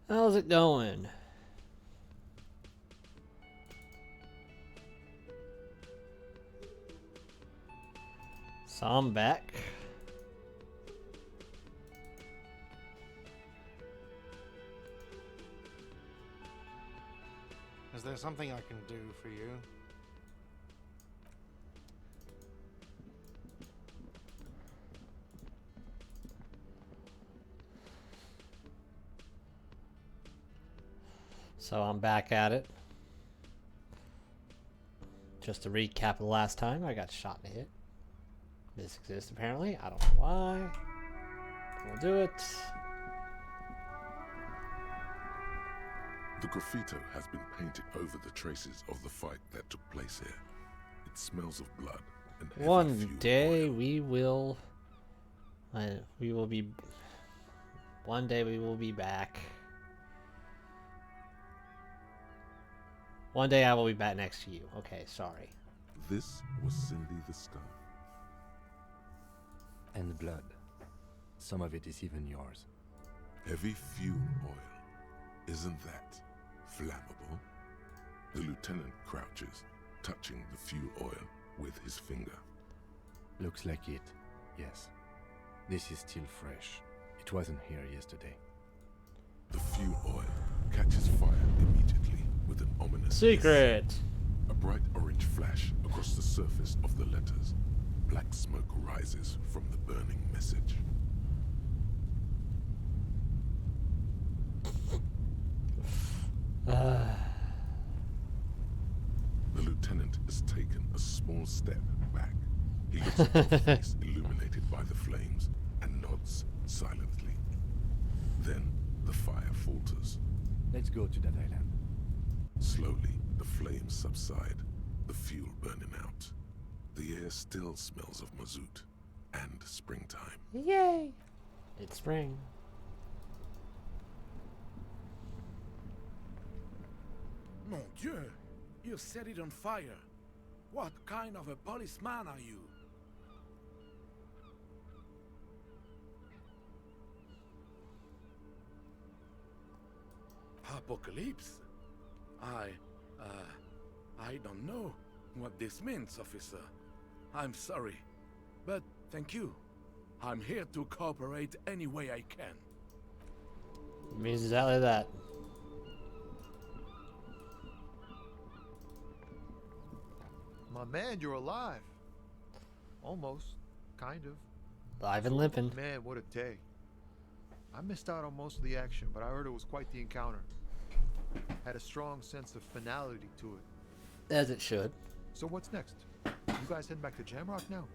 How's it going? So I'm back. Is there something I can do for you? So I'm back at it. Just to recap of the last time, I got shot in the hip. This exists apparently. I don't know why. We'll do it. The graffito has been painted over the traces of the fight that took place here. It smells of blood and heavy One fuel day oil. we will be. One day we will be back. One day I will be back next to you. Okay, sorry. This was Cindy the Scum. And blood. Some of it is even yours. Heavy fuel oil. Isn't that flammable? The lieutenant crouches, touching the fuel oil with his finger. Looks like it, yes. This is still fresh. It wasn't here yesterday. The fuel oil catches fire immediately with an ominous Secret! hiss. A bright orange flash across the surface of the letters. Black smoke rises from the burning message. The lieutenant has taken a small step back. He looks at the face illuminated by the flames and nods silently. Then the fire falters. Let's go to that island. Slowly, the flames subside, the fuel burning out. The air still smells of mazout and springtime. Yay! It's spring. Mon Dieu! You set it on fire! What kind of a policeman are you? Apocalypse? I don't know what this means, officer. I'm sorry, but thank you. I'm here to cooperate any way I can. It means exactly that. My man, you're alive. Almost. Kind of. Live and limping. Man, what a day. I missed out on most of the action, but I heard it was quite the encounter. Had a strong sense of finality to it. As it should. So what's next? You guys heading back to Jamrock now?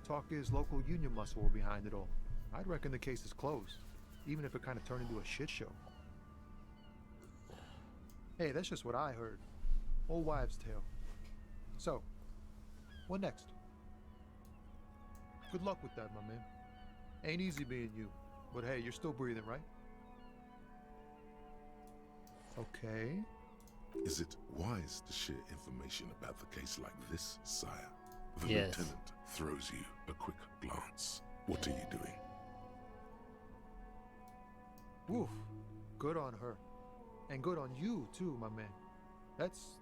Talk is local union muscle were behind it all. I'd reckon the case is closed, even if it kind of turned into a shit show. Hey, that's just what I heard. Old wives' tale. So, what next? Good luck with that, my man. Ain't easy being you, but hey, you're still breathing, right? Okay. Is it wise to share information about the case like this, sire? The Yes. lieutenant throws you a quick glance. What are you doing? Woof. Good on her. And good on you, too, my man. That's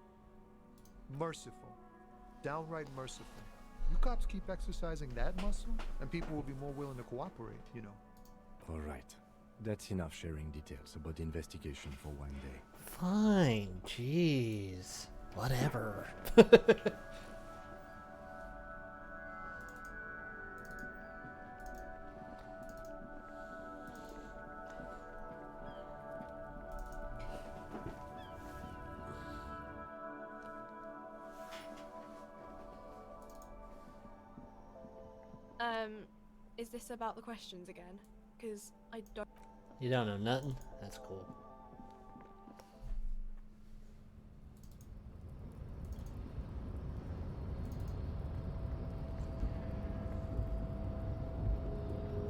merciful. Downright merciful. You cops keep exercising that muscle, and people will be more willing to cooperate, you know. All right. That's enough sharing details about the investigation for one day. Fine. Jeez. Whatever. Is this about the questions again? Because I don't... You don't know nothing? That's cool.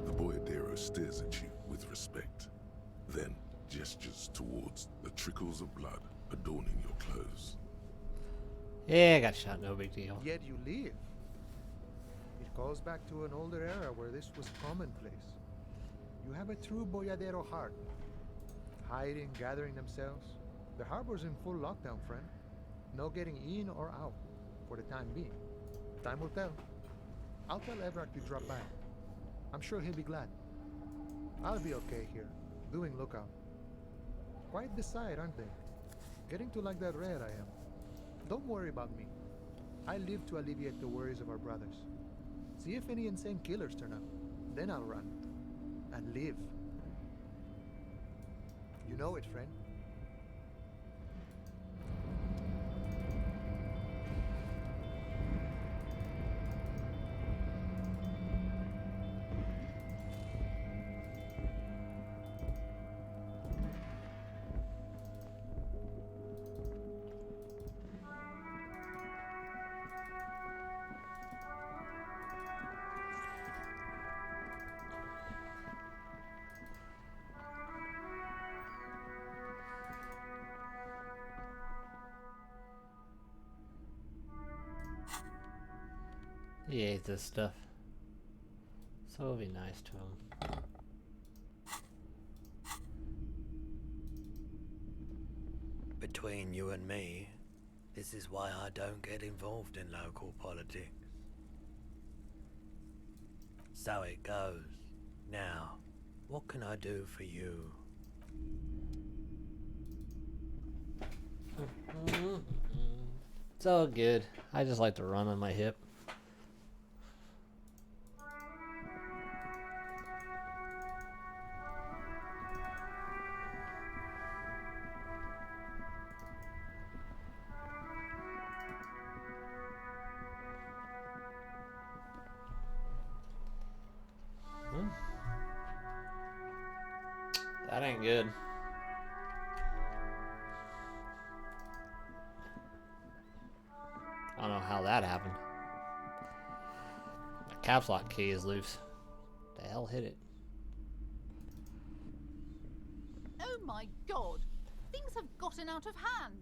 The boyadero stares at you with respect, then gestures towards the trickles of blood adorning your clothes. Yeah, I got shot. No big deal. Yet you live. It goes back to an older era where this was commonplace. You have a true boyadero heart. hiding, gathering themselves. The harbor's in full lockdown, friend. No getting in or out, for the time being. Time will tell. I'll tell Evrak to drop by. I'm sure he'll be glad. I'll be okay here, doing lookout. Quite the sight, aren't they? Getting to like that red I am. Don't worry about me. I live to alleviate the worries of our brothers. See if any insane killers turn up. Then I'll run. And live. You know it, friend. He ate this stuff. So it'll be nice to him. Between you and me, this is why I don't get involved in local politics. So it goes. Now, what can I do for you? It's all good. I just like to run on my hip. That ain't good. I don't know how that happened. My caps lock key is loose. The hell hit it? Oh my god! Things have gotten out of hand!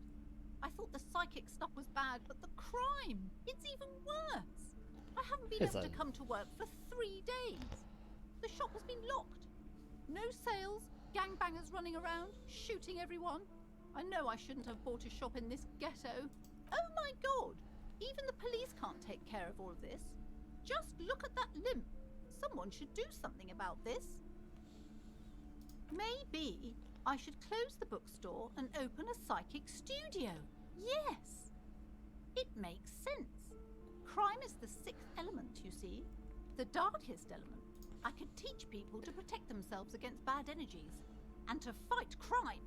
I thought the psychic stuff was bad, but the crime! It's even worse! I haven't been able to come to work for 3 days. The shop has been locked. No sales, gangbangers running around, shooting everyone. I know I shouldn't have bought a shop in this ghetto. Oh my god! Even the police can't take care of all of this. Just look at that limp. Someone should do something about this. Maybe I should close the bookstore and open a psychic studio. Yes! It makes sense. Crime is the 6th element, you see. The darkest element. I could teach people to protect themselves against bad energies and to fight crime.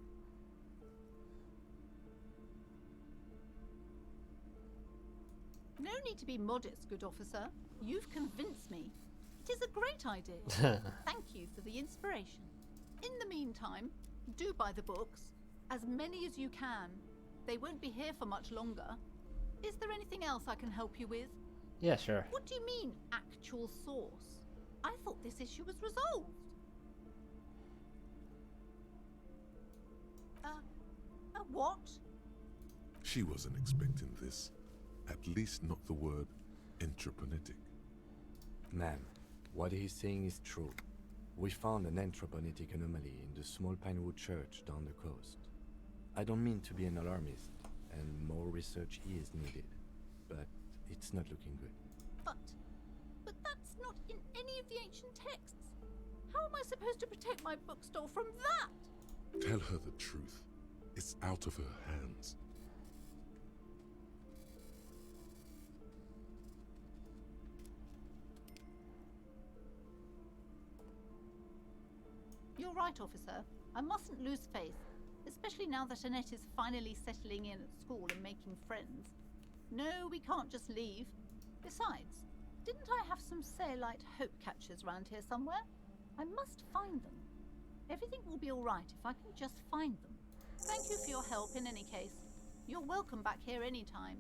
No need to be modest, good officer. You've convinced me. It is a great idea. Thank you for the inspiration. In the meantime, do buy the books. As many as you can. They won't be here for much longer. Is there anything else I can help you with? Yeah, sure. What do you mean, actual source? I thought this issue was resolved. What? She wasn't expecting this. At least not the word entrepreneutic. Ma'am, what he's saying is true. We found an anthroponetic anomaly in the small Pinewood church down the coast. I don't mean to be an alarmist, and more research is needed, but it's not looking good. But that's not in any of the ancient texts. How am I supposed to protect my bookstore from that? Tell her the truth. It's out of her hands. You're right, officer. I mustn't lose faith, especially now that Annette is finally settling in at school and making friends. No, we can't just leave. Besides, didn't I have some Sailite hope catchers round here somewhere? I must find them. Everything will be all right if I can just find them. Thank you for your help in any case. You're welcome back here anytime.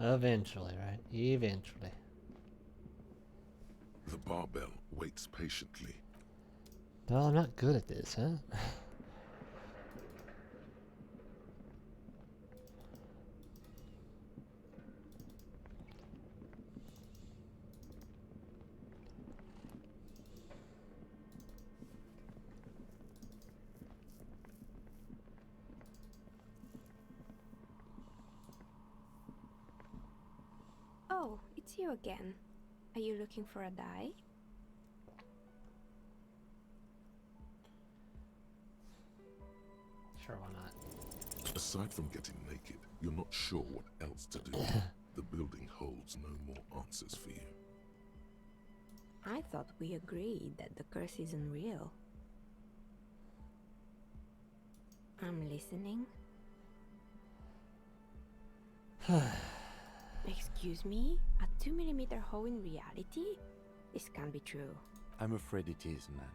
Eventually, right? Eventually. The barbell waits patiently. Well, I'm not good at this, huh? you again. Are you looking for a die? Sure, why not? Aside from getting naked, you're not sure what else to do. The building holds no more answers for you. I thought we agreed that the curse isn't real. I'm listening. Excuse me? A 2mm hole in reality? This can't be true. I'm afraid it is, man.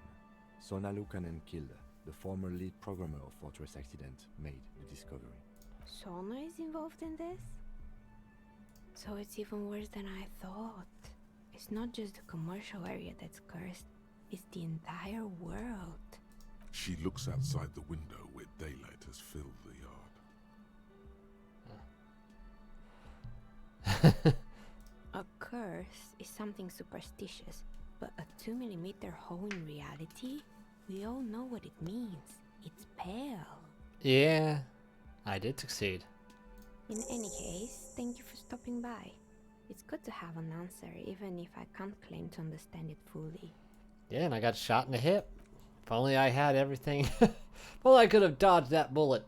Sona Lukanen killed the former lead programmer of Fortress Accident made the discovery. Sona is involved in this? So it's even worse than I thought. It's not just the commercial area that's cursed, it's the entire world. She looks outside the window where daylight has filled the yard. A curse is something superstitious, but a 2mm hole in reality? We all know what it means. It's pale. Yeah, I did succeed. In any case, thank you for stopping by. It's good to have an answer, even if I can't claim to understand it fully. Yeah, and I got shot in the hip. If only I had everything. Well, I could have dodged that bullet.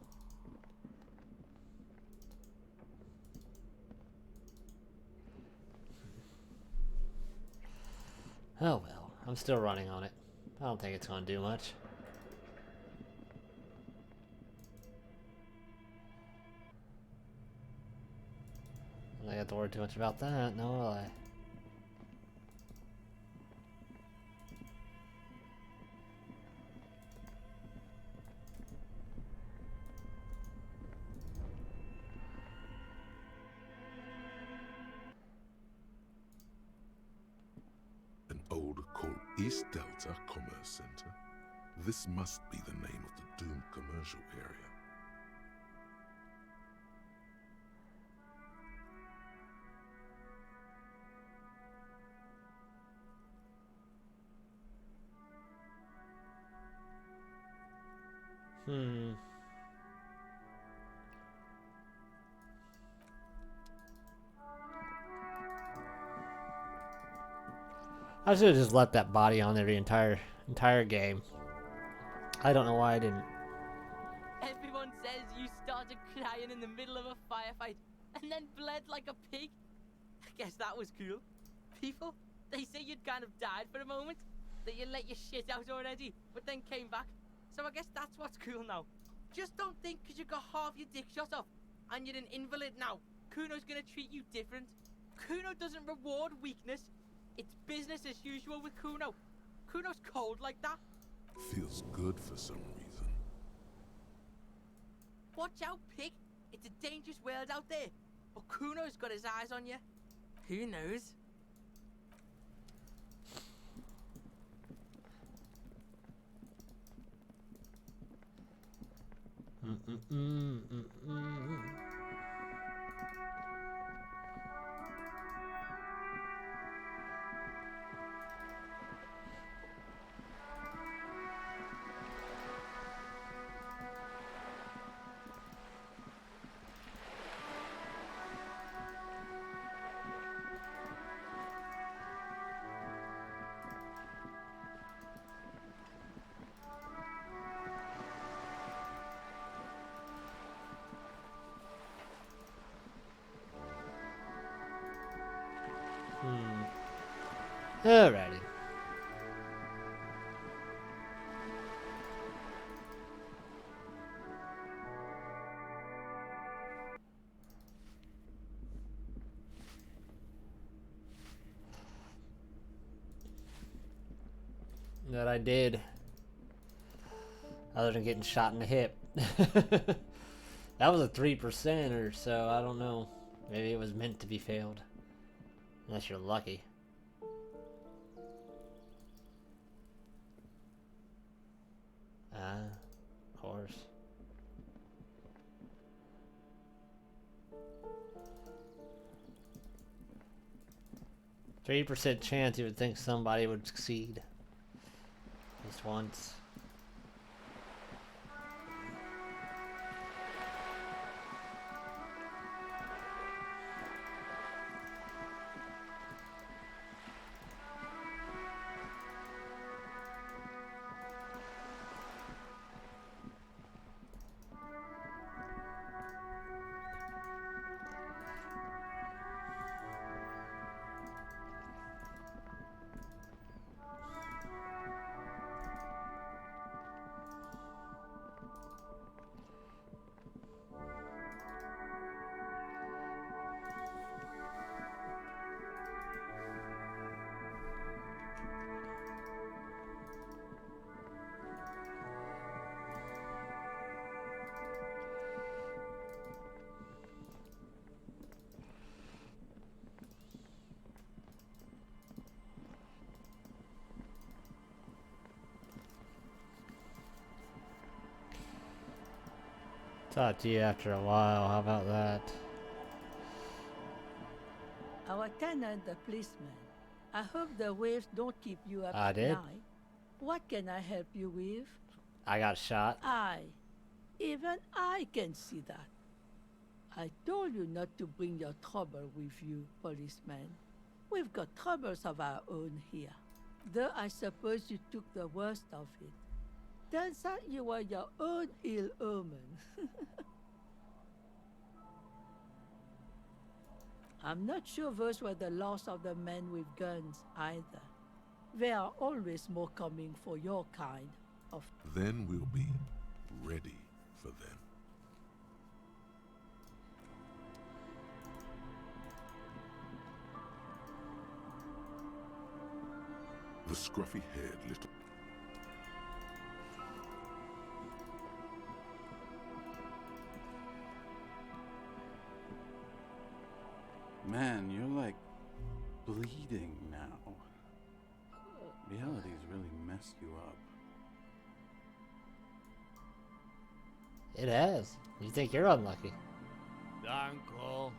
Oh well, I'm still running on it. I don't think it's gonna do much. I don't have to worry too much about that, no will I? An old called East Delta Commerce Center. This must be the name of the doomed commercial area. I should have just left that body on there the entire game. I don't know why I didn't. Everyone says you started crying in the middle of a firefight and then bled like a pig. I guess that was cool. People, they say you'd kind of died for a moment, that you let your shit out already, but then came back. So I guess that's what's cool now. Just don't think because you got half your dick shot off and you're an invalid now, Kuno's gonna treat you different. Kuno doesn't reward weakness. It's business as usual with Kuno. Kuno's cold like that. Feels good for some reason. Watch out, pig. It's a dangerous world out there. But Kuno's got his eyes on you. Who knows? Alrighty. That I did. Other than getting shot in the hip. That was a 3% or so, I don't know. Maybe it was meant to be failed. Unless you're lucky. Of course. %3 chance you would think somebody would succeed. Just once. Talk to you after a while. How about that? Our tenant, the policeman. I hope the waves don't keep you up I at did. night. What can I help you with? I got shot. Even I can see that. I told you not to bring your trouble with you, policeman. We've got troubles of our own here. Though I suppose you took the worst of it. Turns out you were your own ill omen. I'm not sure those were the last of the men with guns either. There are always more coming for your kind of... Then we'll be ready for them. The scruffy-haired little... Man, you're like bleeding now. Reality's really messed you up. It has. You think you're unlucky? Danko.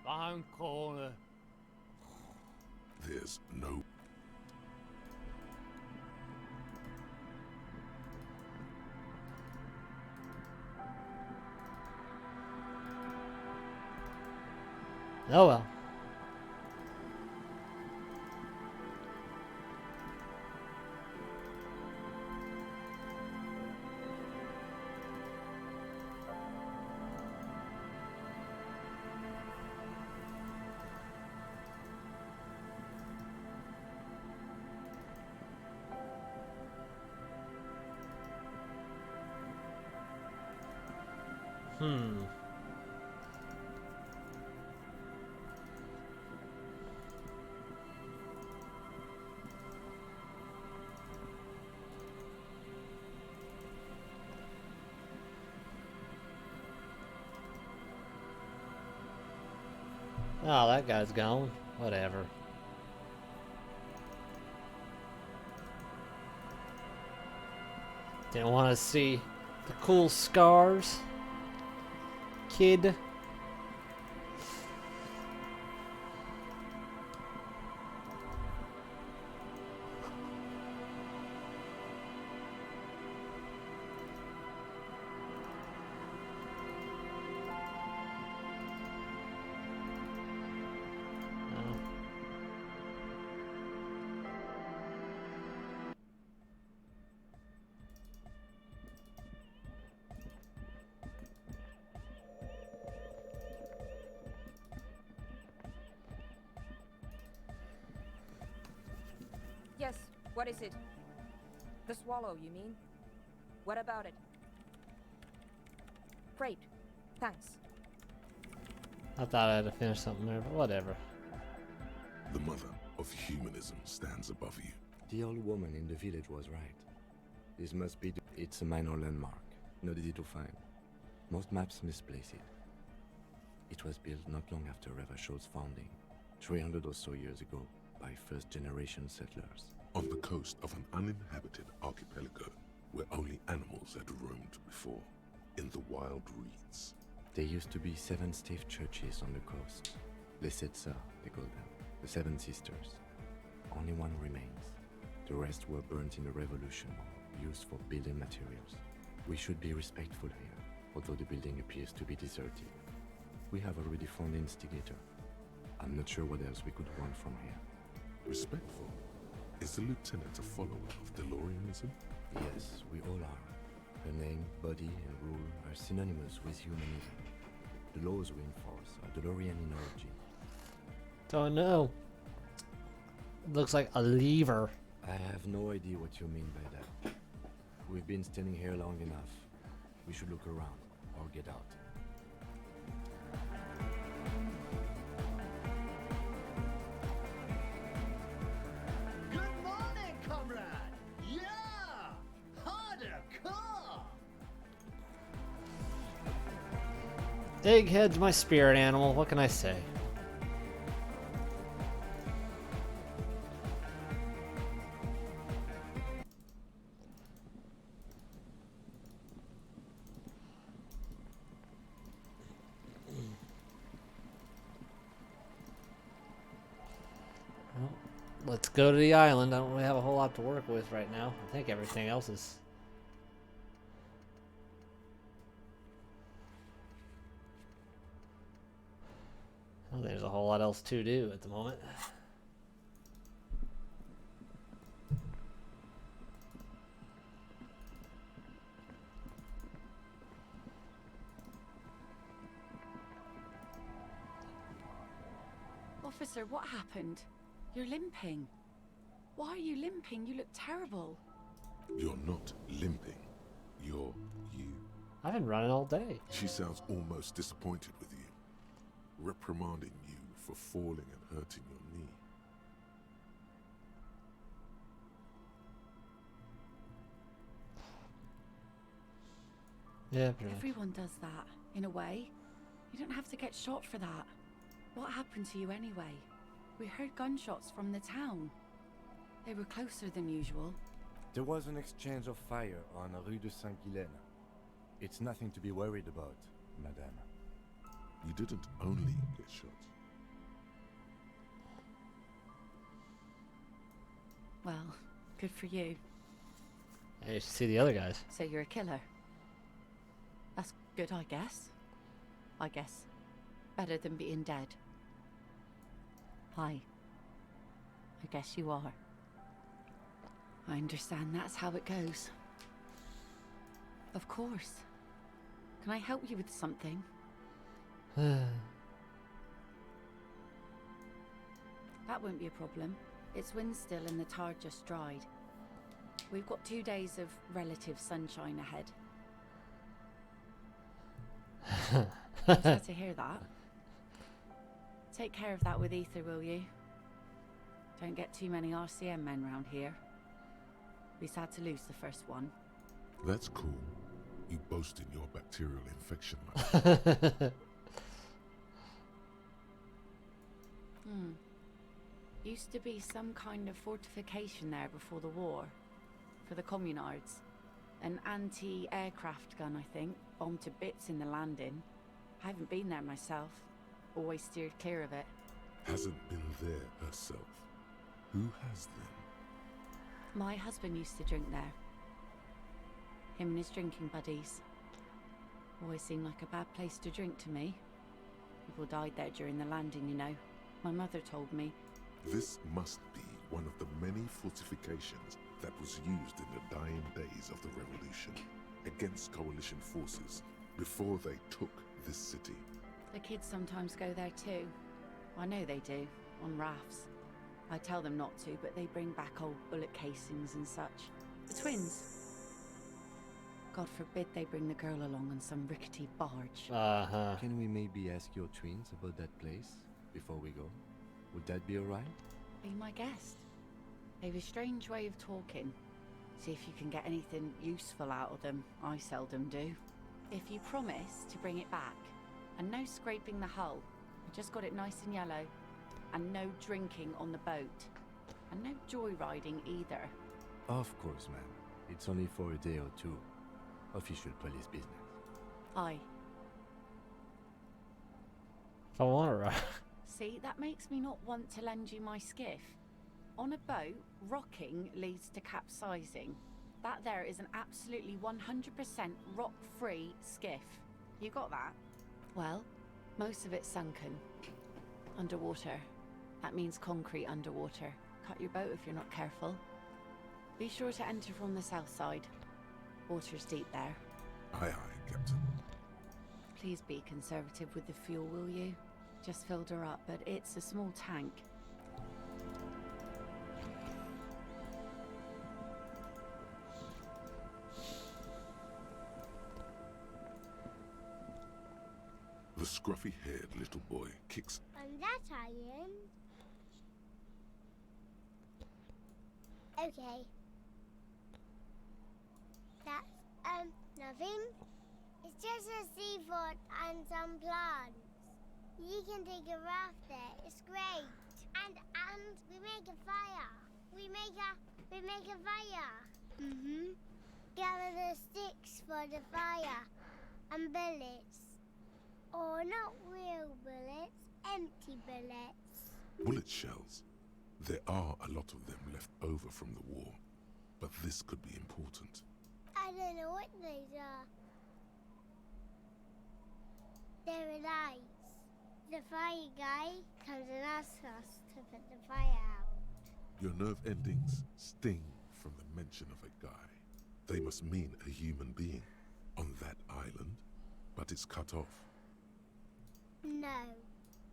Danko. There's no... Oh well. Oh, that guy's gone. Whatever. Didn't want to see the cool scars, kid. Yes, what is it? The swallow, you mean? What about it? Great, thanks. I thought I had to finish something there, but whatever. The mother of humanism stands above you. The old woman in the village was right. This must be it's a minor landmark, not easy to find. Most maps misplace it. It was built not long after Revachol's founding, 300 or so years ago, by first-generation settlers. On the coast of an uninhabited archipelago where only animals had roamed before, in the wild reeds. There used to be 7 stave churches on the coast. Les Sept Sœurs, they call them. The 7 Sisters. Only one remains. The rest were burnt in the revolution, used for building materials. We should be respectful here, although the building appears to be deserted. We have already found the instigator. I'm not sure what else we could want from here. Respectful? Is the lieutenant a follower of Delorianism? Yes, we all are. Her name, body, and rule are synonymous with humanism. The laws we enforce are Delorian in origin. Don't know. Looks like a lever. I have no idea what you mean by that. We've been standing here long enough. We should look around, or get out. Good morning, comrade! Yeah! Harder, come! Egghead's my spirit animal, what can I say? let's go to the island. I don't really have a whole lot to work with right now. I think everything else is... I don't think there's a whole lot else to do at the moment. Officer, what happened? You're limping. Why are you limping? You look terrible. You're not limping. You're you. I've been running all day. She sounds almost disappointed with you, reprimanding you for falling and hurting your knee. Yeah, pretty much. Everyone does that, in a way. You don't have to get shot for that. What happened to you anyway? We heard gunshots from the town. They were closer than usual. There was an exchange of fire on Rue de Saint-Guylaine. It's nothing to be worried about, madame. You didn't only get shot. Well, good for you. Hey, you should see the other guys. So you're a killer. That's good, I guess. I guess. Better than being dead. Hi. I guess you are. I understand that's how it goes. Of course. Can I help you with something? That won't be a problem. It's wind still and the tar just dried. We've got 2 days of relative sunshine ahead. I'm glad to hear that. Take care of that with Ether, will you? Don't get too many RCM men round here. We sad to lose the first one. That's cool. You boast in your bacterial infection, madam. Used to be some kind of fortification there before the war. For the communards. An anti-aircraft gun, I think. Bombed to bits in the landing. I haven't been there myself. Always steered clear of it. Hasn't been there herself. Who has then? My husband used to drink there. Him and his drinking buddies. Always seemed like a bad place to drink to me. People died there during the landing, you know. My mother told me. This must be one of the many fortifications that was used in the dying days of the revolution against coalition forces before they took this city. The kids sometimes go there too. I know they do, on rafts. I tell them not to, but they bring back old bullet casings and such. The twins. God forbid they bring the girl along on some rickety barge. Can we maybe ask your twins about that place before we go? Would that be alright? Be my guest. They've a strange way of talking. See if you can get anything useful out of them. I seldom do. If you promise to bring it back, and no scraping the hull, I just got it nice and yellow, and no drinking on the boat, and no joyriding either. Of course, ma'am. It's only for a day or two. Official police business. Aye. If I want to ride. See, that makes me not want to lend you my skiff. On a boat, rocking leads to capsizing. That there is an absolutely 100% rock-free skiff. You got that? Well, most of it's sunken. Underwater. That means concrete underwater. Cut your boat if you're not careful. Be sure to enter from the south side. Water's deep there. Aye, aye, Captain. Please be conservative with the fuel, will you? Just filled her up, but it's a small tank. The scruffy-haired little boy kicks. On that island. Okay. That's, nothing. It's just a seafort and some plants. You can take a raft there. It's great. And we make a fire. We make a fire. Mm-hmm. Gather the sticks for the fire. And bullets. Or not real bullets, empty bullets. Bullet shells. There are a lot of them left over from the war, but this could be important. I don't know what those are. They're lights. The fire guy comes and asks us to put the fire out. Your nerve endings sting from the mention of a guy. They must mean a human being on that island, but it's cut off. No.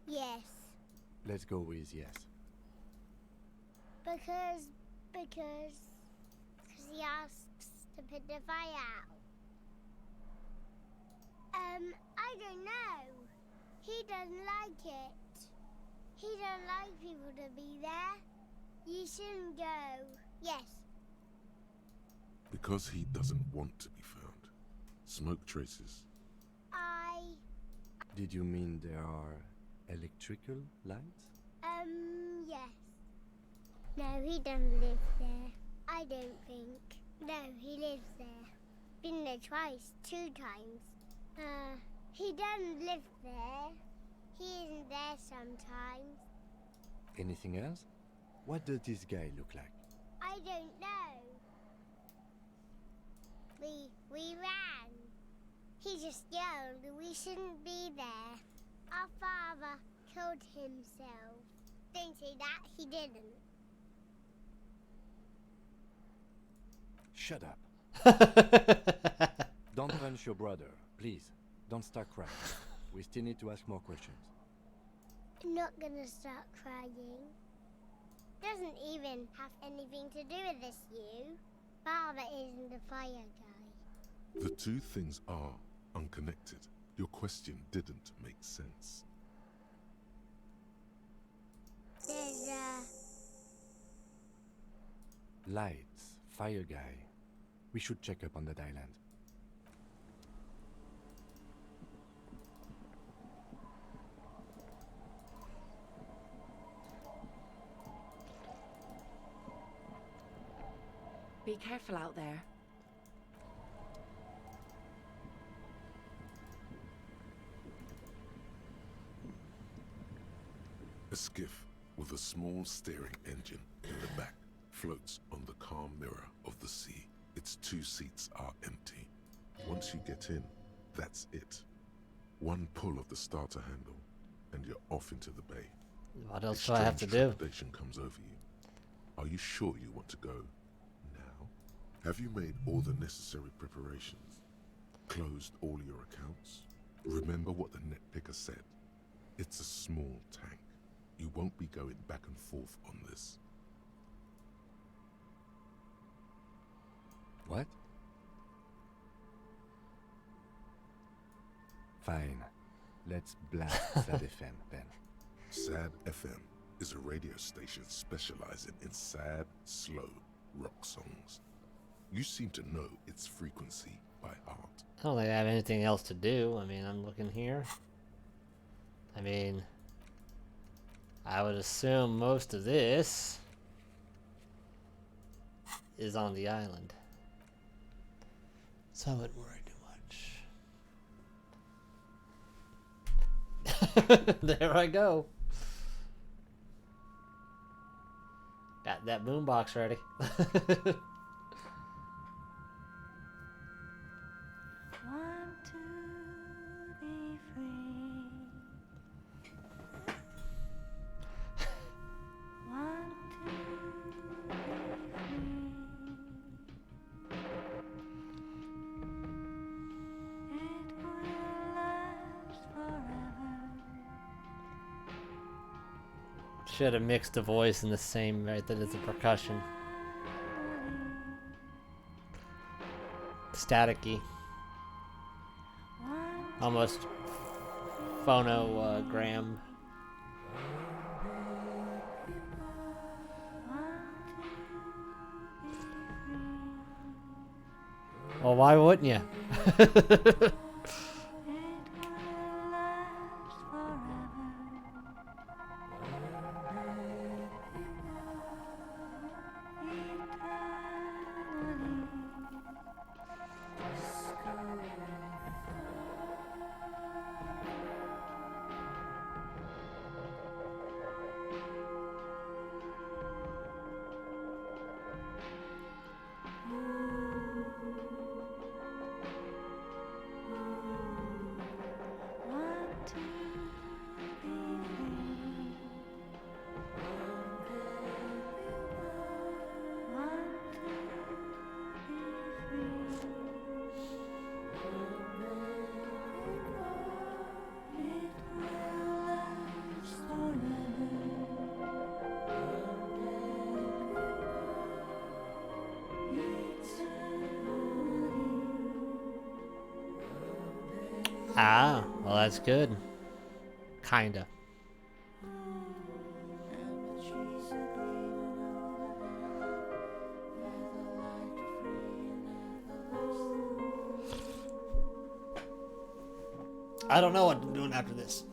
Yes. Let's go with yes. Because he asks to put the fire out. I don't know. He doesn't like it. He don't like people to be there. You shouldn't go. Yes. Because he doesn't want to be found. Smoke traces. Did you mean there are electrical lights? Yes. No, he doesn't live there. I don't think. No, he lives there. Been there twice, 2 times. He doesn't live there. He isn't there sometimes. Anything else? What does this guy look like? I don't know. We ran. He just yelled we shouldn't be there. Our father killed himself. Don't say that, he didn't. Shut up. Don't punch your brother, please. Don't start crying. We still need to ask more questions. I'm not gonna start crying. Doesn't even have anything to do with this, you. Father isn't the fire guy. The two things are unconnected. Your question didn't make sense. There's Lights, fire guy. We should check up on that island. Be careful out there. A skiff with a small steering engine in the back floats on the calm mirror of the sea. Its 2 seats are empty. Once you get in, that's it. One pull of the starter handle, and you're off into the bay. What else do I have to do? Trepidation comes over you. Are you sure you want to go now? Have you made all the necessary preparations? Closed all your accounts? Remember what the net picker said. It's a small tank. You won't be going back and forth on this. What? Fine. Let's blast Sad FM then. Sad FM is a radio station specializing in sad, slow rock songs. You seem to know its frequency by heart. I don't think I have anything else to do. I mean, I'm looking here. I mean, I would assume most of this is on the island. So I wouldn't worry too much. There I go. Got that boombox ready. Should have mixed the voice in the same right that it's a percussion. Staticky. Almost phonogram. Well, why wouldn't you? Ah, well that's good. Kinda. I don't know what I'm doing after this.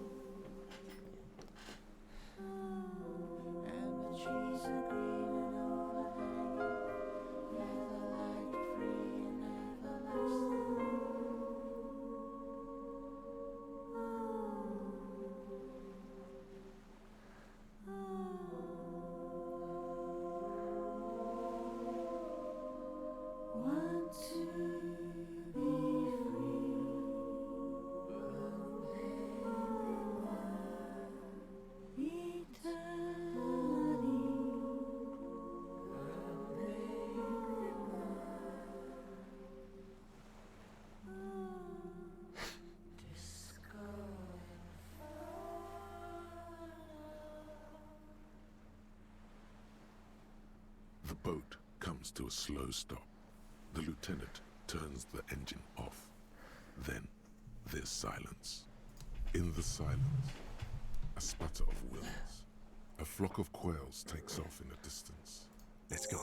The boat comes to a slow stop. The lieutenant turns the engine off. Then there's silence. In the silence, a sputter of wings. A flock of quails takes off in the distance. Let's go.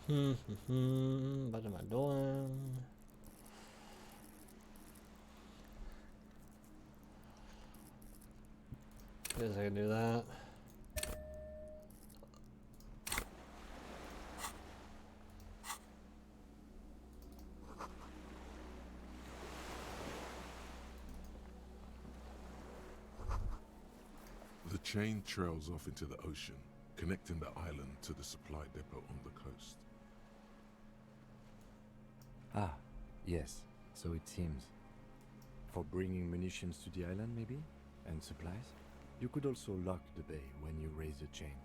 What am I doing? Guess I can do that. The chain trails off into the ocean, connecting the island to the supply depot on the coast. Ah, yes, so it seems. For bringing munitions to the island, maybe? And supplies? You could also lock the bay when you raise the chain.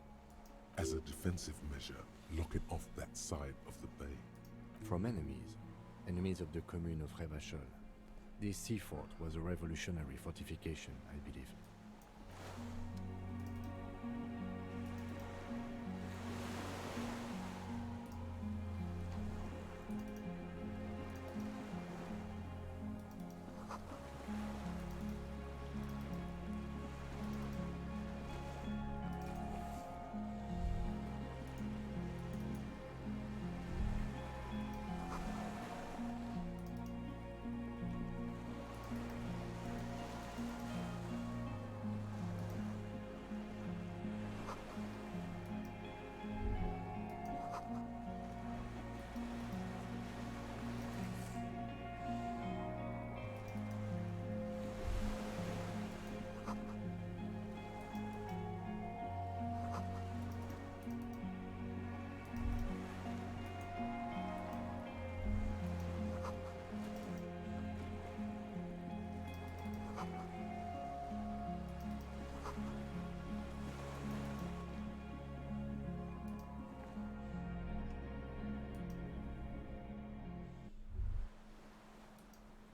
As a defensive measure, lock it off that side of the bay. From enemies. Enemies of the commune of Revachol. This sea fort was a revolutionary fortification, I believe.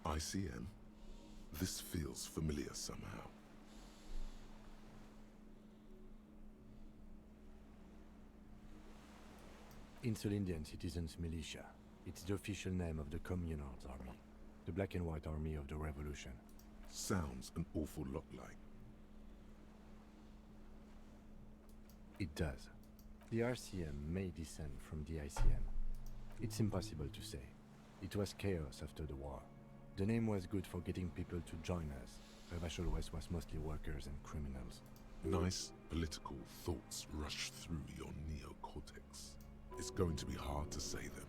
ICM? This feels familiar somehow. Insulindian Citizens Militia. It's the official name of the Communards Army. The black and white army of the revolution. Sounds an awful lot like. It does. The RCM may descend from the ICM. It's impossible to say. It was chaos after the war. The name was good for getting people to join us. Revachol West was mostly workers and criminals. Nice political thoughts rush through your neocortex. It's going to be hard to say them.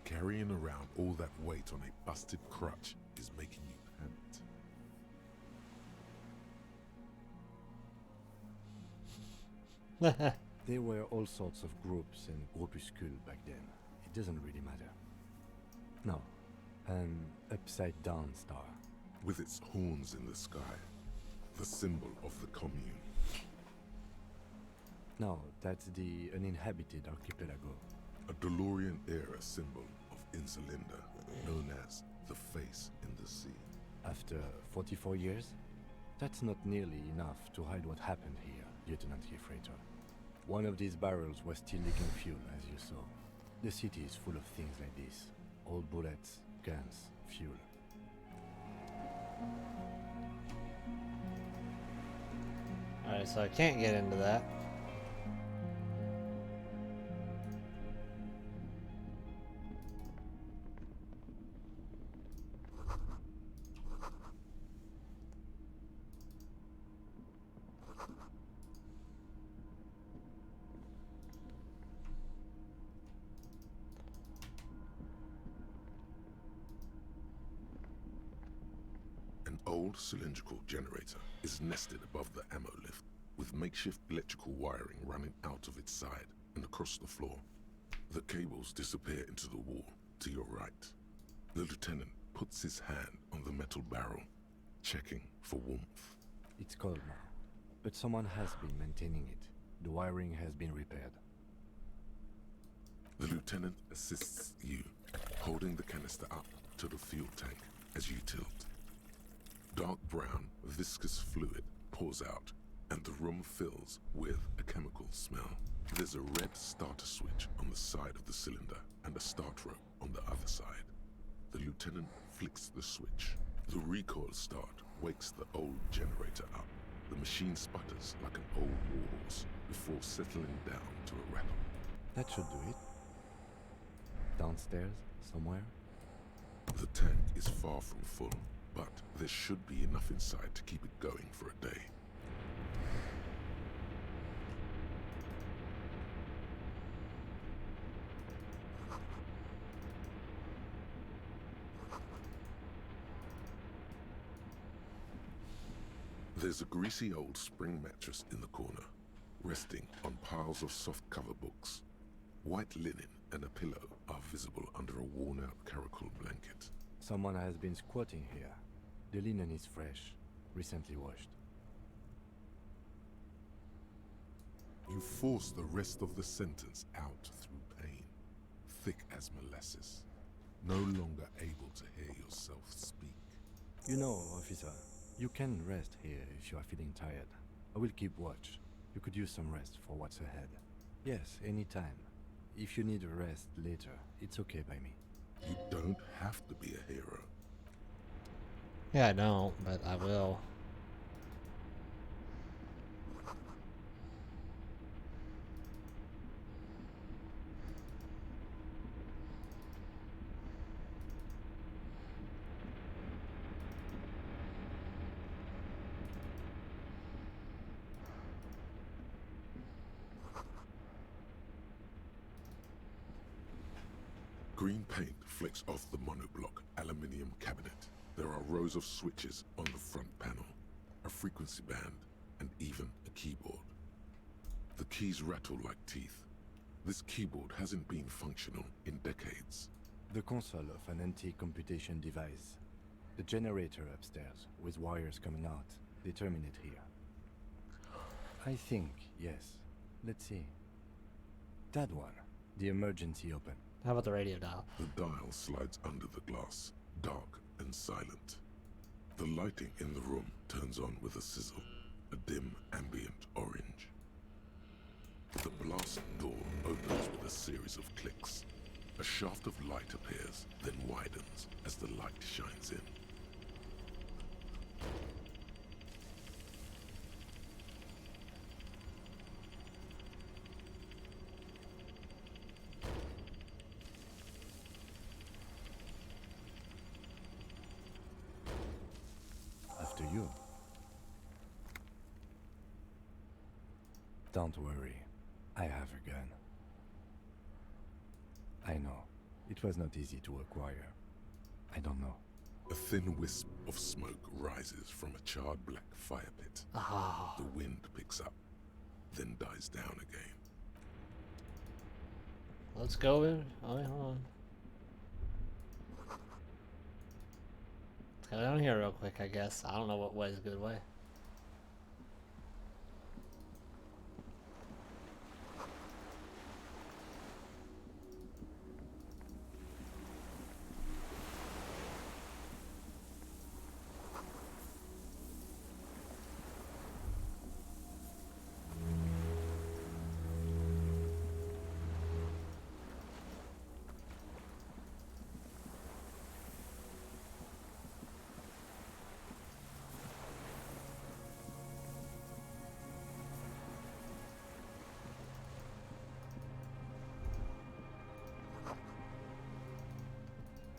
Carrying around all that weight on a busted crutch is making you pant. There were all sorts of groups and groupuscules back then. It doesn't really matter. No. An upside-down star. With its horns in the sky. The symbol of the commune. No, that's the uninhabited archipelago. A DeLorean-era symbol of Insulinda, known as the face in the sea. After 44 years? That's not nearly enough to hide what happened here, Lieutenant Gefreiter. One of these barrels was still leaking fuel, as you saw. The city is full of things like this. Old bullets, guns, fuel. Alright, so I can't get into that. An old cylindrical generator is nested above the ammo lift, with makeshift electrical wiring running out of its side and across the floor. The cables disappear into the wall to your right. The lieutenant puts his hand on the metal barrel, checking for warmth. It's cold now, but someone has been maintaining it. The wiring has been repaired. The lieutenant assists you, holding the canister up to the fuel tank as you tilt. Dark brown, viscous fluid pours out, and the room fills with a chemical smell. There's a red starter switch on the side of the cylinder and a start rope on the other side. The lieutenant flicks the switch. The recoil start wakes the old generator up. The machine sputters like an old warhorse before settling down to a rattle. That should do it. Downstairs, somewhere? The tank is far from full, but there should be enough inside to keep it going for a day. There's a greasy old spring mattress in the corner, resting on piles of soft cover books. White linen and a pillow are visible under a worn-out caracol blanket. Someone has been squatting here. The linen is fresh, recently washed. You force the rest of the sentence out through pain, thick as molasses, no longer able to hear yourself speak. You know, officer, you can rest here if you are feeling tired. I will keep watch. You could use some rest for what's ahead. Yes, anytime. If you need a rest later, it's okay by me. You don't have to be a hero. Yeah, I don't, but I will. Green paint flicks off the monoblock aluminium cabinet. There are rows of switches on the front panel, a frequency band, and even a keyboard. The keys rattle like teeth. This keyboard hasn't been functional in decades. The console of an anti-computation device. The generator upstairs, with wires coming out. They terminate here. I think, yes. Let's see. That one. The emergency open. How about the radio dial? The dial slides under the glass, dark and silent. The lighting in the room turns on with a sizzle, a dim ambient orange. The blast door opens with a series of clicks. A shaft of light appears, then widens as the light shines in. After you. Don't worry. I have a gun. I know. It was not easy to acquire. I don't know. A thin wisp of smoke rises from a charred black fire pit. Ah. The wind picks up, then dies down again. Let's go in. Oh, wait, hold on. Let's go down here real quick, I guess. I don't know what way is a good way.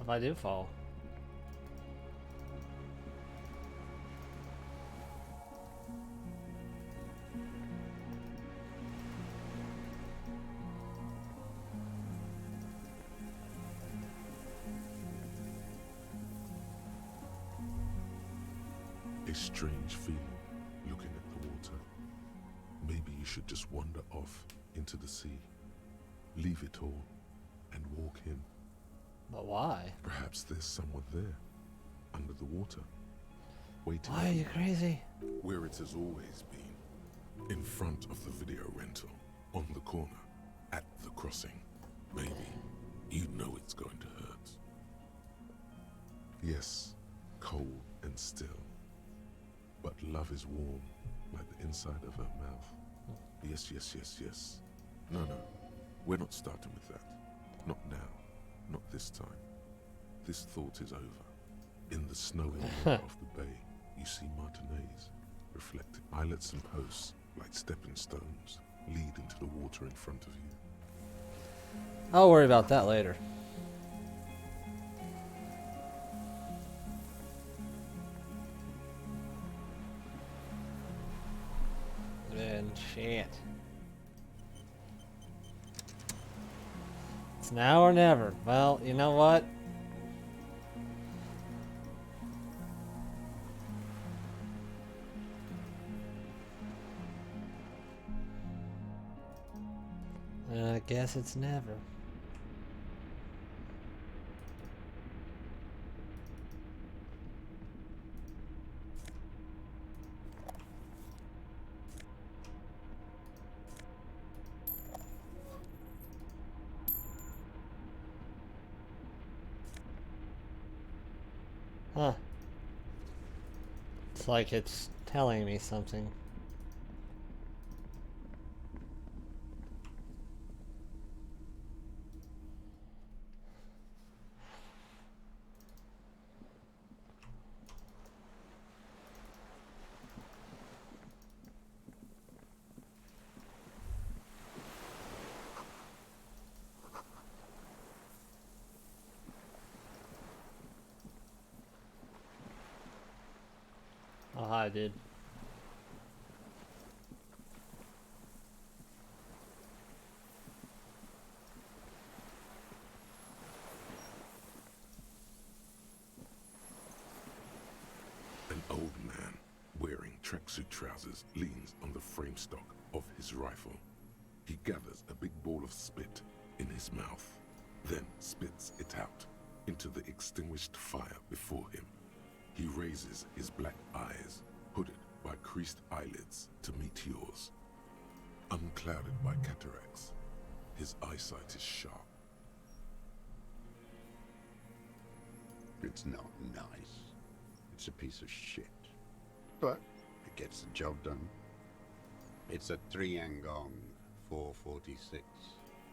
If I do fall. A strange feeling looking at the water. Maybe you should just wander off into the sea. Leave it all and walk in. But why? Perhaps there's someone there, under the water, waiting. Why are you crazy? Where it has always been. In front of the video rental, on the corner, at the crossing. Maybe you know it's going to hurt. Yes, cold and still. But love is warm, like the inside of her mouth. Yes, yes, yes, yes. No, we're not starting with that. Not now. Not this time. This thought is over. In the snowy mirror of the bay, you see Martinez, reflected. Islets and posts, like stepping stones, lead into the water in front of you. I'll worry about that later. And shit. It's now or never. Well, you know what? I guess it's never. Huh. It's like it's telling me something. Oh, hi, dude. An old man, wearing tracksuit trousers, leans on the frame stock of his rifle. He gathers a big ball of spit in his mouth, then spits it out into the extinguished fire before him. He raises his black eyes, hooded by creased eyelids, to meet yours. Unclouded by cataracts, his eyesight is sharp. It's not nice. It's a piece of shit. But it gets the job done. It's a Triangong 446.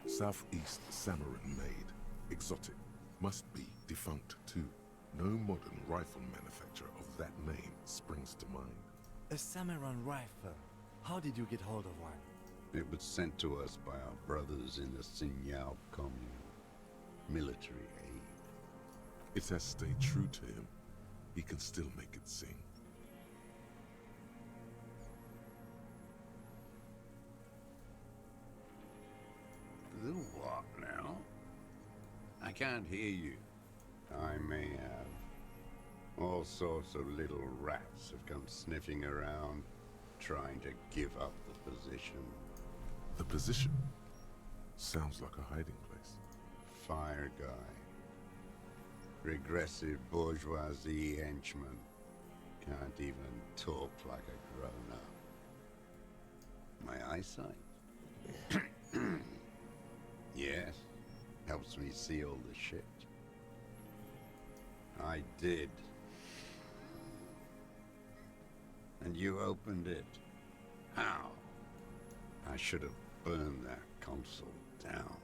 Southeast Samoan made, exotic, must be defunct too. No modern rifle manufacturer of that name springs to mind. A Samurai rifle. How did you get hold of one? It was sent to us by our brothers in the Sinyao commune. Military aid. It has stayed true to him. He can still make it sing. The what now? I can't hear you. I may have. All sorts of little rats have come sniffing around, trying to give up the position. The position? Sounds like a hiding place. Fire guy. Regressive bourgeoisie henchman. Can't even talk like a grown-up. My eyesight? Yes. Helps me see all the shit. I did. And you opened it. How? I should have burned that console down.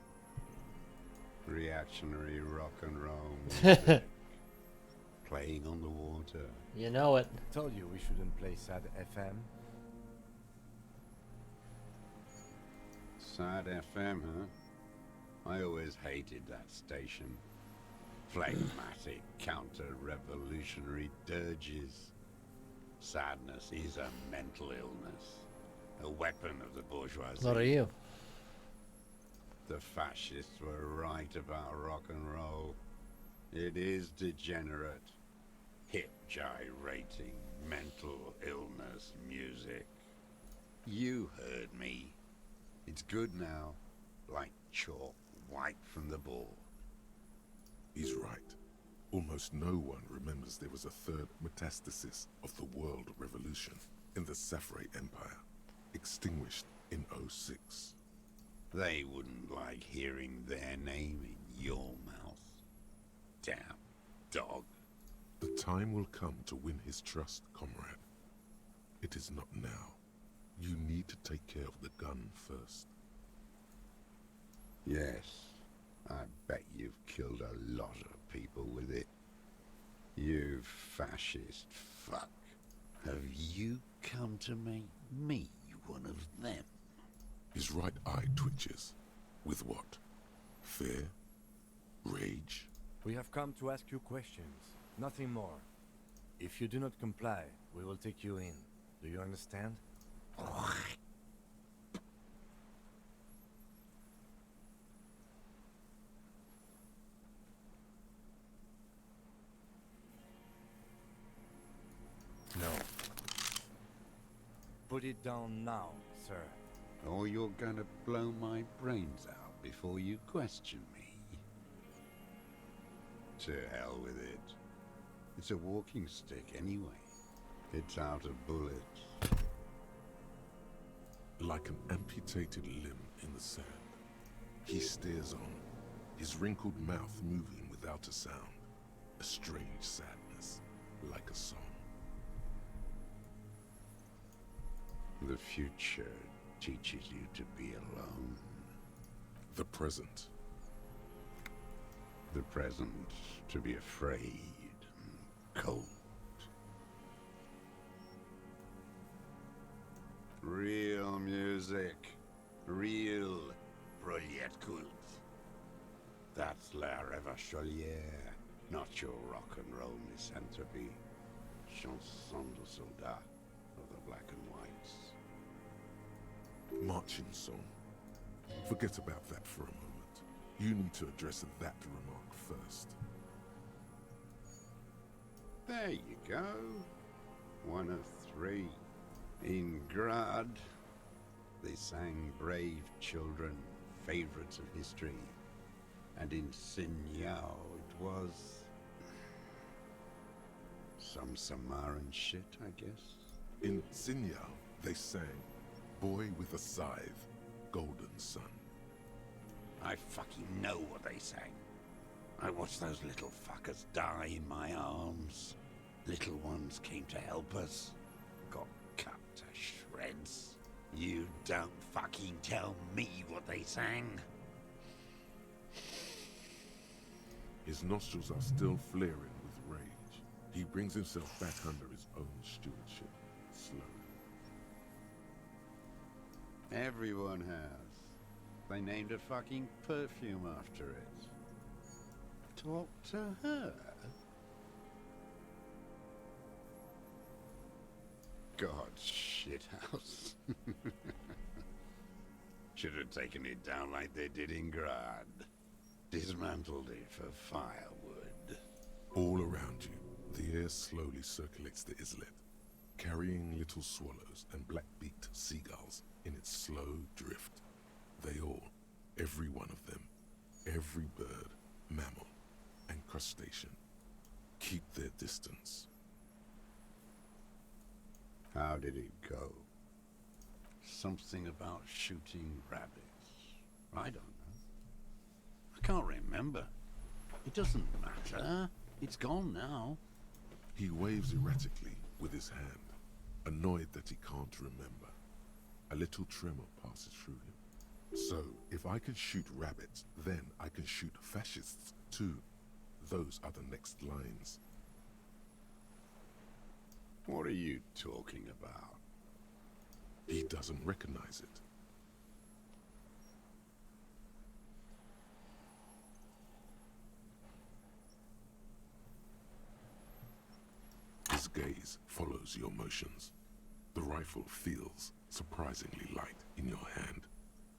Reactionary rock and roll music. Playing on the water. You know it. Told you we shouldn't play sad FM. Sad FM, huh? I always hated that station. Phlegmatic counter-revolutionary dirges. Sadness is a mental illness, a weapon of the bourgeoisie. What are you? The fascists were right about rock and roll. It is degenerate, hip gyrating, mental illness music. You heard me. It's good now, like chalk wiped from the board. He's right. Almost no one remembers there was a third metastasis of the World Revolution in the Saffrey Empire, extinguished in '06. They wouldn't like hearing their name in your mouth. Damn dog. The time will come to win his trust, comrade. It is not now. You need to take care of the gun first. Yes, I bet you've killed a lot of people with it. You fascist fuck. Have you come to make me one of them? His right eye twitches. With what? Fear? Rage? We have come to ask you questions, nothing more. If you do not comply, we will take you in. Do you understand? No. Put it down now, sir. Or you're gonna blow my brains out before you question me. To hell with it. It's a walking stick anyway. It's out of bullets. Like an amputated limb in the sand, he stares on, his wrinkled mouth moving without a sound. A strange sadness, like a song. The future teaches you to be alone. The present. The present to be afraid and cold. Real music. Real Proletkult. That's La Revacholière, not your rock and roll misanthropy. Chanson de soldat of the black and whites. Marching song. Forget about that for a moment. You need to address that remark first. There you go. One of three. In Grad, they sang Brave Children, favorites of history. And in Sinyao, it was some Samaran shit, I guess. In Sinyao, they sang Boy with a Scythe, Golden Sun. I fucking know what they sang. I watched those little fuckers die in my arms. Little ones came to help us. Got cut to shreds. You don't fucking tell me what they sang. His nostrils are still flaring with rage. He brings himself back under his own stewardship, slowly. Everyone has. They named a fucking perfume after it. Talk to her. God, shithouse. Should have taken it down like they did in Grad. Dismantled it for firewood. All around you, the air slowly circulates the islet, carrying little swallows and black-beaked seagulls in its slow drift. They all, every one of them, every bird, mammal, and crustacean, keep their distance. How did it go? Something about shooting rabbits. I don't know. I can't remember. It doesn't matter. It's gone now. He waves erratically with his hand, annoyed that he can't remember. A little tremor passes through him. So, if I can shoot rabbits, then I can shoot fascists too. Those are the next lines. What are you talking about? He doesn't recognize it. gaze follows your motions. The rifle feels surprisingly light in your hand.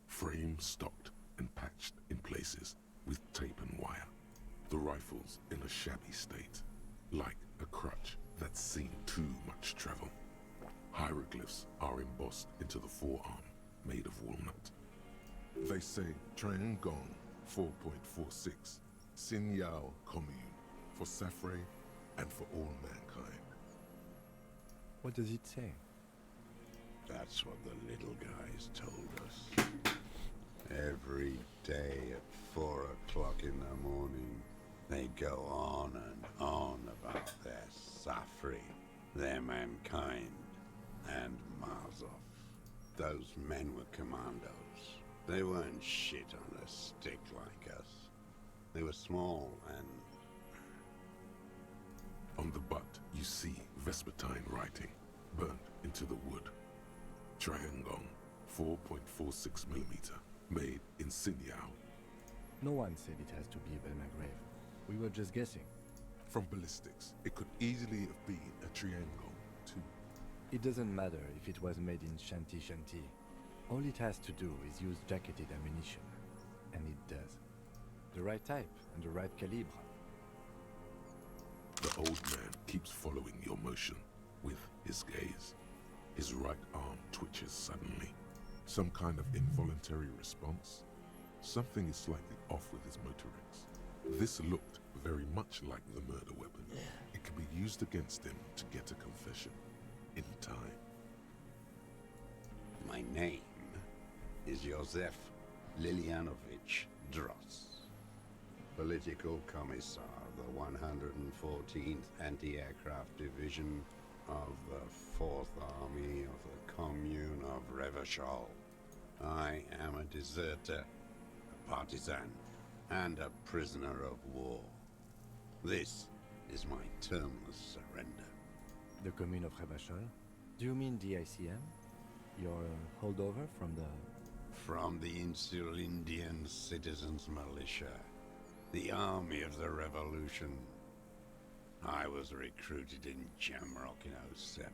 Frame stocked and patched in places with tape and wire. The rifle's in a shabby state, like a crutch that's seen too much travel. Hieroglyphs are embossed into the forearm, made of walnut. They say Triangong 4.46, Sin Yao Commune, for Safre and for all mankind. What does it say? That's what the little guys told us. Every day at 4 o'clock in the morning, they go on and on about their Safri, their mankind, and Mazov. Those men were commandos. They weren't shit on a stick like us. They were small and... On the butt, you see Vespertine writing, burnt into the wood. Triangong 4.46mm, made in Sinyao. No one said it has to be a Belmagrave. We were just guessing. From ballistics, it could easily have been a Triangong, too. It doesn't matter if it was made in Shanti Shanti. All it has to do is use jacketed ammunition. And it does. The right type and the right calibre. The old man keeps following your motion with his gaze. His right arm twitches suddenly. Some kind of involuntary response. Something is slightly off with his motorics. This looked very much like the murder weapon. It can be used against him to get a confession. In time. My name is Josef Lilianovich Dross, Political Commissar, the 114th Anti-Aircraft Division of the 4th Army of the Commune of Revachol. I am a deserter, a partisan, and a prisoner of war. This is my termless surrender. The Commune of Revachol? Do you mean the ICM? Your holdover from the... From the Insular Indian Citizens Militia, the army of the revolution. I was recruited in Jamrock in 07,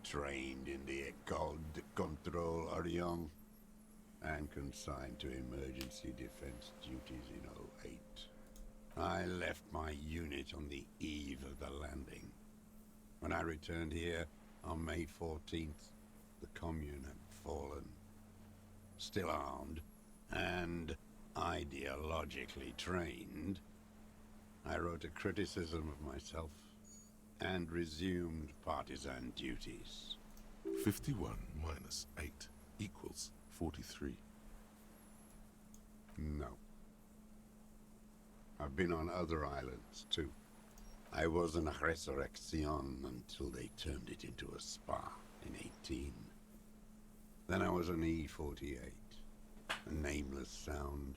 trained in the École de Contrôle Orient, and consigned to emergency defense duties in 08. I left my unit on the eve of the landing. When I returned here on May 14th, the commune had fallen. Still armed and ideologically trained, I wrote a criticism of myself and resumed partisan duties. 51 minus 8 equals 43. No. I've been on other islands, too. I was in Resurrection until they turned it into a spa in 18. Then I was on E48, a nameless sound,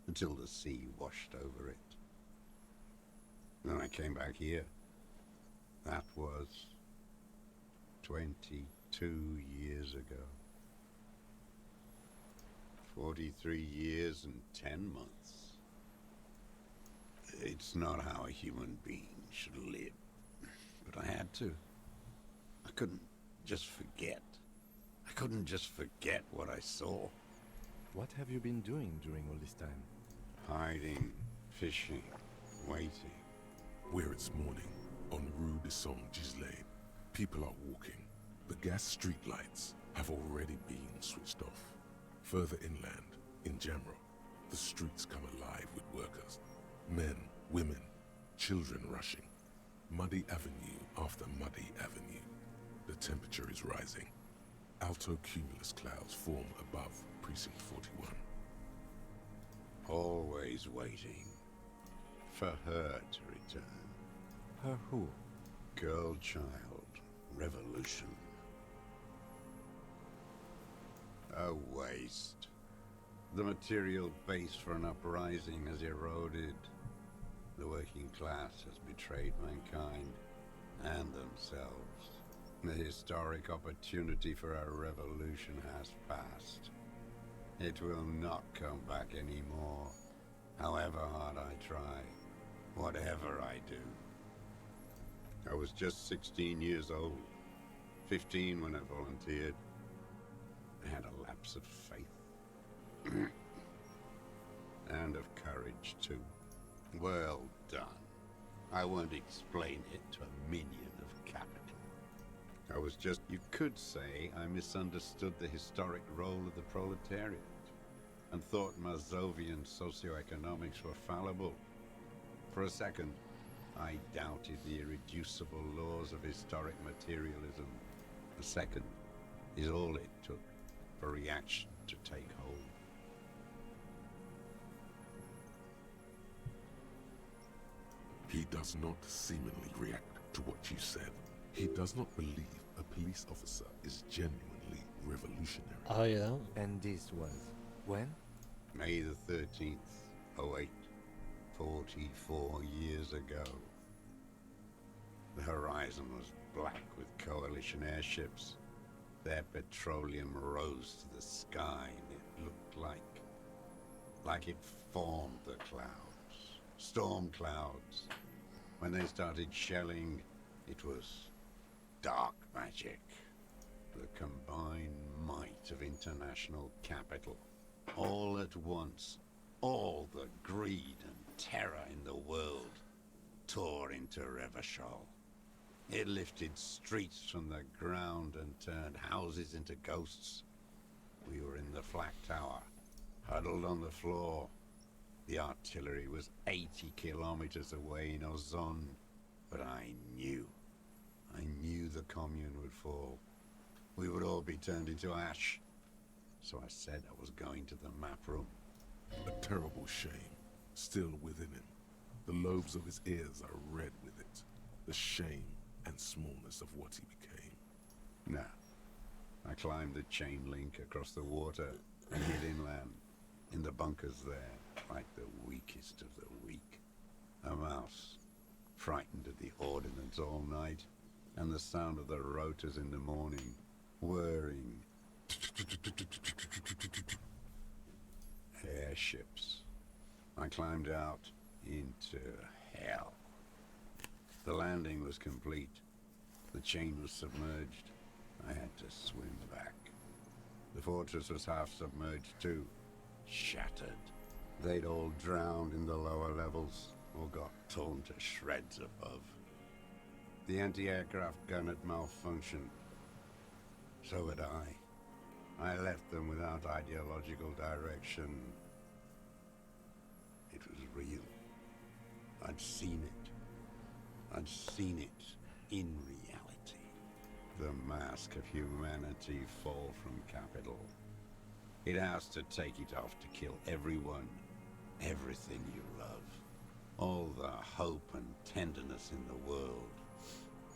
until the sea washed over it. Then I came back here. That was 22 years ago. 43 years and 10 months. It's not how a human being should live. But I had to. I couldn't just forget. I couldn't just forget what I saw. What have you been doing during all this time? Hiding, fishing, waiting. Where it's morning, on Rue de Saint-Gislain, people are walking. The gas streetlights have already been switched off. Further inland, in Jamrock, the streets come alive with workers. Men, women, children rushing. Muddy avenue after muddy avenue. The temperature is rising. Alto cumulus clouds form above Precinct 41. Always waiting for her to return. Her who? Girl child, revolution. A waste. The material base for an uprising has eroded. The working class has betrayed mankind and themselves. The historic opportunity for a revolution has passed. It will not come back anymore, however hard I try, whatever I do. I was just 16 years old. 15 when I volunteered. I had a lapse of faith. And of courage, too. Well done. I won't explain it to a minion of capital. I was just, you could say, I misunderstood the historic role of the proletariat and thought Mazovian socioeconomics were fallible. For a second, I doubted the irreducible laws of historic materialism. A second is all it took for reaction to take hold. He does not seemingly react to what you said. He does not believe a police officer is genuinely revolutionary. Oh, yeah? And this was when? May the 13th, 08, 44 years ago. The horizon was black with coalition airships. Their petroleum rose to the sky, and it looked like it formed the clouds. Storm clouds. When they started shelling, it was dark magic. The combined might of international capital. All at once, all the greed and terror in the world tore into Revachol. It lifted streets from the ground and turned houses into ghosts. We were in the flak tower, huddled on the floor. The artillery was 80 kilometers away in Ozon, but I knew the commune would fall. We would all be turned into ash. So I said I was going to the map room. A terrible shame, still within him. The lobes of his ears are red with it. The shame and smallness of what he became. Now, I climbed the chain link across the water and hid inland, in the bunkers there, like the weakest of the weak. A mouse, frightened at the ordnance all night, and the sound of the rotors in the morning, whirring. Airships. I climbed out into hell. The landing was complete. The chain was submerged. I had to swim back. The fortress was half submerged too, shattered. They'd all drowned in the lower levels or got torn to shreds above. The anti-aircraft gun had malfunctioned. So had I. I left them without ideological direction. It was real. I'd seen it. I'd seen it in reality. The mask of humanity fall from capital. It has to take it off to kill everyone, everything you love. All the hope and tenderness in the world.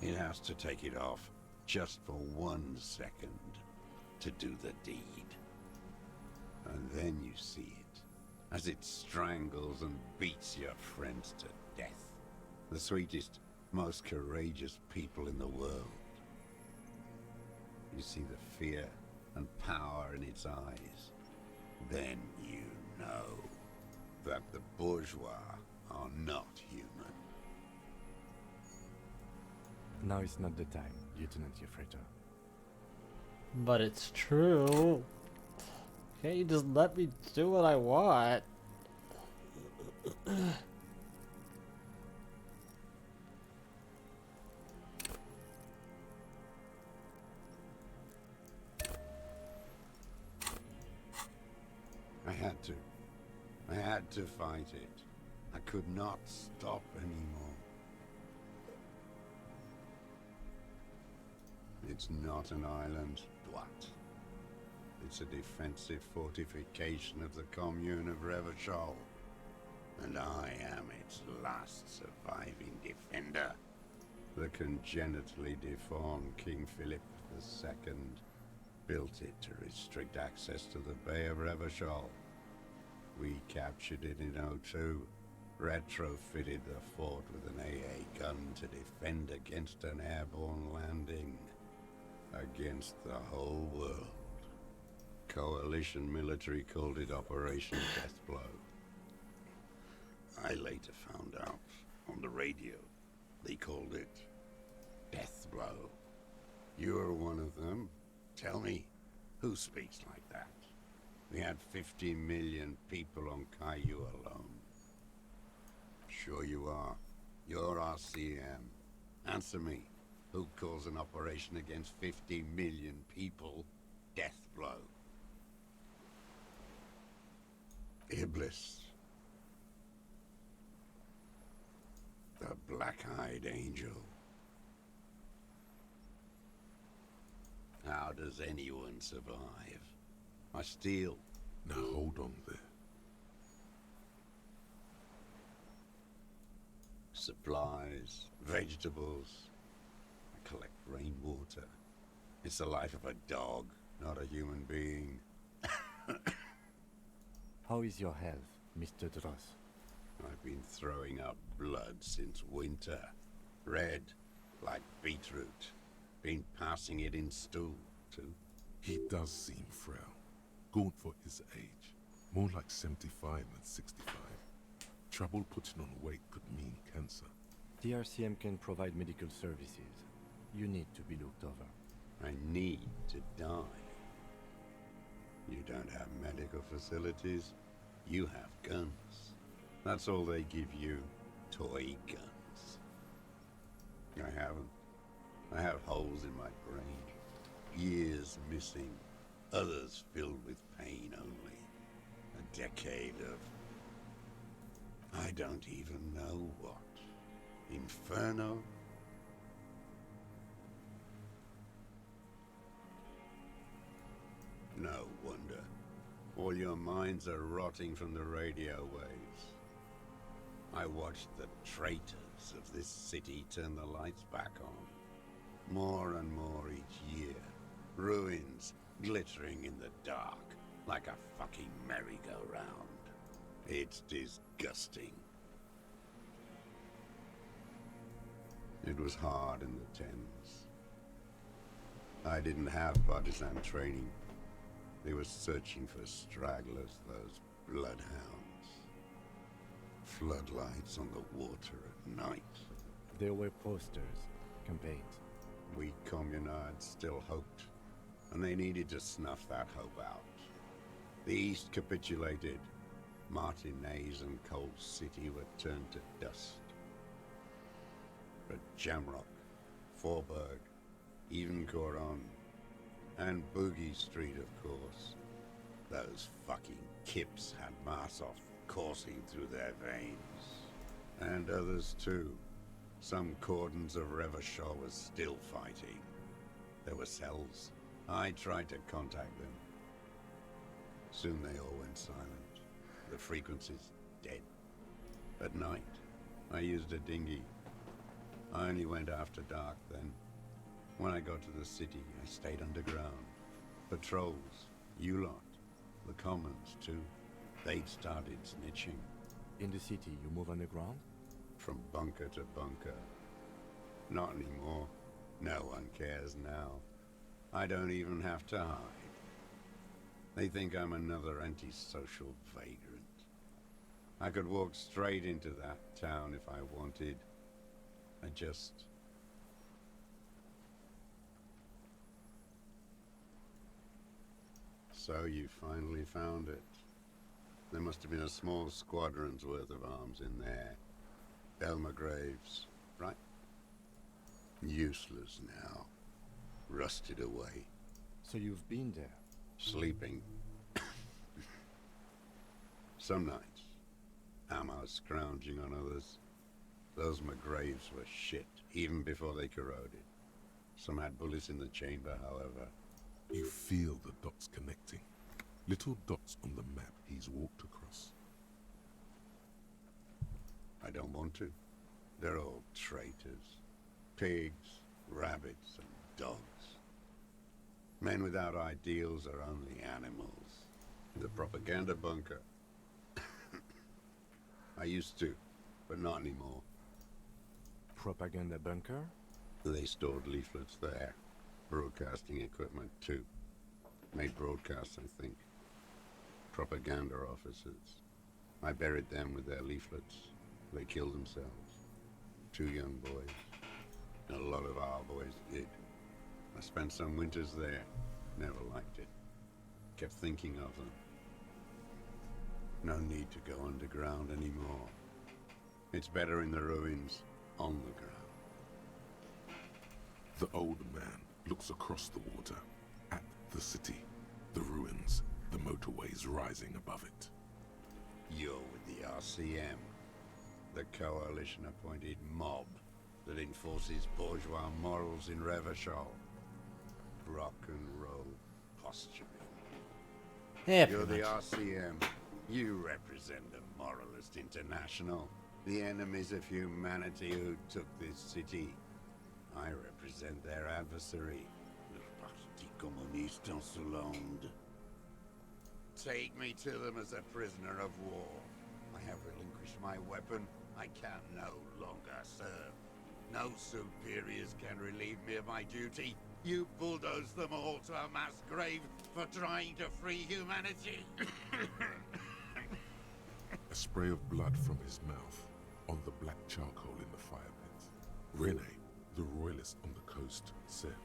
It has to take it off just for 1 second to do the deed. And then you see it, as it strangles and beats your friends to death. The sweetest, most courageous people in the world. You see the fear and power in its eyes. Then you know that the bourgeois are not human. Now is not the time, Lieutenant Yefreto. But it's true. Can't you just let me do what I want? I had to fight it. I could not stop anymore. It's not an island, Dwat. It's a defensive fortification of the commune of Revachol. And I am its last surviving defender. The congenitally deformed King Philip II built it to restrict access to the Bay of Revachol. We captured it in '02, retrofitted the fort with an AA gun to defend against an airborne landing. Against the whole world. Coalition military called it Operation Deathblow. I later found out on the radio they called it death blow. You're one of them. Tell me, who speaks like that? We had 50 million people on Caillou alone. Sure you are. You're RCM. Answer me. Who calls an operation against 50 million people death blow? Iblis. The black-eyed angel. How does anyone survive? I steal. Now hold on there. Supplies, vegetables. I collect rainwater. It's the life of a dog, not a human being. How is your health, Mr. Dross? I've been throwing up blood since winter. Red, like beetroot. Been passing it in stool, too. He does seem frail. Gaunt for his age. More like 75 than 65. Trouble putting on weight could mean cancer. The RCM can provide medical services. You need to be looked over. I need to die. You don't have medical facilities. You have guns. That's all they give you. Toy guns. I haven't. I have holes in my brain. Years missing. Others filled with pain only. A decade of... I don't even know what. Inferno? No wonder. All your minds are rotting from the radio waves. I watched the traitors of this city turn the lights back on. More and more each year. Ruins glittering in the dark like a fucking merry-go-round. It's disgusting. It was hard in the Thames. I didn't have partisan training. They were searching for stragglers, those bloodhounds. Floodlights on the water at night. There were posters, campaigns. We communards still hoped, and they needed to snuff that hope out. The East capitulated. Martinez and Cold City were turned to dust. But Jamrock, Forburg, even Coron, and Boogie Street, of course. Those fucking kips had Marsov coursing through their veins. And others too. Some cordons of Revachol was still fighting. There were cells. I tried to contact them. Soon they all went silent. The frequencies dead. At night, I used a dinghy. I only went after dark then. When I got to the city, I stayed underground. Patrols, you lot, the commons too. They'd started snitching. In the city, you move underground? From bunker to bunker. Not anymore. No one cares now. I don't even have to hide. They think I'm another antisocial vagrant. I could walk straight into that town if I wanted. I just... So you finally found it. There must have been a small squadron's worth of arms in there. Elmer Graves, right? Useless now. Rusted away. So you've been there? Sleeping. Some nights. Ammo scrounging on others. Those McGraves were shit, even before they corroded. Some had bullets in the chamber, however. You feel the dots connecting. Little dots on the map he's walked across. I don't want to. They're all traitors. Pigs, rabbits, and dogs. Men without ideals are only animals. The propaganda bunker. I used to, but not anymore. Propaganda bunker? They stored leaflets there. Broadcasting equipment, too. Made broadcasts, I think. Propaganda officers. I buried them with their leaflets. They killed themselves. 2 young boys. A lot of our boys did. I spent some winters there. Never liked it. Kept thinking of them. No need to go underground anymore. It's better in the ruins, on the ground. The old man looks across the water, at the city, the ruins, the motorways rising above it. You're with the RCM, the coalition-appointed mob that enforces bourgeois morals in Revachol. Rock and roll posturing. Yeah, You're pretty the much. RCM. You represent the Moralist International, the enemies of humanity who took this city. I represent their adversary, le Parti Communiste Insolente. Take me to them as a prisoner of war. I have relinquished my weapon. I can no longer serve. No superiors can relieve me of my duty. You bulldoze them all to a mass grave for trying to free humanity. A spray of blood from his mouth on the black charcoal in the fire pit. Rene, the royalist on the coast, said,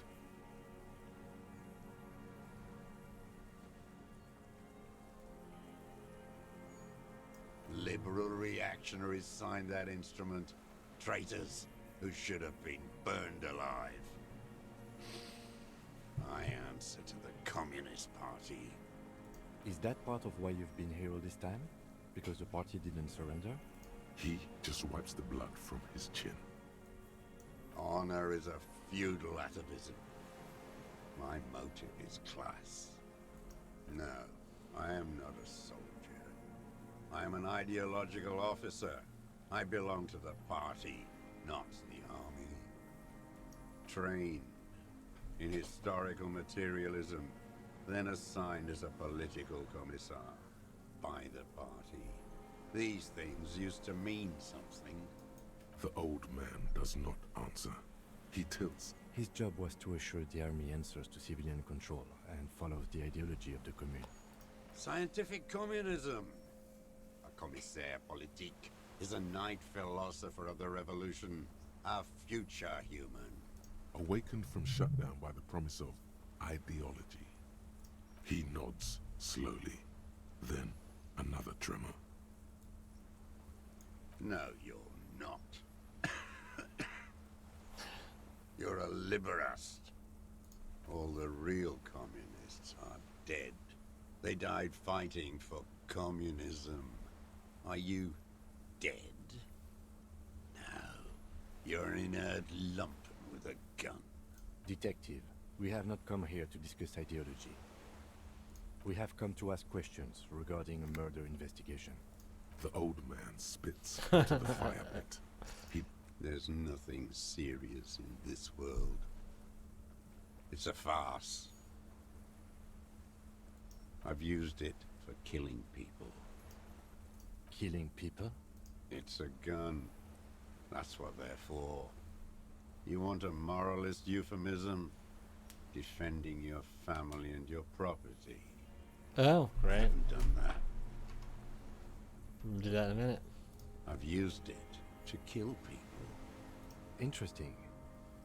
Liberal reactionaries signed that instrument. Traitors who should have been burned alive. I answer to the Communist Party. Is that part of why you've been here all this time? Because the party didn't surrender? He just wipes the blood from his chin. Honor is a feudal atavism. My motive is class. No, I am not a soldier. I am an ideological officer. I belong to the party, not the army. Trained in historical materialism, then assigned as a political commissar by the party. These things used to mean something. The old man does not answer. He tilts. His job was to assure the army answers to civilian control and follows the ideology of the commune. Scientific communism. A commissaire politique is a night philosopher of the revolution, a future human. Awakened from shutdown by the promise of ideology. He nods slowly, then another tremor. No, you're not. You're a liberast. All the real communists are dead. They died fighting for communism. Are you dead? No. You're an inert lump with a gun. Detective, we have not come here to discuss ideology. We have come to ask questions regarding a murder investigation. The old man spits into the fire pit. There's nothing serious in this world. It's a farce. I've used it for killing people. Killing people? It's a gun. That's what they're for. You want a moralist euphemism? Defending your family and your property. Oh, I great. haven't done that. We'll do that in a minute. I've used it to kill people. Interesting.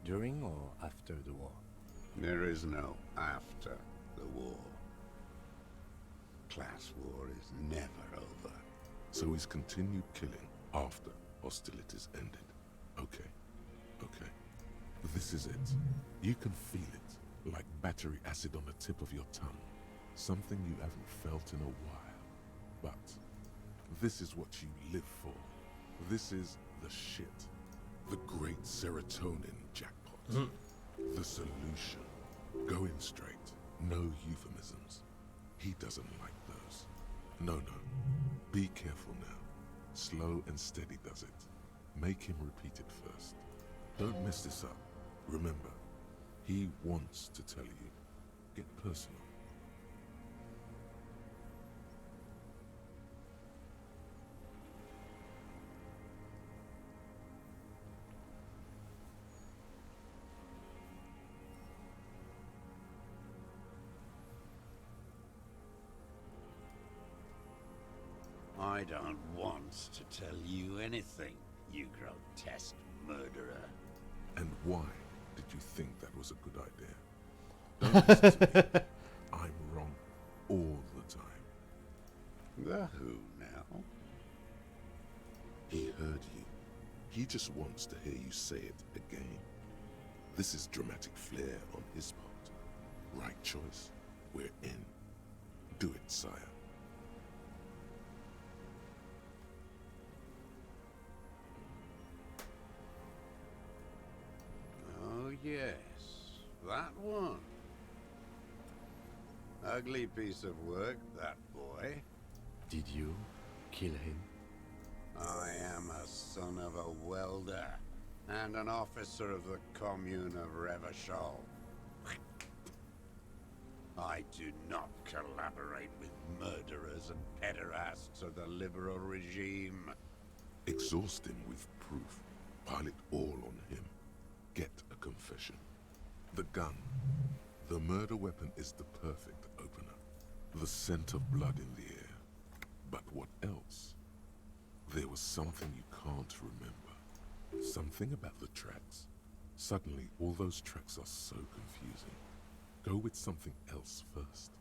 During or after the war? There is no after the war. Class war is never over. So he's continued killing after hostilities ended. Okay. This is it. You can feel it, like battery acid on the tip of your tongue. Something you haven't felt in a while. But this is what you live for. This is the shit. The great serotonin jackpot. The solution. Going straight. No euphemisms. He doesn't like those. No. Be careful now. Slow and steady does it. Make him repeat it first. Don't mess this up. Remember, he wants to tell you. Get personal. I don't want to tell you anything, you grotesque murderer. And why did you think that was a good idea? Don't listen to me. I'm wrong all the time. The who now? He heard you. He just wants to hear you say it again. This is dramatic flair on his part. Right choice. We're in. Do it, sire. Oh, yes. That one. Ugly piece of work, that boy. Did you kill him? I am a son of a welder and an officer of the Commune of Revachol. I do not collaborate with murderers and pederasts of the liberal regime. Exhaust him with proof. Pile it all on him. Get a confession. The gun. The murder weapon is the perfect opener. The scent of blood in the air. But what else? There was something you can't remember. Something about the tracks. Suddenly, all those tracks are so confusing. Go with something else first.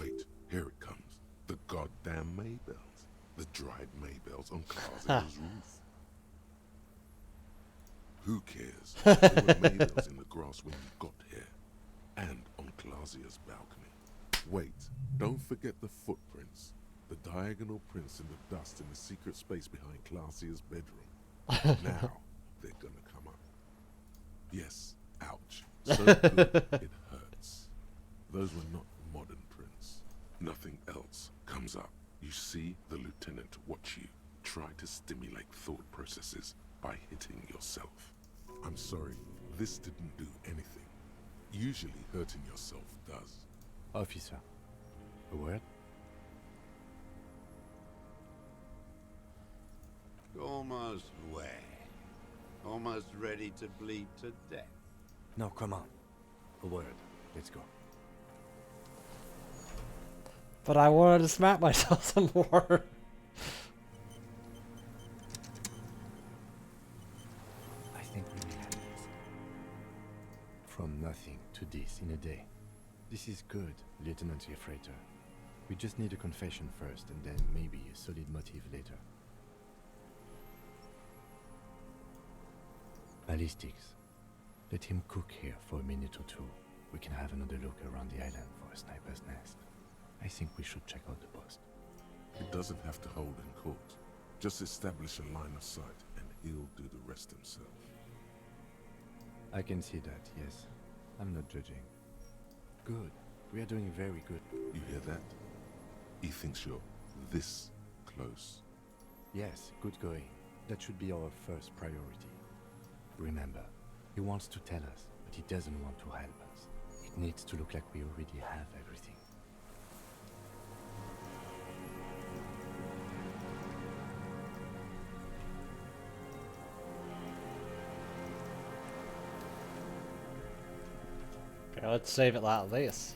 Wait, here it comes. The goddamn Maybells. The dried Maybells on Clausia's roof. Who cares? There were Maybells in the grass when you got here. And on Clausia's balcony. Wait, don't forget the footprints. The diagonal prints in the dust in the secret space behind Clausia's bedroom. Now, they're gonna come up. Yes, ouch. So good, it hurts. Those were not modern prints. Nothing else comes up. You see the lieutenant watch you. Try to stimulate thought processes by hitting yourself. I'm sorry, this didn't do anything. Usually hurting yourself does. Officer, a word? Almost where? Almost ready to bleed to death. No, come on. A word. Let's go. But I wanted to smack myself some more. I think we will have this. From nothing to this in a day. This is good, Lieutenant Gefreiter. We just need a confession first, and then maybe a solid motive later. Ballistics. Let him cook here for a minute or two. We can have another look around the island for a sniper's nest. I think we should check out the post. He doesn't have to hold in court. Just establish a line of sight and he'll do the rest himself. I can see that, yes. I'm not judging. Good. We are doing very good. You hear that? He thinks you're this close. Yes, good going. That should be our first priority. Remember, he wants to tell us, but he doesn't want to help us. It needs to look like we already have everything. Okay, let's save it like this.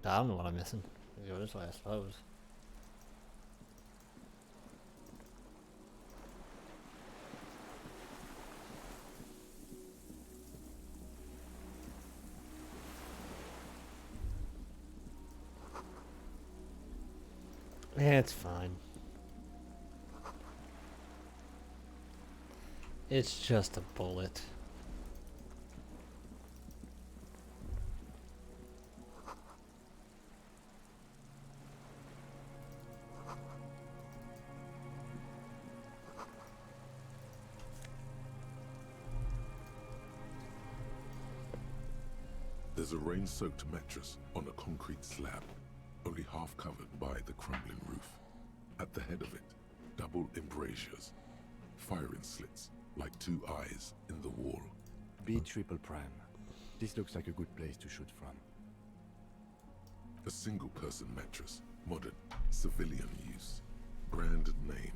I don't know what I'm missing. Go this way, I suppose. Yeah, it's fine. It's just a bullet. There's a rain-soaked mattress on a concrete slab, only half covered by the crumbling roof. At the head of it, double embrasures, firing slits like two eyes in the wall. B triple prime. This looks like a good place to shoot from. A single-person mattress, modern, civilian use. Branded name,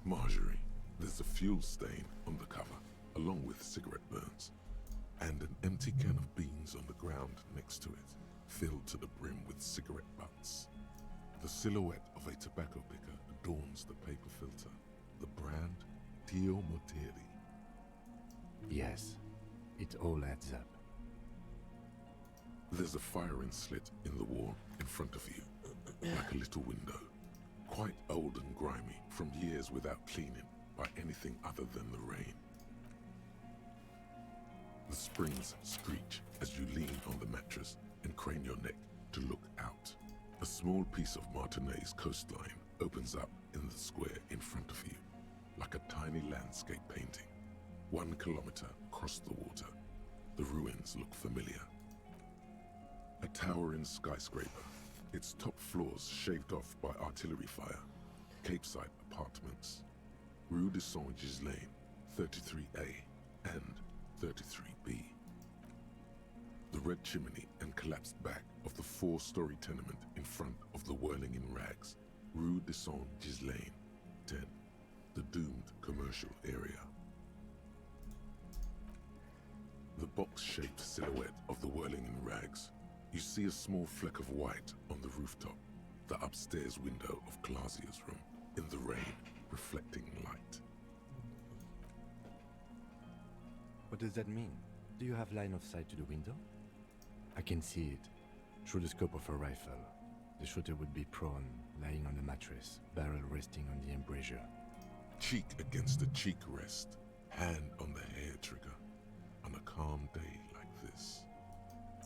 Marjorie. There's a fuel stain on the cover, along with cigarette burns. And an empty can of beans on the ground next to it, filled to the brim with cigarette butts. The silhouette of a tobacco picker adorns the paper filter. The brand, Tio Moteri. Yes, it all adds up. There's a firing slit in the wall in front of you, like a little window. Quite old and grimy from years without cleaning by anything other than the rain. The springs screech as you lean on the mattress and crane your neck to look out. A small piece of Martinez coastline opens up in the square in front of you, like a tiny landscape painting. 1 kilometer across the water, the ruins look familiar. A towering skyscraper, its top floors shaved off by artillery fire. Capeside apartments. Rue de Saint-Ghislain, 33A and 33B. The red chimney and collapsed back of the 4-story tenement in front of the whirling in rags. Rue de Saint-Ghislain, 10. The doomed commercial area. The box-shaped silhouette of the whirling in rags. You see a small fleck of white on the rooftop, the upstairs window of Clausia's room, in the rain, reflecting light. What does that mean? Do you have line of sight to the window? I can see it. Through the scope of a rifle. The shooter would be prone, lying on the mattress, barrel resting on the embrasure. Cheek against the cheek rest, hand on the hair trigger, on a calm day like this.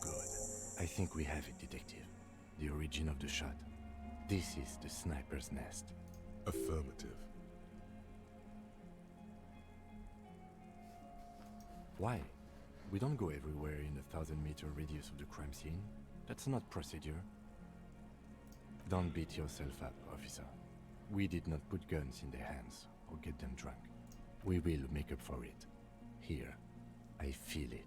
Good. I think we have it, Detective. The origin of the shot. This is the sniper's nest. Affirmative. Why? We don't go everywhere in a 1,000-meter radius of the crime scene. That's not procedure. Don't beat yourself up, officer. We did not put guns in their hands or get them drunk. We will make up for it. Here, I feel it.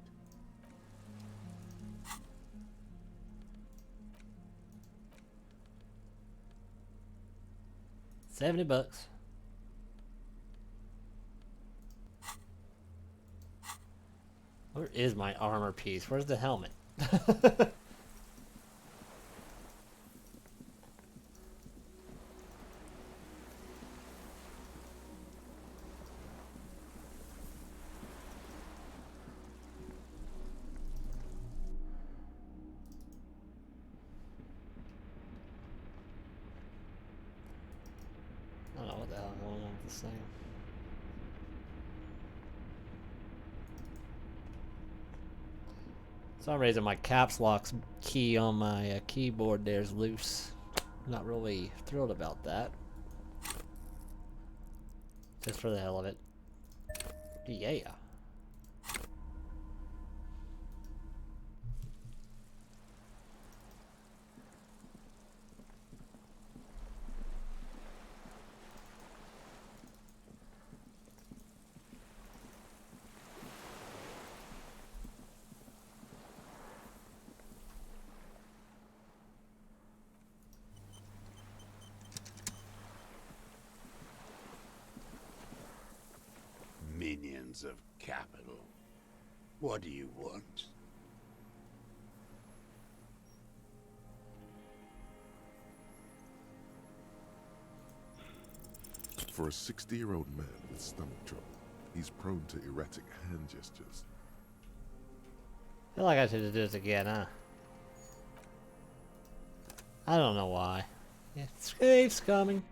$70. Where is my armor piece? Where's the helmet? I don't know what the hell is going on with this thing. For some reason my caps lock key on my keyboard there's loose. Not really thrilled about that. Just for the hell of it. Yeah. Minions of capital. What do you want? For a 60-year-old man with stomach trouble, he's prone to erratic hand gestures. I feel like I should do this again, huh? I don't know why. Escape's coming.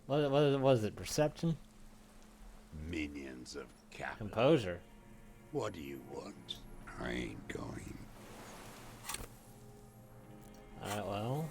What was it? Perception? Minions of capital. Composure. What do you want? I ain't going. Alright, well.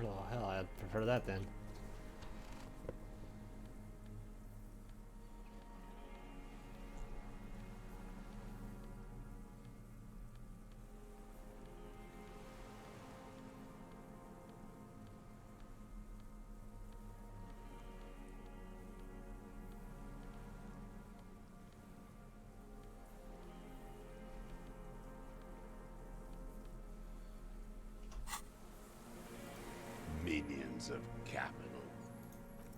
Oh, hell, I'd prefer that then. Minions of capital.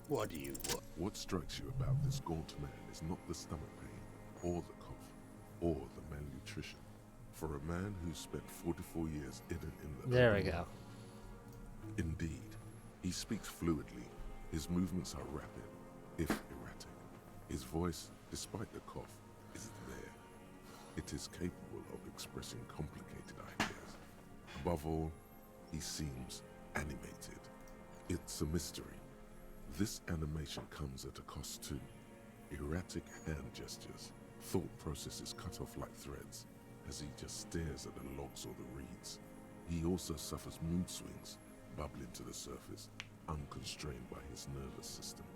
What do you want? What strikes you about this gaunt man is not the stomach pain, or the cough, or the malnutrition. For a man who spent 44 years hidden in the... There we go. Indeed, he speaks fluidly. His movements are rapid, if erratic. His voice, despite the cough, is there. It is capable of expressing complicated ideas. Above all, he seems animated. It's a mystery. This animation comes at a cost too. Erratic hand gestures, thought processes cut off like threads, as he just stares at the logs or the reeds. He also suffers mood swings, bubbling to the surface, unconstrained by his nervous system.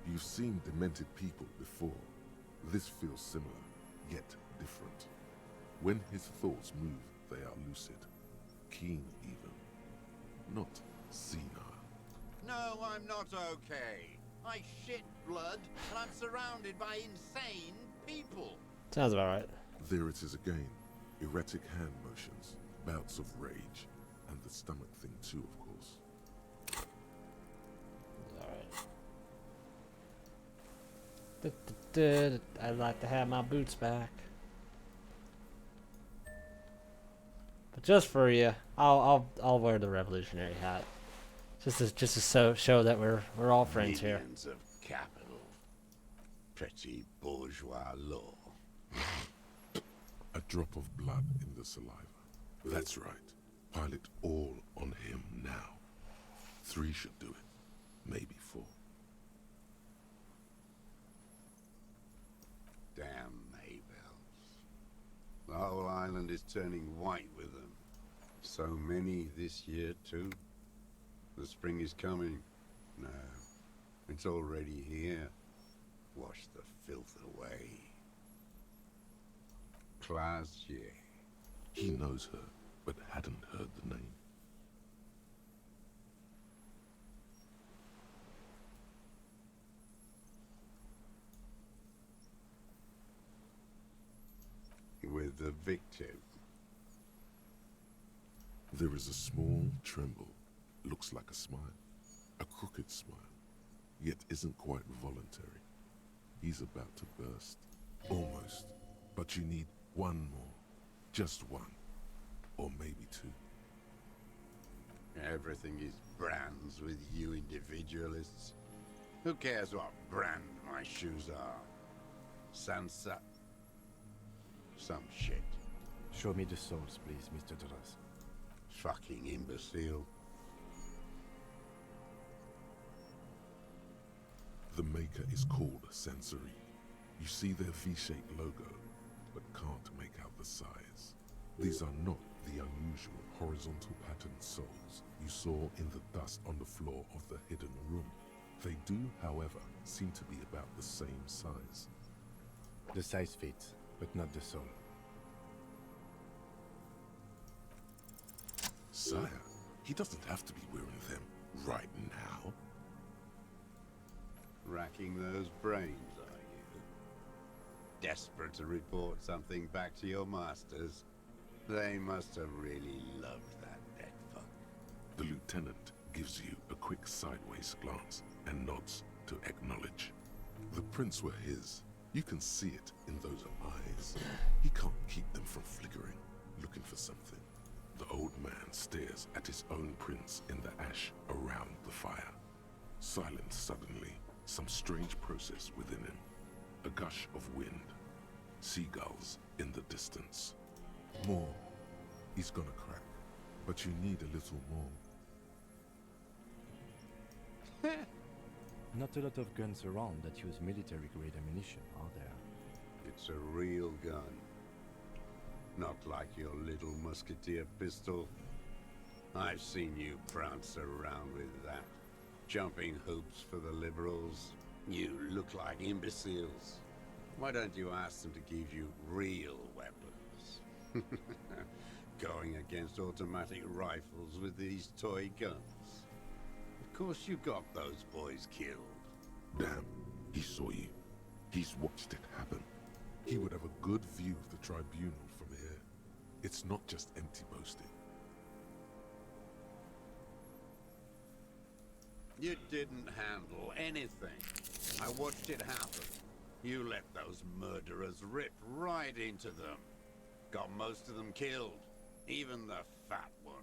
You've seen demented people before. This feels similar, yet different. When his thoughts move, they are lucid, keen even, not senile. No, I'm not okay. I shit blood, and I'm surrounded by insane people. Sounds about right. There it is again. Erratic hand motions, bouts of rage, and the stomach thing too, of course. Alright. I'd like to have my boots back. But just for you, I'll wear the revolutionary hat. Just to show that we're all friends here. Minions of capital. Pretty bourgeois law. A drop of blood in the saliva. That's right. Pile it all on him now. 3 should do it. Maybe 4. Damn hay bells. The whole island is turning white with them. So many this year too. The spring is coming. No, it's already here. Wash the filth away. Classier. He knows her, but hadn't heard the name. With the victim. There is a small tremble. Looks like a smile. A crooked smile. Yet isn't quite voluntary. He's about to burst. Almost. But you need one more. Just one. Or maybe 2. Everything is brands with you individualists. Who cares what brand my shoes are? Sansa. Some shit. Show me the souls, please, Mr. Duras. Fucking imbecile. The maker is called Sensory. You see their V-shaped logo, but can't make out the size. These are not the unusual horizontal patterned souls you saw in the dust on the floor of the hidden room. They do, however, seem to be about the same size. The size fits, but not the soul. Sire, he doesn't have to be wearing them right now. Racking those brains, are you? Desperate to report something back to your masters? They must have really loved that dead fuck. The lieutenant gives you a quick sideways glance and nods to acknowledge. The prints were his. You can see it in those eyes. He can't keep them from flickering, looking for something. The old man stares at his own prints in the ash around the fire. Silent suddenly, some strange process within him. A gush of wind. Seagulls in the distance. More. He's gonna crack. But you need a little more. Not a lot of guns around that use military-grade ammunition, are there? It's a real gun. Not like your little musketeer pistol. I've seen you prance around with that. Jumping hoops for the liberals. You look like imbeciles. Why don't you ask them to give you real weapons? Going against automatic rifles with these toy guns. Of course you got those boys killed. Damn, he saw you. He's watched it happen. He would have a good view of the tribunal from here. It's not just empty boasting. You didn't handle anything. I watched it happen. You let those murderers rip right into them. Got most of them killed. Even the fat one.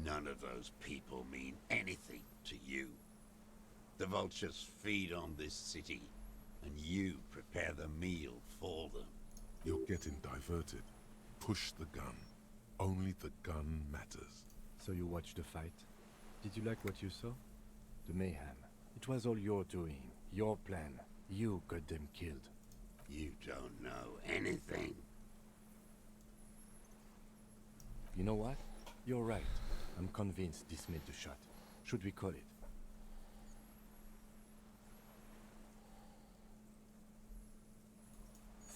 None of those people mean anything to you. The vultures feed on this city, and you prepare the meal for them. You're getting diverted. Push the gun. Only the gun matters. So you watched the fight? Did you like what you saw? The mayhem. It was all your doing. Your plan. You got them killed. You don't know anything. You know what? You're right. I'm convinced this made the shot. Should we call it?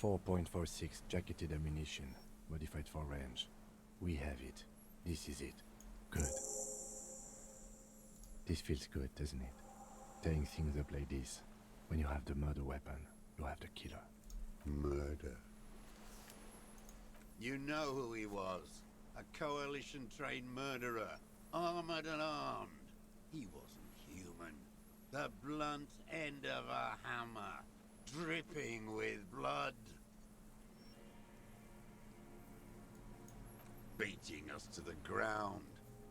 .46 jacketed ammunition, modified for range. We have it. This is it. Good. This feels good, doesn't it? Tearing things up like this. When you have the murder weapon, you have the killer. Murder. You know who he was. A coalition-trained murderer. Armored and armed. He wasn't human. The blunt end of a hammer. Dripping with blood. Beating us to the ground.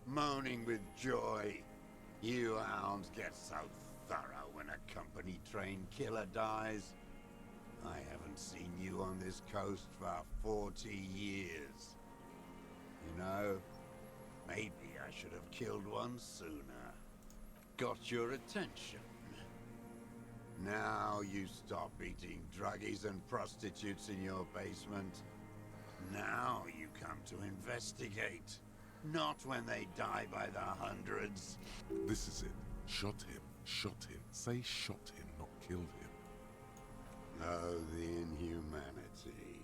Moaning with joy. You hounds get so thorough when a company-trained killer dies. I haven't seen you on this coast for 40 years. You know, maybe I should have killed one sooner. Got your attention. Now you stop eating druggies and prostitutes in your basement. Now you come to investigate. Not when they die by the hundreds. This is it. Shot him. Shot him. Say shot him, not killed him. Oh, the inhumanity.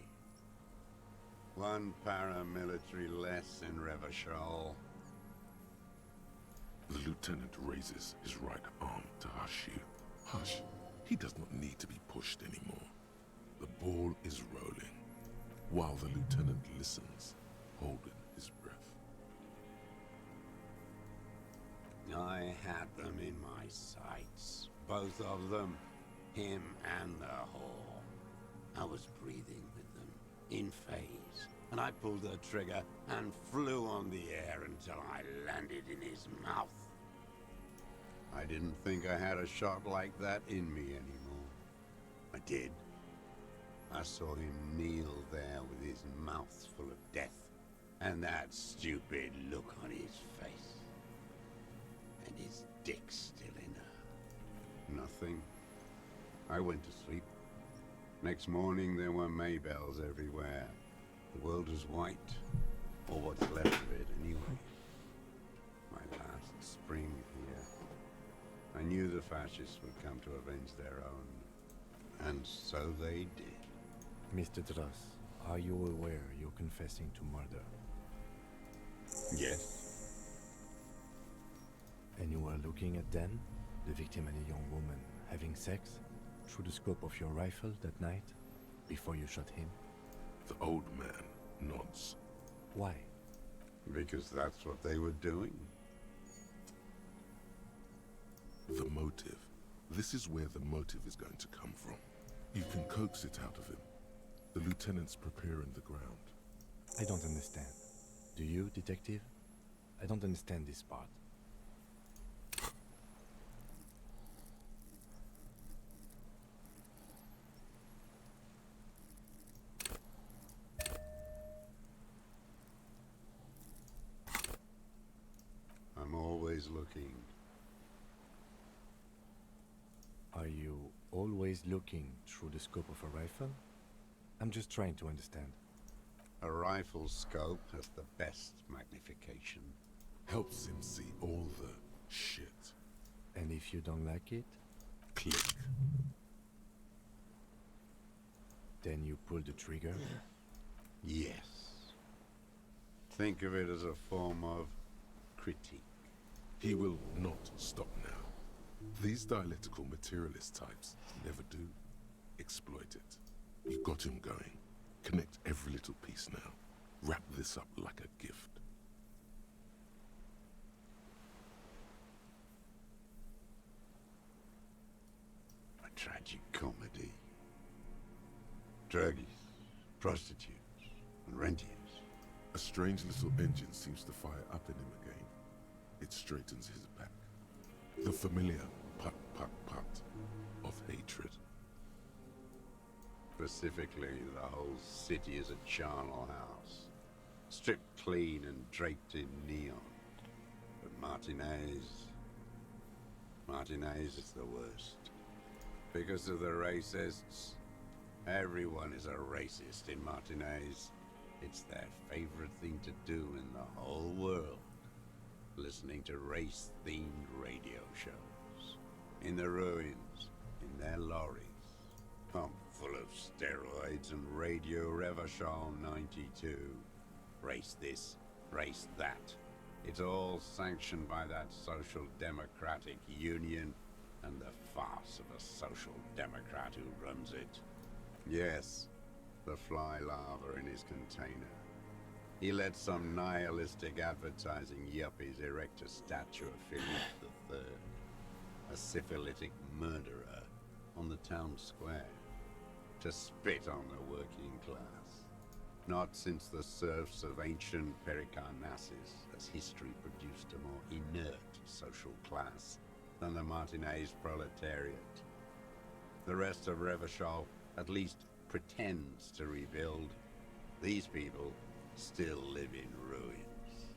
One paramilitary less in Revachol. The lieutenant raises his right arm to hush you. Hush. He does not need to be pushed anymore. The ball is rolling, while the lieutenant listens, holding his breath. I had them in my sights. Both of them. Him and the whore. I was breathing with them, in phase, and I pulled the trigger and flew on the air until I landed in his mouth. I didn't think I had a shot like that in me anymore. I did. I saw him kneel there with his mouth full of death, and that stupid look on his face. And his dick still in her. Nothing. I went to sleep. Next morning there were Maybells everywhere. The world was white. Or what's left of it, anyway. My last spring here. I knew the fascists would come to avenge their own. And so they did. Mr. Dross, are you aware you're confessing to murder? Yes. And you were looking at them, the victim and a young woman, having sex, through the scope of your rifle that night, before you shot him? The old man nods. Why? Because that's what they were doing. The motive. This is where the motive is going to come from. You can coax it out of him. The lieutenant's preparing the ground. I don't understand. Do you, detective? I don't understand this part. I'm always looking. Are you always looking through the scope of a rifle? I'm just trying to understand. A rifle scope has the best magnification. Helps him see all the shit. And if you don't like it? Click. Then you pull the trigger? Yes. Think of it as a form of critique. He will not stop now. These dialectical materialist types never do. Exploit it. You got him going. Connect every little piece now. Wrap this up like a gift. A tragic comedy. Druggies, prostitutes, and rentiers. A strange little engine seems to fire up in him again. It straightens his back. The familiar put, put, put of hatred. Specifically, the whole city is a charnel house. Stripped clean and draped in neon. But Martinez is the worst. Because of the racists, everyone is a racist in Martinez. It's their favorite thing to do in the whole world. Listening to race-themed radio shows. In the ruins, in their lorries. Pumped full of steroids and Radio Revachol 92. Race this, race that. It's all sanctioned by that Social Democratic Union and the farce of a Social Democrat who runs it. Yes, the fly larva in his container. He let some nihilistic advertising yuppies erect a statue of Philippe III, a syphilitic murderer, on the town square, to spit on the working class. Not since the serfs of ancient Pericarnassus has history produced a more inert social class than the Martinez proletariat. The rest of Revachol at least pretends to rebuild. These people still live in ruins.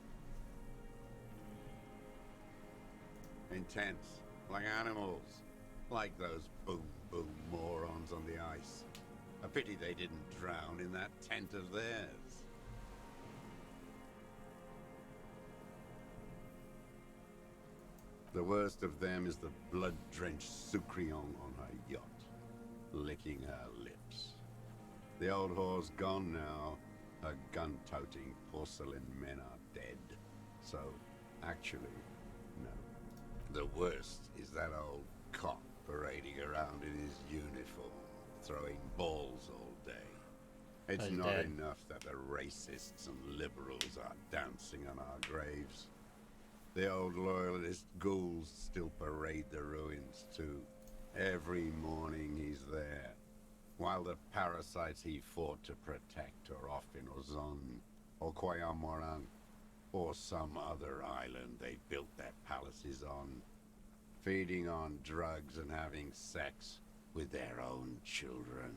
Intense, like animals, like those boom morons on the ice. A pity they didn't drown in that tent of theirs. The worst of them is the blood-drenched Sucrion on her yacht, licking her lips. The old whore's gone now. Her gun-toting porcelain men are dead. So, actually, no. The worst is that old cop parading around in his uniform, throwing balls all day. It's He's not dead. enough that the racists and liberals are dancing on our graves. The old loyalist ghouls still parade the ruins too. Every morning he's there, while the parasites he fought to protect are off in Ozon, or Quayamoran, or some other island they built their palaces on, feeding on drugs and having sex with their own children.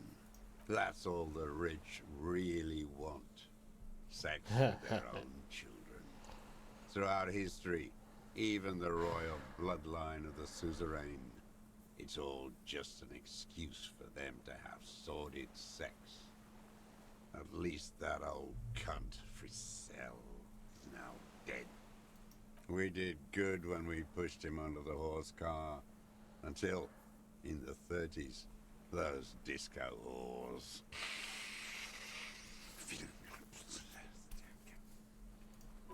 That's all the rich really want. Sex with their own children. Throughout history, even the royal bloodline of the suzerain, it's all just an excuse for them to have sordid sex. At least that old cunt, Frisell, is now dead. We did good when we pushed him under the horse car, until, in the 30s, those disco whores.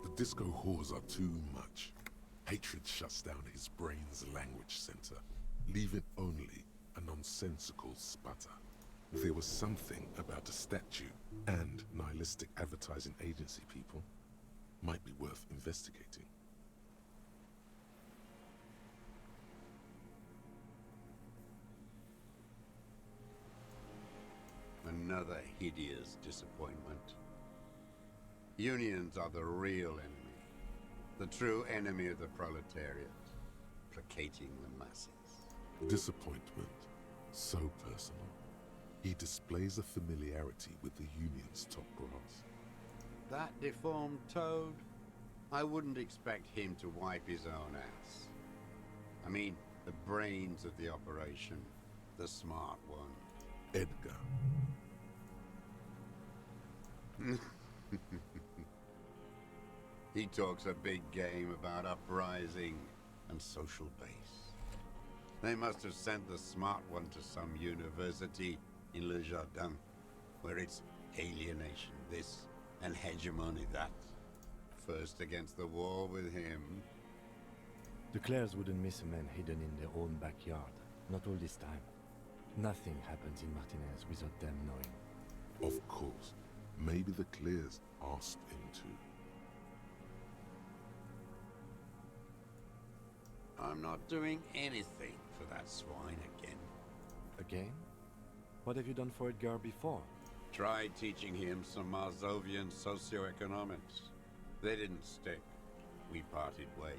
The disco whores are too much. Hatred shuts down his brain's language center, leaving only a nonsensical sputter. There was something about a statue and nihilistic advertising agency people. Might be worth investigating. Another hideous disappointment. Unions are the real enemy. The true enemy of the proletariat. Placating the masses. Disappointment. So personal. He displays a familiarity with the Union's top brass. That deformed toad? I wouldn't expect him to wipe his own ass. I mean, the brains of the operation. The smart one. Edgar. He talks a big game about uprising and social base. They must have sent the smart one to some university in Le Jardin, where it's alienation this and hegemony that. First against the wall with him. The Clares wouldn't miss a man hidden in their own backyard. Not all this time. Nothing happens in Martinez without them knowing. Of course. Maybe the Clears asked him to. I'm not doing anything for that swine again. Again? What have you done for Edgar before? Tried teaching him some Marzovian socioeconomics. They didn't stick. We parted ways.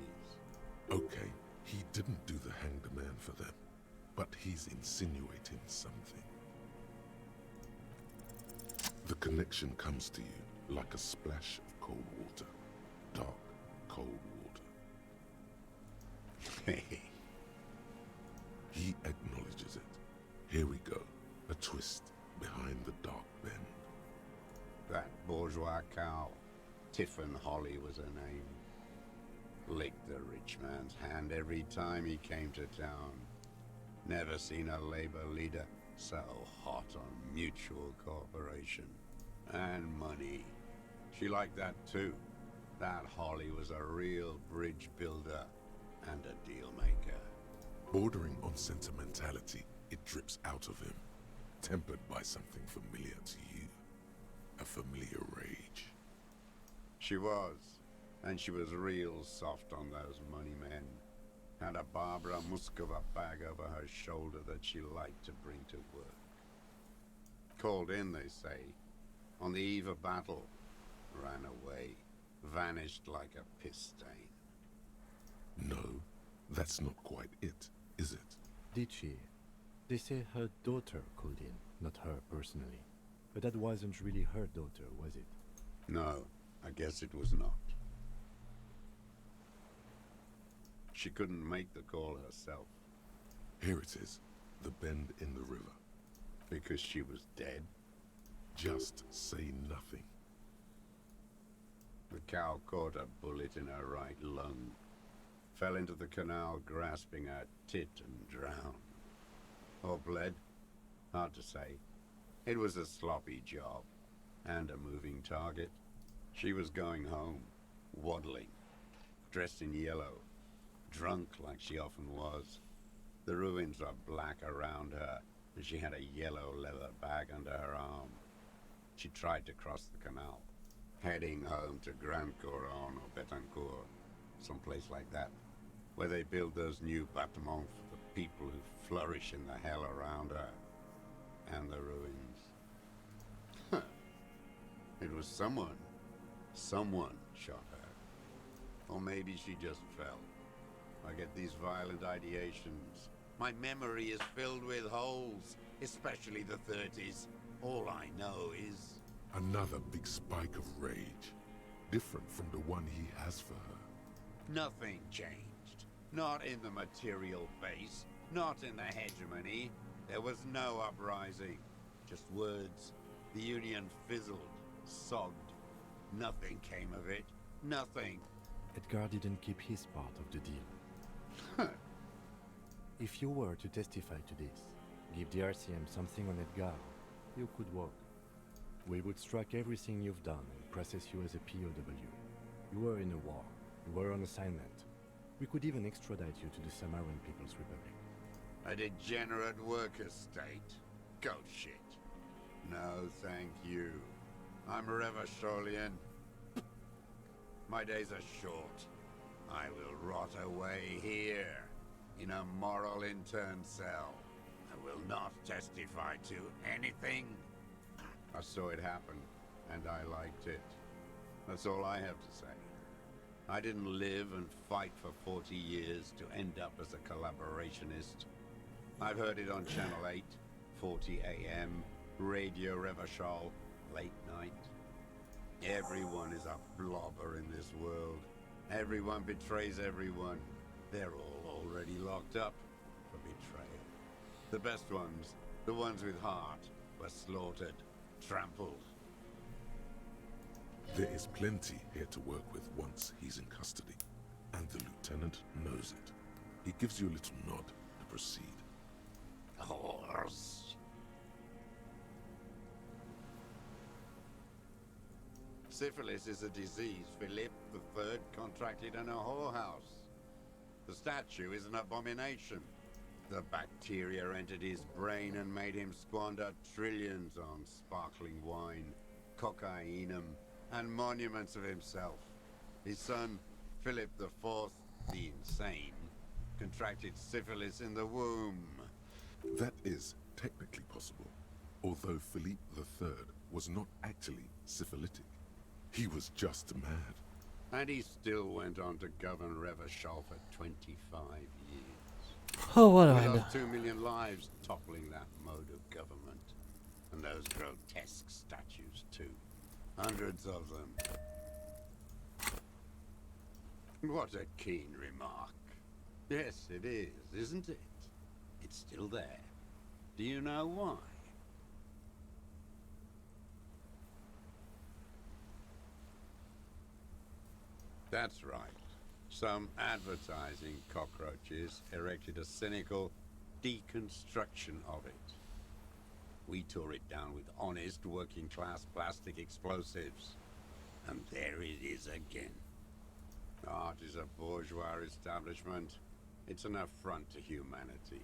Okay, he didn't do the hanged man for them, but he's insinuating something. The connection comes to you like a splash of cold water. Dark, cold water. He acknowledges it. Here we go. A twist behind the dark bend. That bourgeois cow, Tiffin Holly was her name. Licked the rich man's hand every time he came to town. Never seen a labor leader so hot on mutual cooperation. And money. She liked that too. That Holly was a real bridge builder and a deal maker. Bordering on sentimentality, it drips out of him. Tempered by something familiar to you. A familiar rage. She was. And she was real soft on those money men. Had a Barbara Muscova bag over her shoulder that she liked to bring to work. Called in, they say, on the eve of battle. Ran away. Vanished like a piss stain. No, that's not quite it, is it? Did she? They say her daughter called in, not her personally. But that wasn't really her daughter, was it? No, I guess it was not. She couldn't make the call herself. Here it is, the bend in the river. Because she was dead? Just say nothing. The cow caught a bullet in her right lung. Fell into the canal grasping her tit and drowned. Or bled? Hard to say. It was a sloppy job. And a moving target. She was going home. Waddling. Dressed in yellow. Drunk like she often was. The ruins are black around her, and she had a yellow leather bag under her arm. She tried to cross the canal, heading home to Grand Couronne or Betancourt, someplace like that, where they build those new bâtiments for the people who flourish in the hell around her, and the ruins. Huh. It was someone shot her. Or maybe she just fell. I get these violent ideations. My memory is filled with holes, especially the 30s. All I know is... Another big spike of rage. Different from the one he has for her. Nothing changed. Not in the material base. Not in the hegemony. There was no uprising. Just words. The Union fizzled. Sogged. Nothing came of it. Nothing. Edgar didn't keep his part of the deal. If you were to testify to this, give the RCM something on Edgar, you could walk. We would strike everything you've done and process you as a POW. You were in a war. You were on assignment. We could even extradite you to the Samaran People's Republic. A degenerate worker state. Goat shit. No, thank you. I'm Revacholian. My days are short. I will rot away here, in a moral intern cell. I will not testify to anything. I saw it happen, and I liked it. That's all I have to say. I didn't live and fight for 40 years to end up as a collaborationist. I've heard it on Channel 8, 40 AM, Radio Revachol, late night. Everyone is a blobber in this world. Everyone betrays everyone. They're all already locked up for betrayal. The best ones, the ones with heart, were slaughtered, trampled. There is plenty here to work with once he's in custody, and the lieutenant knows it. He gives you a little nod to proceed. Horse. Syphilis is a disease Philip III contracted in a whorehouse. The statue is an abomination. The bacteria entered his brain and made him squander trillions on sparkling wine, cocainum, and monuments of himself. His son, Philip IV, the insane, contracted syphilis in the womb. That is technically possible, although Philippe III was not actually syphilitic. He was just mad. And he still went on to govern Revachol for 25 years. Oh, what do We I know? lost 2 million lives toppling that mode of government. And those grotesque statues, too. Hundreds of them. What a keen remark. Yes, it is, isn't it? It's still there. Do you know why? That's right. Some advertising cockroaches erected a cynical deconstruction of it. We tore it down with honest working-class plastic explosives. And there it is again. Art is a bourgeois establishment. It's an affront to humanity.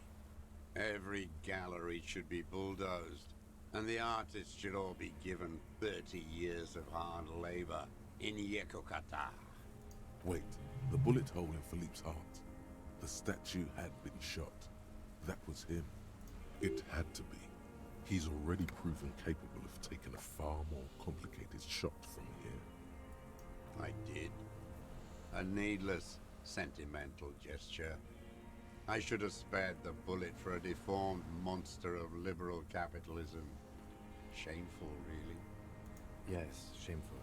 Every gallery should be bulldozed, and the artists should all be given 30 years of hard labor in Yekokata. Wait, the bullet hole in Philippe's heart. The statue had been shot. That was him. It had to be. He's already proven capable of taking a far more complicated shot from here. I did. A needless, sentimental gesture. I should have spared the bullet for a deformed monster of liberal capitalism. Shameful, really. Yes, shameful.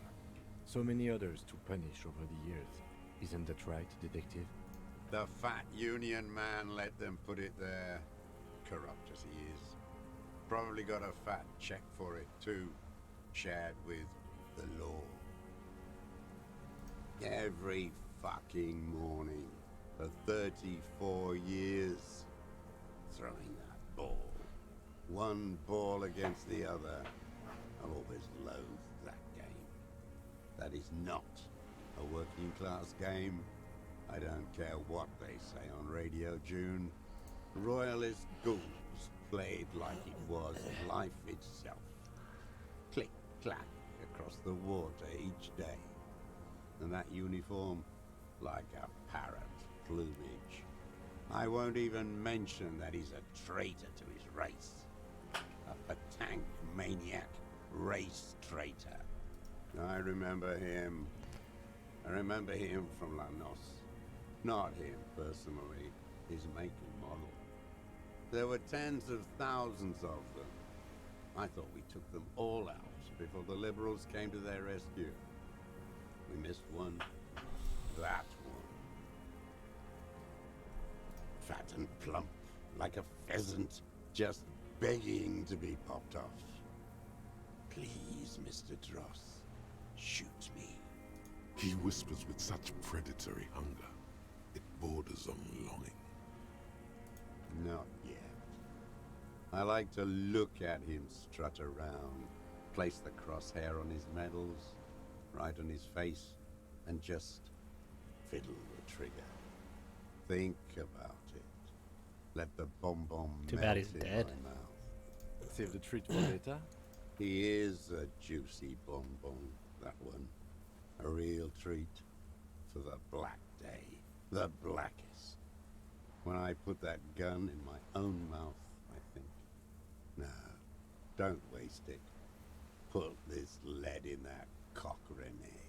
So many others to punish over the years. Isn't that right, detective? The fat union man let them put it there. Corrupt as he is. Probably got a fat check for it, too. Shared with the law. Every fucking morning for 34 years. Throwing that ball. One ball against the other. I've always loathed that game. That is not a working class game. I don't care what they say on Radio June. Royalist ghouls played like it was life itself. Click, clack across the water each day. And that uniform, like a parrot's plumage. I won't even mention that he's a traitor to his race. A tank maniac race traitor. I remember him. I remember him from La Noce. Not him personally, his make and model. There were tens of thousands of them. I thought we took them all out before the liberals came to their rescue. We missed one. That one. Fat and plump, like a pheasant, just begging to be popped off. Please, Mr. Dross, shoot me. He whispers with such predatory hunger. It borders on longing. Not yet. I like to look at him strut around, place the crosshair on his medals, right on his face, and just fiddle the trigger. Think about it. Let the bomb Too melt bad he's in dead. my mouth. Save the treat for later. He is a juicy bonbon, that one. A real treat for the black day. The blackest. When I put that gun in my own mouth, I think, no, don't waste it. Put this lead in that cock, Renee.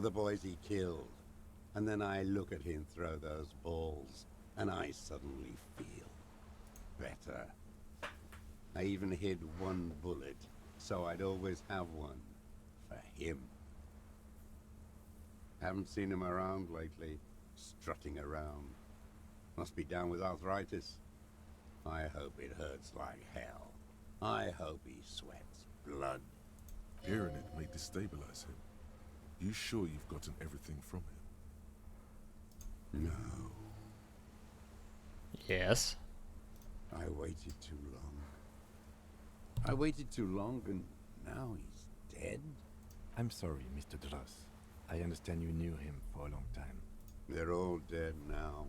for the boys he killed. And then I look at him throw those balls, and I suddenly feel better. I even hid one bullet, so I'd always have one for him. Haven't seen him around lately, strutting around. Must be down with arthritis. I hope it hurts like hell. I hope he sweats blood. Hearing it may destabilize him. You sure you've gotten everything from him? No. Yes. I waited too long. I waited too long, and now he's dead. I'm sorry, Mr. Dross. I understand you knew him for a long time. They're all dead now.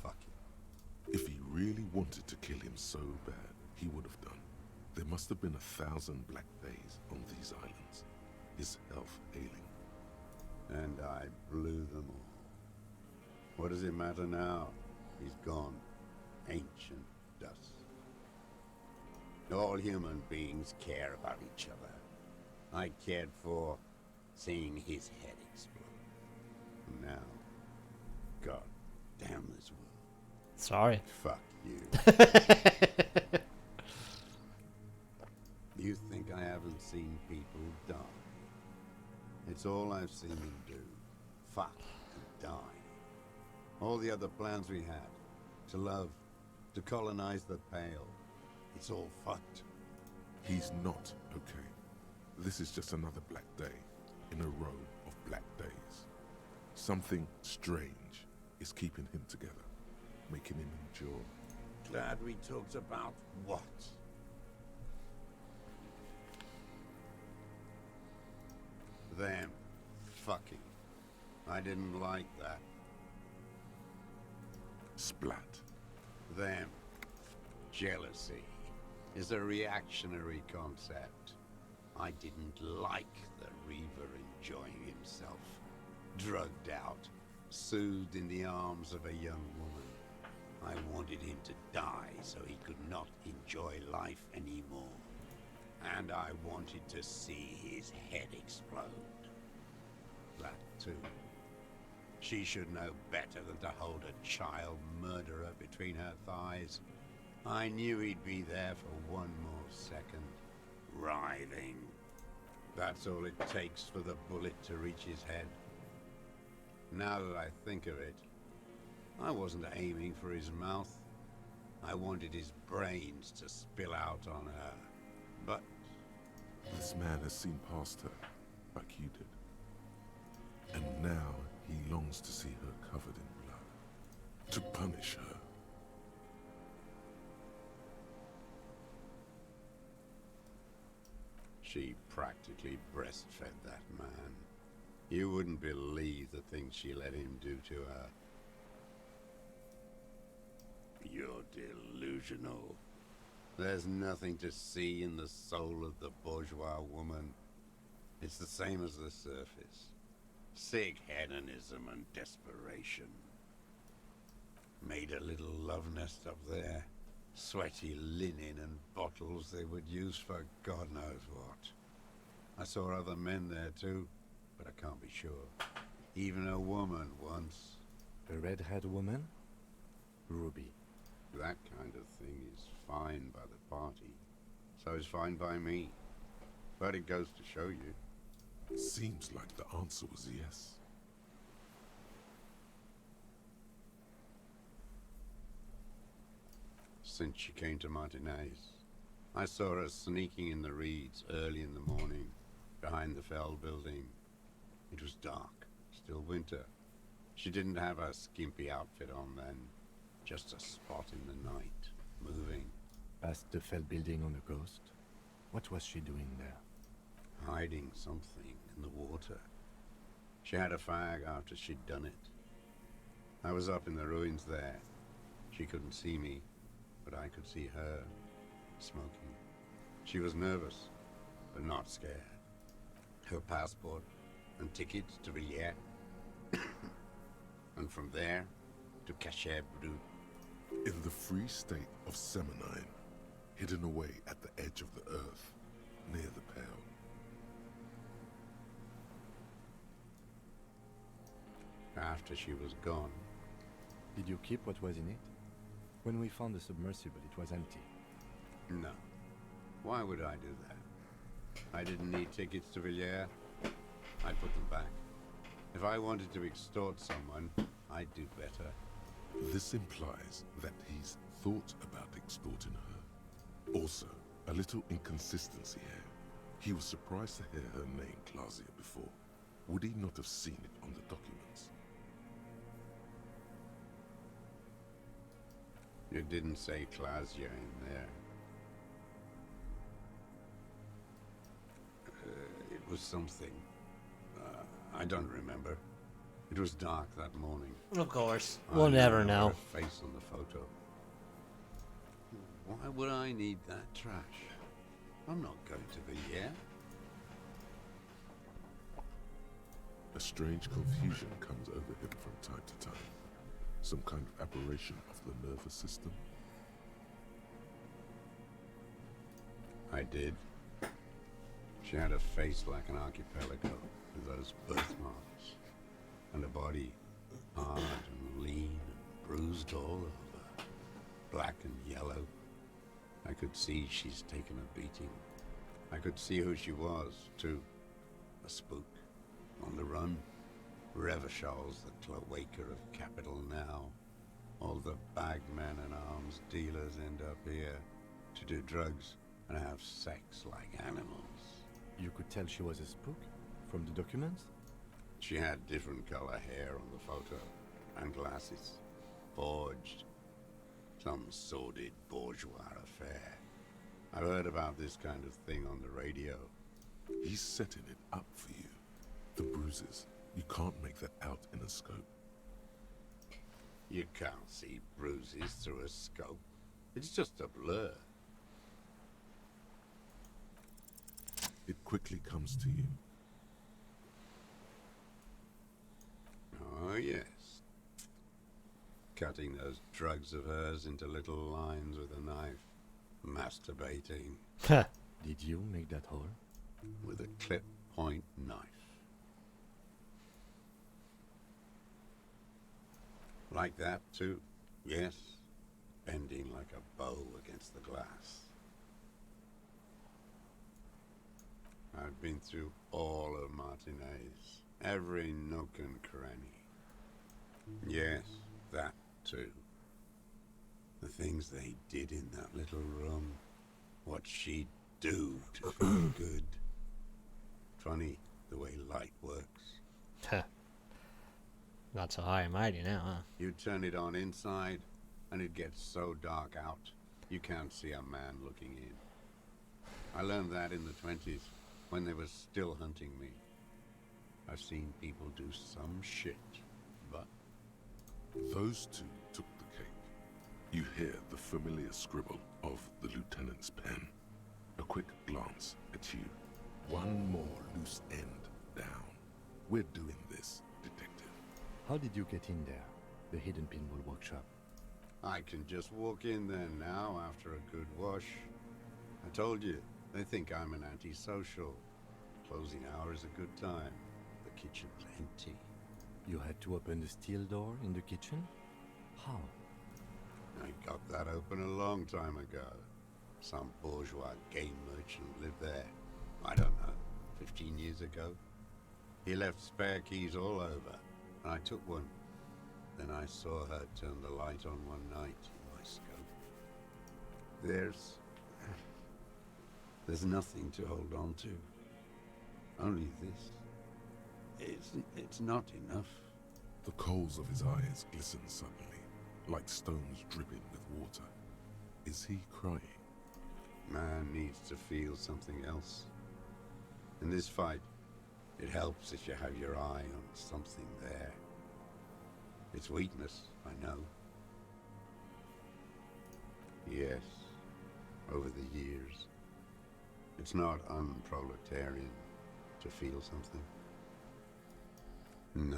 Fuck it. If he really wanted to kill him so bad, he would have done. There must have been 1,000 black days on these islands. His health ailing. And I blew them all. What does it matter now? He's gone. Ancient dust. All human beings care about each other. I cared for seeing his head explode. Now, God damn this world. Sorry. Fuck you. You think I haven't seen people die? It's all I've seen him do. Fuck and die. All the other plans we had. To love. To colonize the Pale. It's all fucked. He's not okay. This is just another black day in a row of black days. Something strange is keeping him together, making him endure. Glad we talked about what? Them fucking. I didn't like that. Splat. Them. Jealousy is a reactionary concept. I didn't like the Reaver enjoying himself. Drugged out, soothed in the arms of a young woman. I wanted him to die so he could not enjoy life anymore. And I wanted to see his head explode. That too. She should know better than to hold a child murderer between her thighs. I knew he'd be there for one more second. Writhing. That's all it takes for the bullet to reach his head. Now that I think of it, I wasn't aiming for his mouth. I wanted his brains to spill out on her. But this man has seen past her, like you did. And now he longs to see her covered in blood. To punish her. she practically breastfed that man. You wouldn't believe the things she let him do to her. You're delusional. There's nothing to see in the soul of the bourgeois woman. It's the same as the surface. Sick hedonism and desperation. Made a little love nest up there. Sweaty linen and bottles they would use for God knows what. I saw other men there too, but I can't be sure. Even a woman once. A red-haired woman? Ruby. That kind of thing is fine by the party. So it's fine by me. But it goes to show you. Seems like the answer was yes. Since she came to Martinez, I saw her sneaking in the reeds early in the morning, behind the Fell building. It was dark, still winter. She didn't have her skimpy outfit on then, just a spot in the night, moving. Past the Fell building on the coast? What was she doing there? Hiding something in the water. She had a fag after she'd done it. I was up in the ruins there. She couldn't see me, but I could see her, smoking. She was nervous, but not scared. Her passport and tickets to Villiers. And from there, to Cachet Brut. In the free state of Seminine, hidden away at the edge of the earth, near the Pale. After she was gone. Did you keep what was in it? When we found the submersible, it was empty. No. Why would I do that? I didn't need tickets to Villiers. I put them back. If I wanted to extort someone, I'd do better. This implies that he's thought about extorting her. Also, a little inconsistency here. He was surprised to hear her name Clausia before. Would he not have seen it on the documents? You didn't say Clausia in there. It was something. I don't remember. It was dark that morning. Of course. We'll never know. Her face on the photo. Why would I need that trash? I'm not going to Villiers. A strange confusion comes over him from time to time. Some kind of aberration of the nervous system. I did. She had a face like an archipelago with those birthmarks, and a body hard and lean and bruised all over, black and yellow. I could see she's taken a beating. I could see who she was, too. A spook, on the run. Revachol's the cloaker of capital now. All the bagmen and arms dealers end up here to do drugs and have sex like animals. You could tell she was a spook from the documents? She had different color hair on the photo, and glasses. Forged. Some sordid bourgeois affair. I've heard about this kind of thing on the radio. He's setting it up for you. The bruises. You can't make that out in a scope. You can't see bruises through a scope. It's just a blur. It quickly comes to you. Oh, yes. Cutting those drugs of hers into little lines with a knife. Masturbating. Did you make that hole? With a clip point knife. Like that, too. Yes. Bending like a bow against the glass. I've been through all of Martinez. Every nook and cranny. Yes, that too. The things they did in that little room. What she'd do to feel good. Funny the way light works. Not so high and mighty now, huh? You turn it on inside, and it gets so dark out, you can't see a man looking in. I learned that in the 20s, when they were still hunting me. I've seen people do some shit, but... Those two took the cake. You hear the familiar scribble of the lieutenant's pen. A quick glance at you. One more loose end down. We're doing this, detective. How did you get in there? The hidden pinball workshop. I can just walk in there now after a good wash. I told you, they think I'm an antisocial. Closing hour is a good time. The kitchen's empty. You had to open the steel door in the kitchen? How? I got that open a long time ago. Some bourgeois game merchant lived there. I don't know, 15 years ago. He left spare keys all over, and I took one. Then I saw her turn the light on one night in my scope. There's nothing to hold on to. Only this. It's not enough. The coals of his eyes glisten suddenly, like stones dripping with water. Is he crying? Man needs to feel something else. In this fight, it helps if you have your eye on something there. It's weakness, I know. Yes, over the years. It's not unproletarian to feel something. No.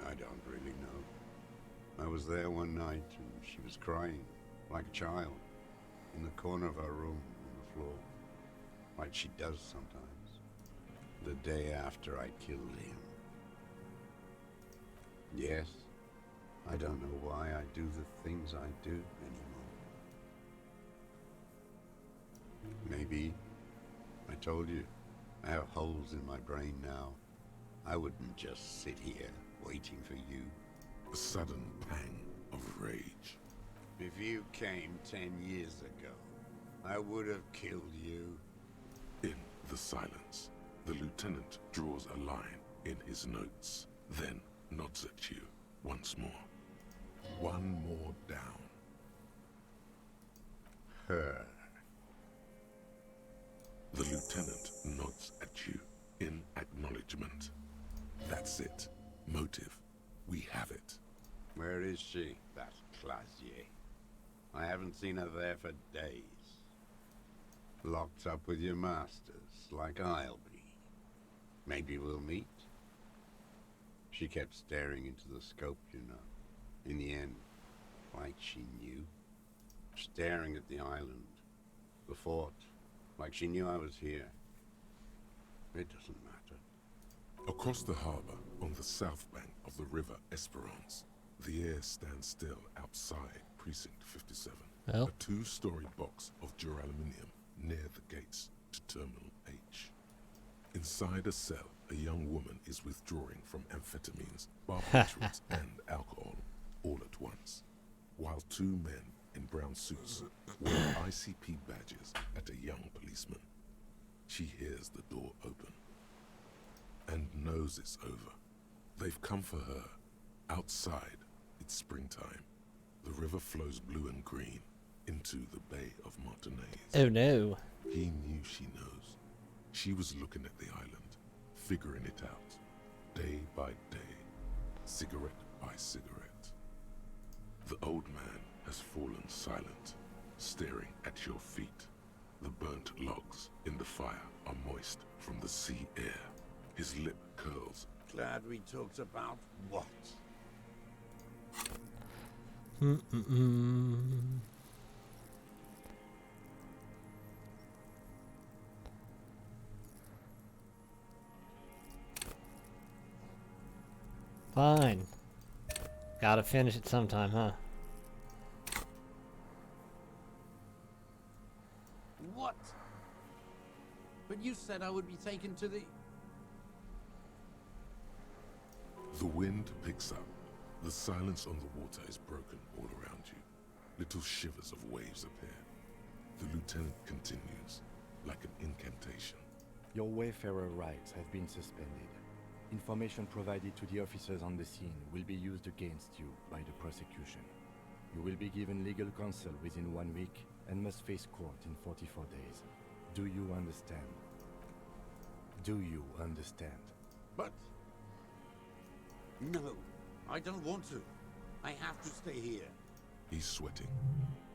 I don't really know. I was there one night and she was crying, like a child, in the corner of her room on the floor, like she does sometimes. The day after I killed him. Yes, I don't know why I do the things I do anymore. Maybe, I told you, I have holes in my brain now. I wouldn't just sit here waiting for you. A sudden pang of rage. If you came 10 years ago, I would have killed you. In the silence, the lieutenant draws a line in his notes, then nods at you once more. One more down. Her. The lieutenant nods at you in acknowledgement. That's it. Motive. We have it. Where is she, that Clasier? I haven't seen her there for days. Locked up with your masters, like I'll be. Maybe we'll meet? She kept staring into the scope, you know. In the end, like she knew. Staring at the island, the fort, like she knew I was here. It doesn't matter. Across the harbor, on the south bank of the river Esperance, the air stands still outside Precinct 57. Oh. A two-story box of duraluminum near the gates to Terminal H. Inside a cell, a young woman is withdrawing from amphetamines, barbiturates, and alcohol all at once, while two men in brown suits wear ICP badges at a young policeman. She hears the door open and knows it's over. They've come for her. Outside, it's springtime. The river flows blue and green into the Bay of Martinez. Oh no. He knew she knows. She was looking at the island, figuring it out, day by day, cigarette by cigarette. The old man has fallen silent, staring at your feet. The burnt logs in the fire are moist from the sea air. His lip curls. Glad we talked about what? Fine. Gotta finish it sometime, huh? What? But you said I would be taken to the... The wind picks up. The silence on the water is broken all around you. Little shivers of waves appear. The lieutenant continues, like an incantation. Your wayfarer rights have been suspended. Information provided to the officers on the scene will be used against you by the prosecution. You will be given legal counsel within 1 week and must face court in 44 days. Do you understand? Do you understand? But... No, I don't want to. I have to stay here. He's sweating.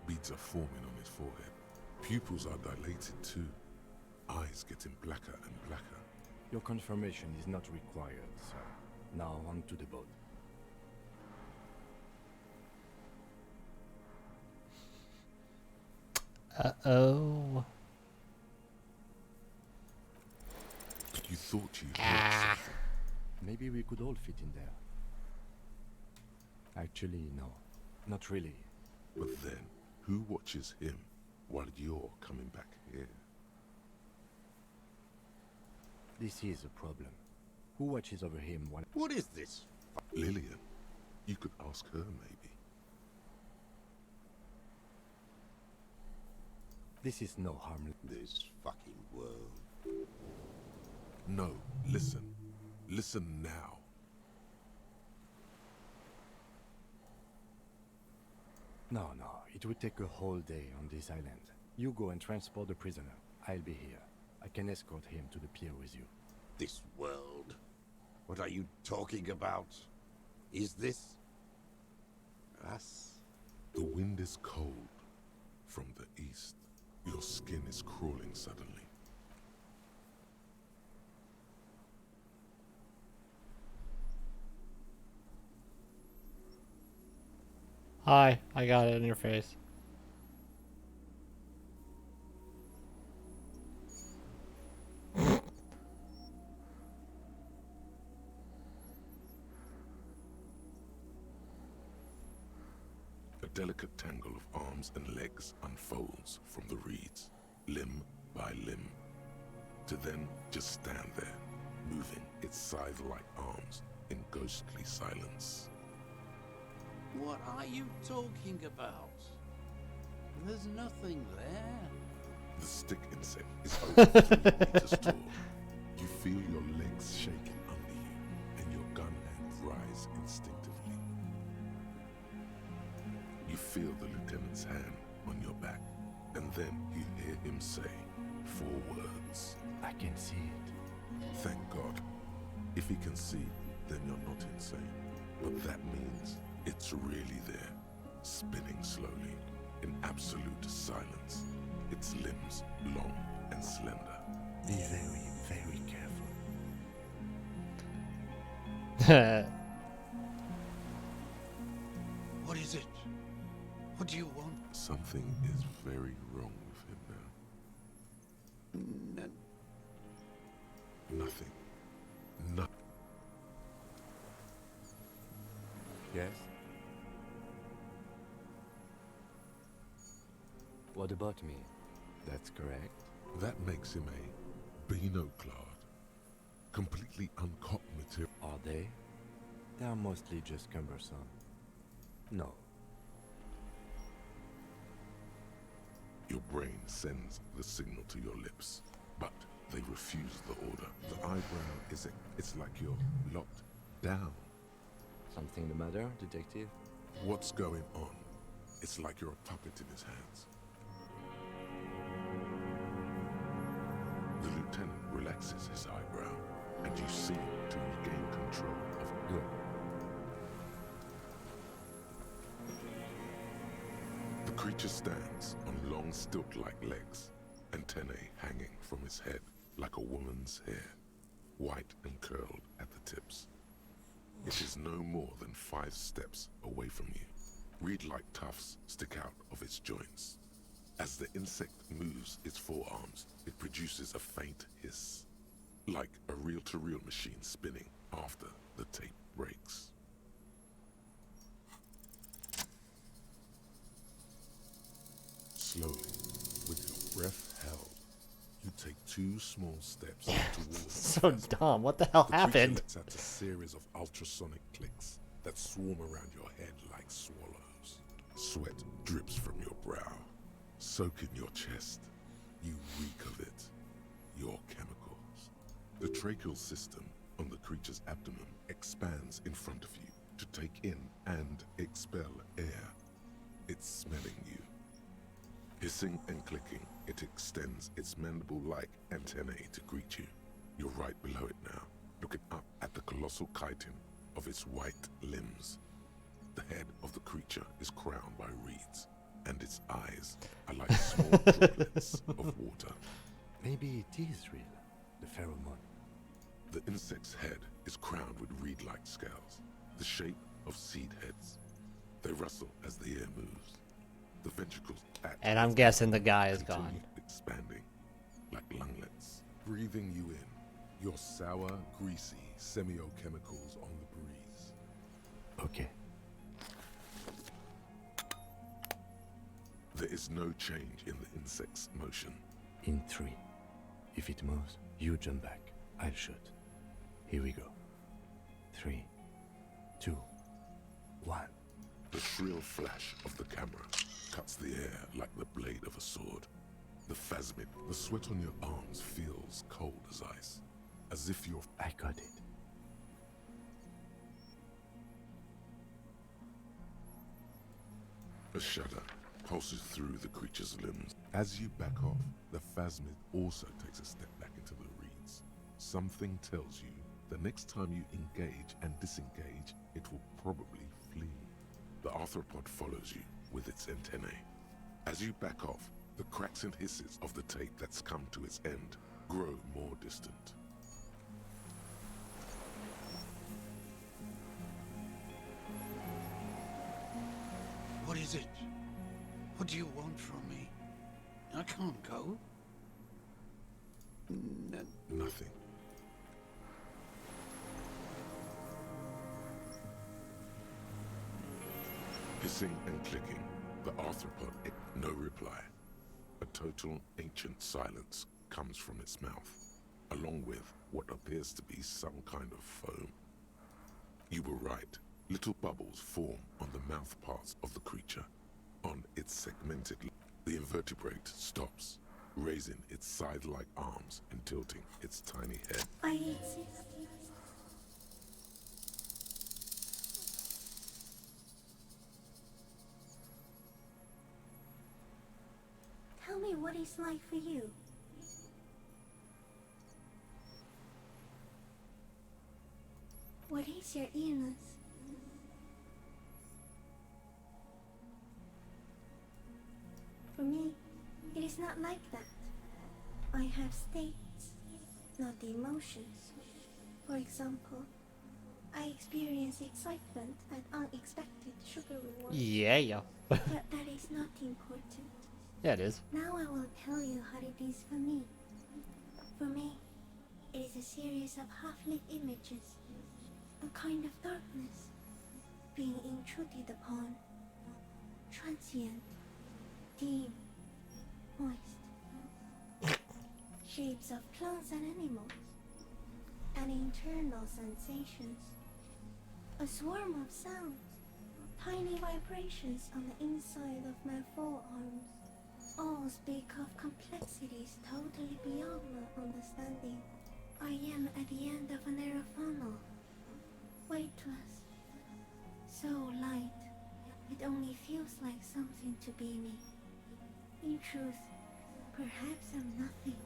Beads are forming on his forehead. Pupils are dilated too. Eyes getting blacker and blacker. Your confirmation is not required, sir. Now on to the boat. Uh-oh. You thought you heard something. Maybe we could all fit in there. Actually, no. Not really. But then, who watches him while you're coming back here? This is a problem. Who watches over him while... What is this? Lillian. You could ask her, maybe. This is no harm. This fucking world. No, listen. Listen now. No, it would take a whole day on this island. You go and transport the prisoner. I'll be here. I can escort him to the pier with you. This world? What are you talking about? Is this... us? The wind is cold from the east. Your skin is crawling suddenly. Hi, I got it in your face. delicate tangle of arms and legs unfolds from the reeds, limb by limb, to then just stand there, moving its scythe-like arms in ghostly silence. What are you talking about? There's nothing there. The stick insect is over 3 meters tall. You feel your legs shaking under you, and your gun hands rise instinctively. You feel the lieutenant's hand on your back, and then you hear him say 4 words. I can see it. Thank God. If he can see, then you're not insane. But that means it's really there, spinning slowly, in absolute silence. Its limbs long and slender. Be very, very careful. What is it? What do you want? Something is very wrong with him now. Nothing. Nothing. Yes? What about me? That's correct. That makes him a binoclad. Completely uncocked material. Are they? They are mostly just cumbersome. No. Your brain sends the signal to your lips, but they refuse the order. The eyebrow it's like you're locked down. Something the matter, detective? What's going on? It's like you're a puppet in his hands. The lieutenant relaxes his eyebrow, and you seem to regain control of Good. The creature stands on long stilt-like legs, antennae hanging from his head like a woman's hair, white and curled at the tips. It is no more than 5 steps away from you. Reed-like tufts stick out of its joints. As the insect moves its forearms, it produces a faint hiss, like a reel-to-reel machine spinning after the tape breaks. Slowly, with your breath held, you take 2 small steps towards So dumb. What the hell happened? The creature lets out a series of ultrasonic clicks that swarm around your head like swallows. Sweat drips from your brow, soaking your chest. You reek of it, your chemicals. The tracheal system on the creature's abdomen expands in front of you to take in and expel air. It's smelling you. Hissing and clicking, it extends its mandible-like antennae to greet you. You're right below it now, looking up at the colossal chitin of its white limbs. The head of the creature is crowned by reeds, and its eyes are like small droplets of water. Maybe it is real, the pheromone. The insect's head is crowned with reed-like scales, the shape of seed heads. They rustle as the air moves. The ventricles act, and I'm guessing the guy is gone. Expanding like lunglets, breathing you in. Your sour, greasy semiochemicals on the breeze. Okay. There is no change in the insect's motion. In 3. If it moves, you jump back. I'll shoot. Here we go. 3, 2, 1. The shrill flash of the camera cuts the air like the blade of a sword. The phasmid, the sweat on your arms feels cold as ice, as if you're... I got it. A shudder pulses through the creature's limbs. As you back off, the phasmid also takes a step back into the reeds. Something tells you the next time you engage and disengage, it will probably flee. The arthropod follows you with its antennae. As you back off, the cracks and hisses of the tape that's come to its end grow more distant. What is it? What do you want from me? I can't go. Nothing. Hissing and clicking, the arthropod, no reply. A total ancient silence comes from its mouth, along with what appears to be some kind of foam. You were right. Little bubbles form on the mouth parts of the creature. On its segmented the invertebrate stops, raising its side-like arms and tilting its tiny head. I exist. Tell me what it's like for you. What is your illness? For me, it is not like that. I have states, not the emotions. For example, I experience excitement at unexpected sugar rewards. Yeah. But that is not important. Yeah, it is. Now I will tell you how it is for me. For me, it is a series of half-lit images, a kind of darkness, being intruded upon, transient, dim, moist, shapes of plants and animals, and internal sensations, a swarm of sounds, tiny vibrations on the inside of my forearms. All speak of complexities totally beyond my understanding. I am at the end of a narrow funnel, weightless, so light, it only feels like something to be me. In truth, perhaps I'm nothing.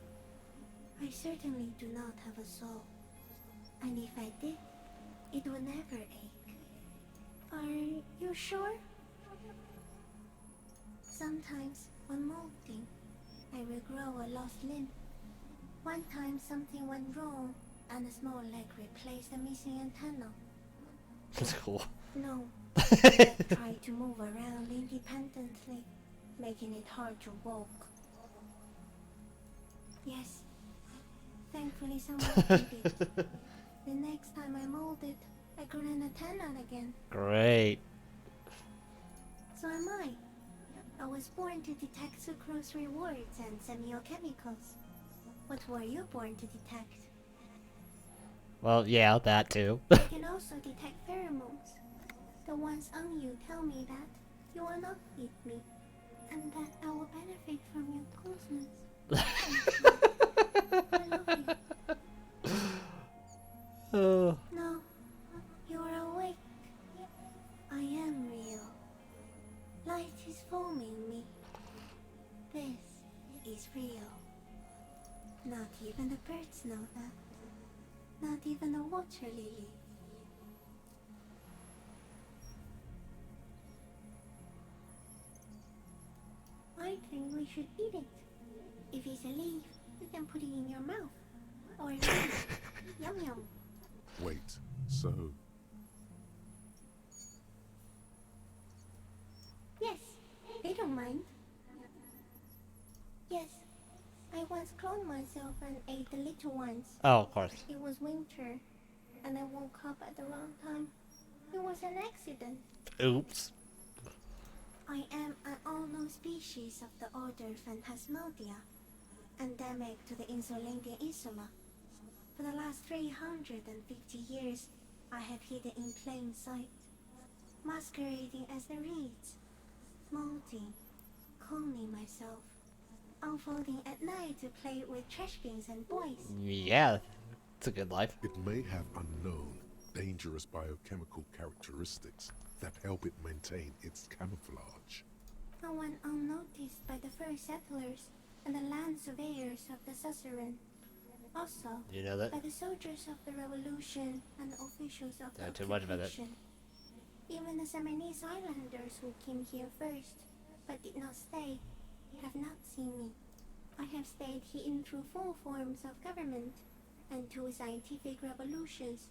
I certainly do not have a soul, and if I did, it would never ache. Are you sure? Sometimes, when molting, I regrow a lost limb. One time something went wrong, and a small leg replaced a missing antenna. That's cool. No, I tried to move around independently, making it hard to walk. Yes, thankfully someone did it. The next time I molded, I grew an antenna again. Great. So am I. I was born to detect sucrose rewards and semiochemicals. What were you born to detect? Well, yeah, that too. I can also detect pheromones. The ones on you tell me that you will not eat me, and that I will benefit from your closeness. I love you. No, you are awake. I am real. Light is forming me. This is real. Not even the birds know that. Not even the water lily. I think we should eat it. If it's a leaf, you can put it in your mouth. Or a leaf. Yum yum. Wait, so Yes, they don't mind. Yes, I once cloned myself and ate the little ones. Oh, of course. It was winter, and I woke up at the wrong time. It was an accident. Oops. I am an unknown species of the order Phantasmadia, endemic to the Insulandian Insula. For the last 350 years, I have hidden in plain sight, masquerading as the reeds, molding, cloning myself, unfolding at night to play with trash bins and boys. Yeah, it's a good life. it may have unknown, dangerous biochemical characteristics that help it maintain its camouflage. No one unnoticed by the first settlers and the land surveyors of the suzerain. Also, You know that? by the soldiers of the revolution and the officials of the Don't too much about it. occupation. Even the Seminoese islanders who came here first, but did not stay, have not seen me. I have stayed hidden through 4 forms of government and 2 scientific revolutions,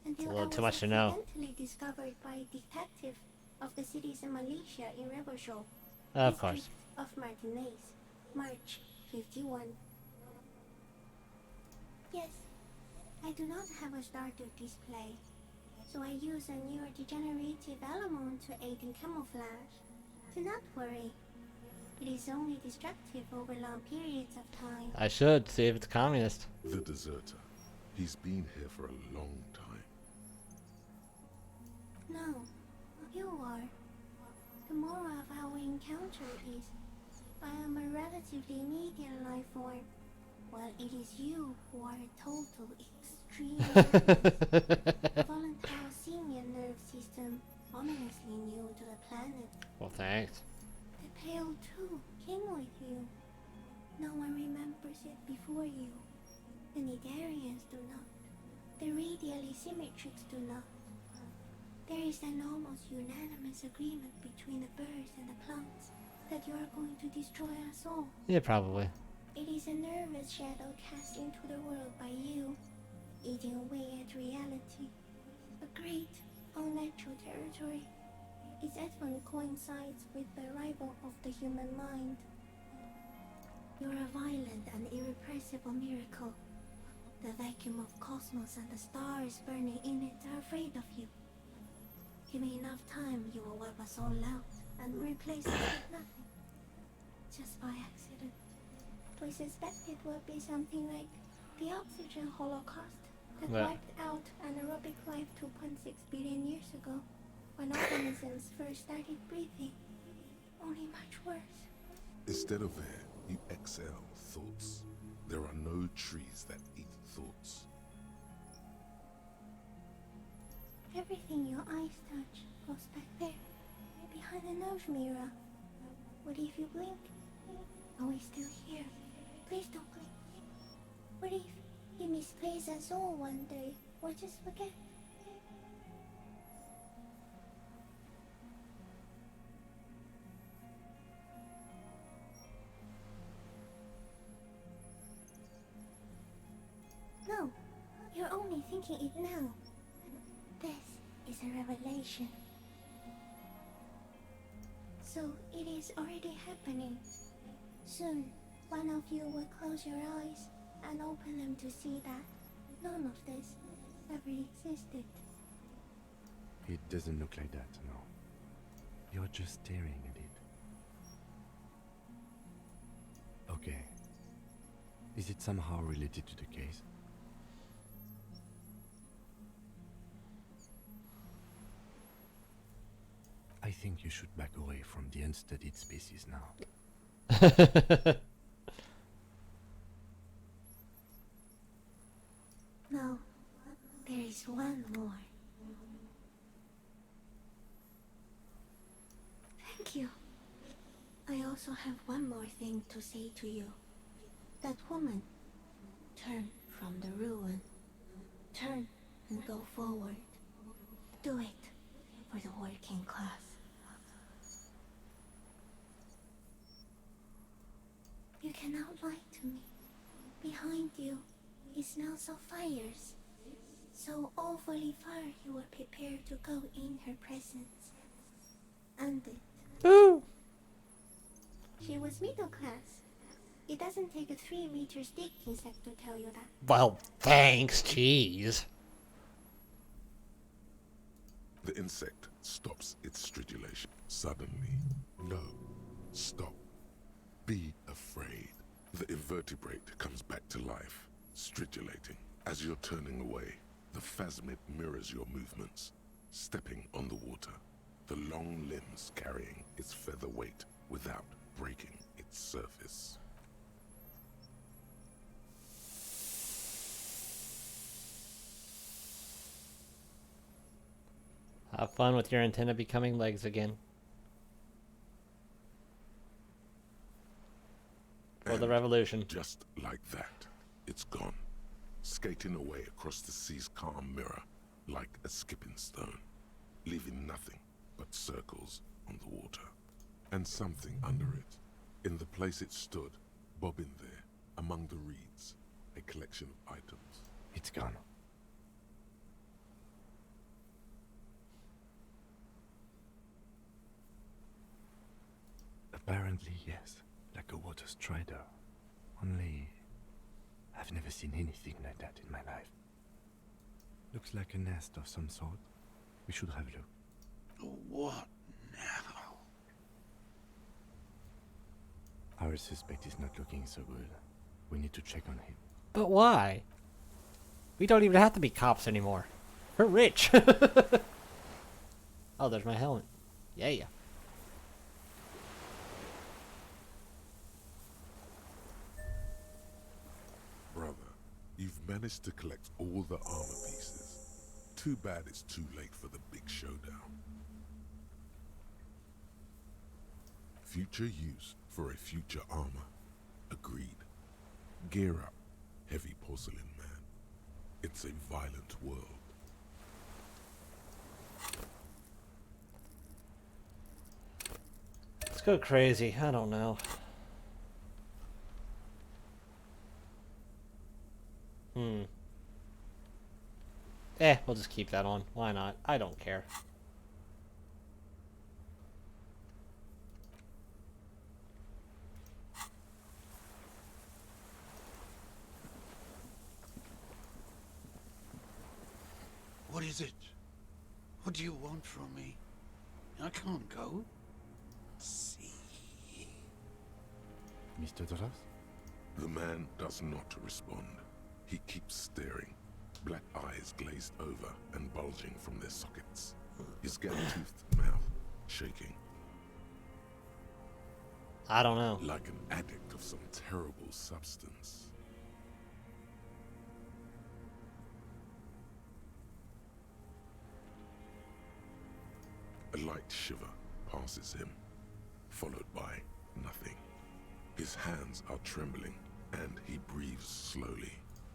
until a little I too was much to know. accidentally discovered by a detective of the citizen militia in Rebelshaw, Of course. district of Martinez, March 51. Yes, I do not have a star to display. So I use a neurodegenerative element to aid in camouflage. Do not worry. It is only destructive over long periods of time. I should see if it's communist. The deserter. He's been here for a long time. No, you are. The moral of our encounter is, I am a relatively medium life form, while it is you who are a total extreme. A volatile senior nerve system, ominously new to the planet. Well, thanks. The Pale too came with you. No one remembers it before you. The Nidarians do not. The radially symmetrics do not. There is an almost unanimous agreement between the birds and the plants that you are going to destroy us all. Yeah, probably. It is a nervous shadow cast into the world by you, eating away at reality. A great, unnatural territory. Its advent coincides with the arrival of the human mind. You're a violent and irrepressible miracle. The vacuum of cosmos and the stars burning in it are afraid of you. Give me enough time, you will wipe us all out and replace us with nothing. Just by accident. We suspect it will be something like the oxygen holocaust that wiped out anaerobic life 2.6 billion years ago, when organisms first started breathing. Only much worse. Instead of air, you exhale thoughts. There are no trees that eat thoughts. Everything your eyes touch goes back there, behind the nose mirror. What if you blink? Are we still here? Please don't blink. What if you misplace us all one day, or just forget? No, you're only thinking it now. This is a revelation. So it is already happening. Soon, one of you will close your eyes and open them to see that none of this ever existed. It doesn't look like that, no. You're just staring at it. Okay. Is it somehow related to the case? I think you should back away from the unstudied species now. No, there is one more. Thank you. I also have one more thing to say to you. That woman, turn from the ruin. Turn and go forward. Do it for the working class. You cannot lie to me. Behind you, it smells of fires. So awfully far you were prepared to go in her presence. And it. Ooh. She was middle class. It doesn't take a 3-meter stick insect to tell you that. Well, thanks, jeez. The insect stops its stridulation. Suddenly, no, stop. Be afraid. The invertebrate comes back to life, stridulating. As you're turning away, the phasmid mirrors your movements, stepping on the water, the long limbs carrying its feather weight without breaking its surface. Have fun with your antenna becoming legs again. For the revolution. Just like that, it's gone, skating away across the sea's calm mirror like a skipping stone, leaving nothing but circles on the water. And something under it, in the place it stood, bobbing there, among the reeds, a collection of items. It's gone. Apparently, yes. Like a water strider. Only, I've never seen anything like that in my life. Looks like a nest of some sort. We should have a look. What now? Our suspect is not looking so good. We need to check on him. But why? We don't even have to be cops anymore. We're rich. Oh, there's my helmet. Yeah. Brother, you've managed to collect all the armor pieces. Too bad it's too late for the big showdown. Future use for a future armor. Agreed. Gear up, heavy porcelain man. It's a violent world. Let's go crazy. I don't know. We'll just keep that on. Why not? I don't care. What is it? What do you want from me? I can't go. See. Mr. Dras? The man does not respond. He keeps staring, black eyes glazed over and bulging from their sockets. His gap-toothed mouth shaking. I don't know. Like an addict of some terrible substance. A light shiver passes him, followed by nothing. His hands are trembling, and he breathes slowly.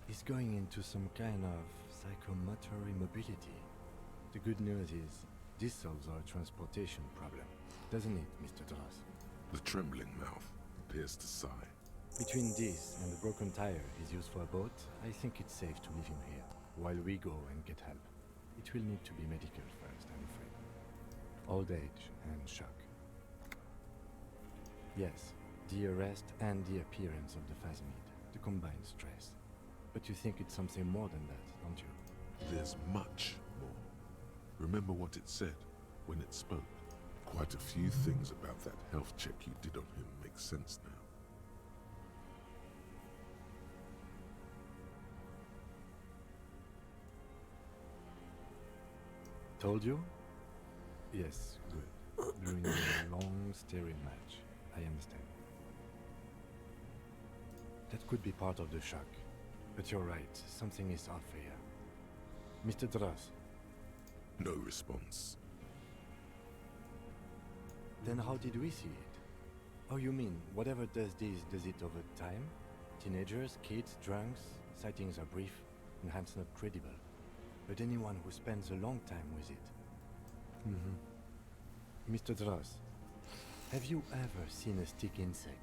He's going into some kind of psychomotor immobility. The good news is, this solves our transportation problem, doesn't it, Mr. Dras? The trembling mouth appears to sigh. Between this and the broken tire he's used for a boat, I think it's safe to leave him here, while we go and get help. It will need to be medical first, I'm afraid. Old age and shock. Yes, the arrest and the appearance of the Phasmid, the combined stress. But you think it's something more than that, don't you? There's much more. Remember what it said when it spoke? Quite a few things about that health check you did on him make sense now. Told you? Yes, good. During a long staring match, I understand. That could be part of the shock. But you're right, something is off here. Mr. Dras. No response. Then how did we see it? Oh, you mean, whatever does this, does it over time? Teenagers, kids, drunks, sightings are brief, and hence not credible. But anyone who spends a long time with it. Mr. Dras, have you ever seen a stick insect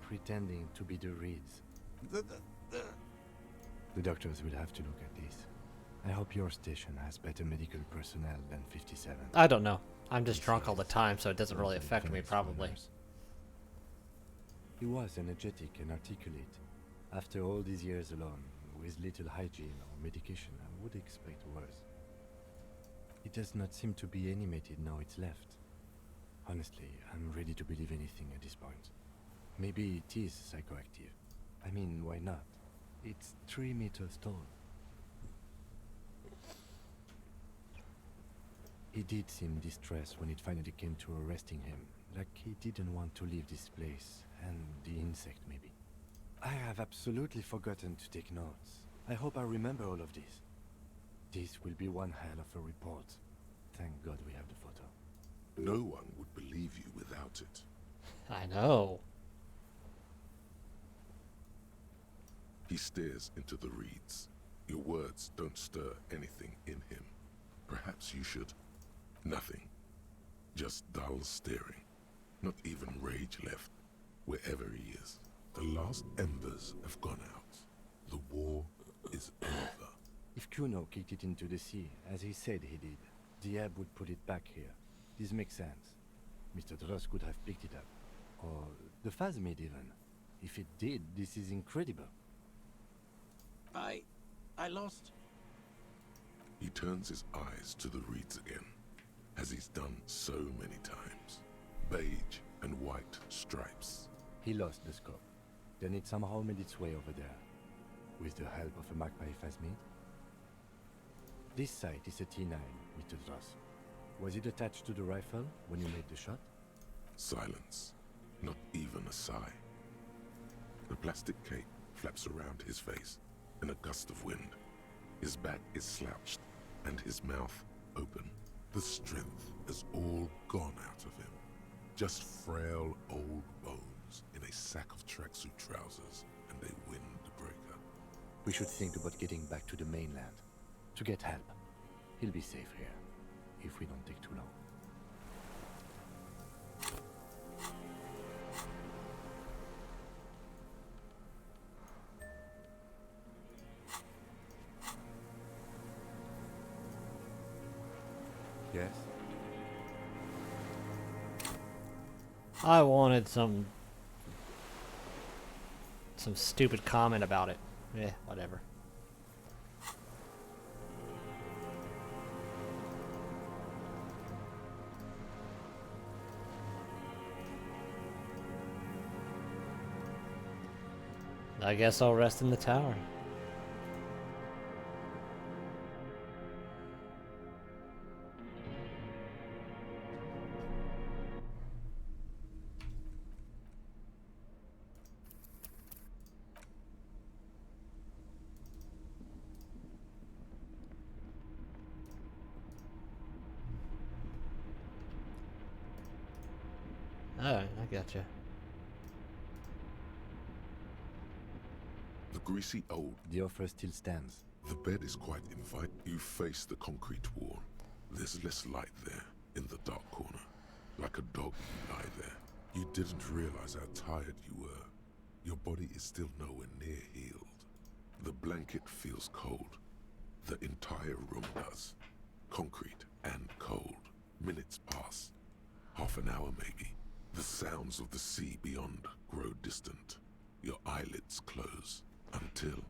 pretending to be the reeds? The doctors will have to look at this. I hope your station has better medical personnel than 57. I don't know. I'm just drunk all the time, so it doesn't really affect me, probably. He was energetic and articulate. After all these years alone, with little hygiene or medication, I would expect worse. It does not seem to be animated now it's left. Honestly, I'm ready to believe anything at this point. Maybe it is psychoactive. I mean, why not? It's 3 meters tall. He did seem distressed when it finally came to arresting him, like he didn't want to leave this place, and the insect maybe. I have absolutely forgotten to take notes. I hope I remember all of this. This will be one hell of a report. Thank God we have the photo. No one would believe you without it. I know. He stares into the reeds. Your words don't stir anything in him. Perhaps you should. Nothing. Just dull staring. Not even rage left, wherever he is. The last embers have gone out. The war is over. If Kuno kicked it into the sea, as he said he did, the ebb would put it back here. This makes sense. Mr. Dras could have picked it up. Or the Phasmid even. If it did, this is incredible. I lost He turns his eyes to the reeds again, as he's done so many times. Beige and white stripes. He lost the scope. Then it somehow made its way over there, with the help of a magpie phasmid. This sight is a T9, Mr. Dross. Was it attached to the rifle when you made the shot? Silence. Not even a sigh. The plastic cape flaps around his face in a gust of wind. His back is slouched and his mouth open. The strength is all gone out of him. Just frail old bones in a sack of tracksuit trousers and a windbreaker. We should think about getting back to the mainland, to get help. He'll be safe here, if we don't take too long. Yes? I wanted some stupid comment about it. Yeah, whatever. I guess I'll rest in the tower. Alright, I gotcha. The greasy old. The offer still stands. The bed is quite inviting. You face the concrete wall. There's less light there, in the dark corner. Like a dog, you lie there. You didn't realize how tired you were. Your body is still nowhere near healed. The blanket feels cold. The entire room does. Concrete and cold. Minutes pass. Half an hour maybe. The sounds of the sea beyond grow distant. Your eyelids close until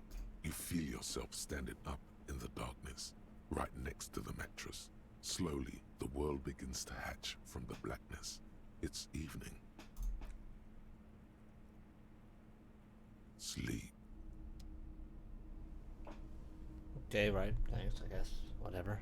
you feel yourself standing up in the darkness, right next to the mattress. Slowly, the world begins to hatch from the blackness. It's evening. Sleep. Okay, right. Thanks, I guess. Whatever.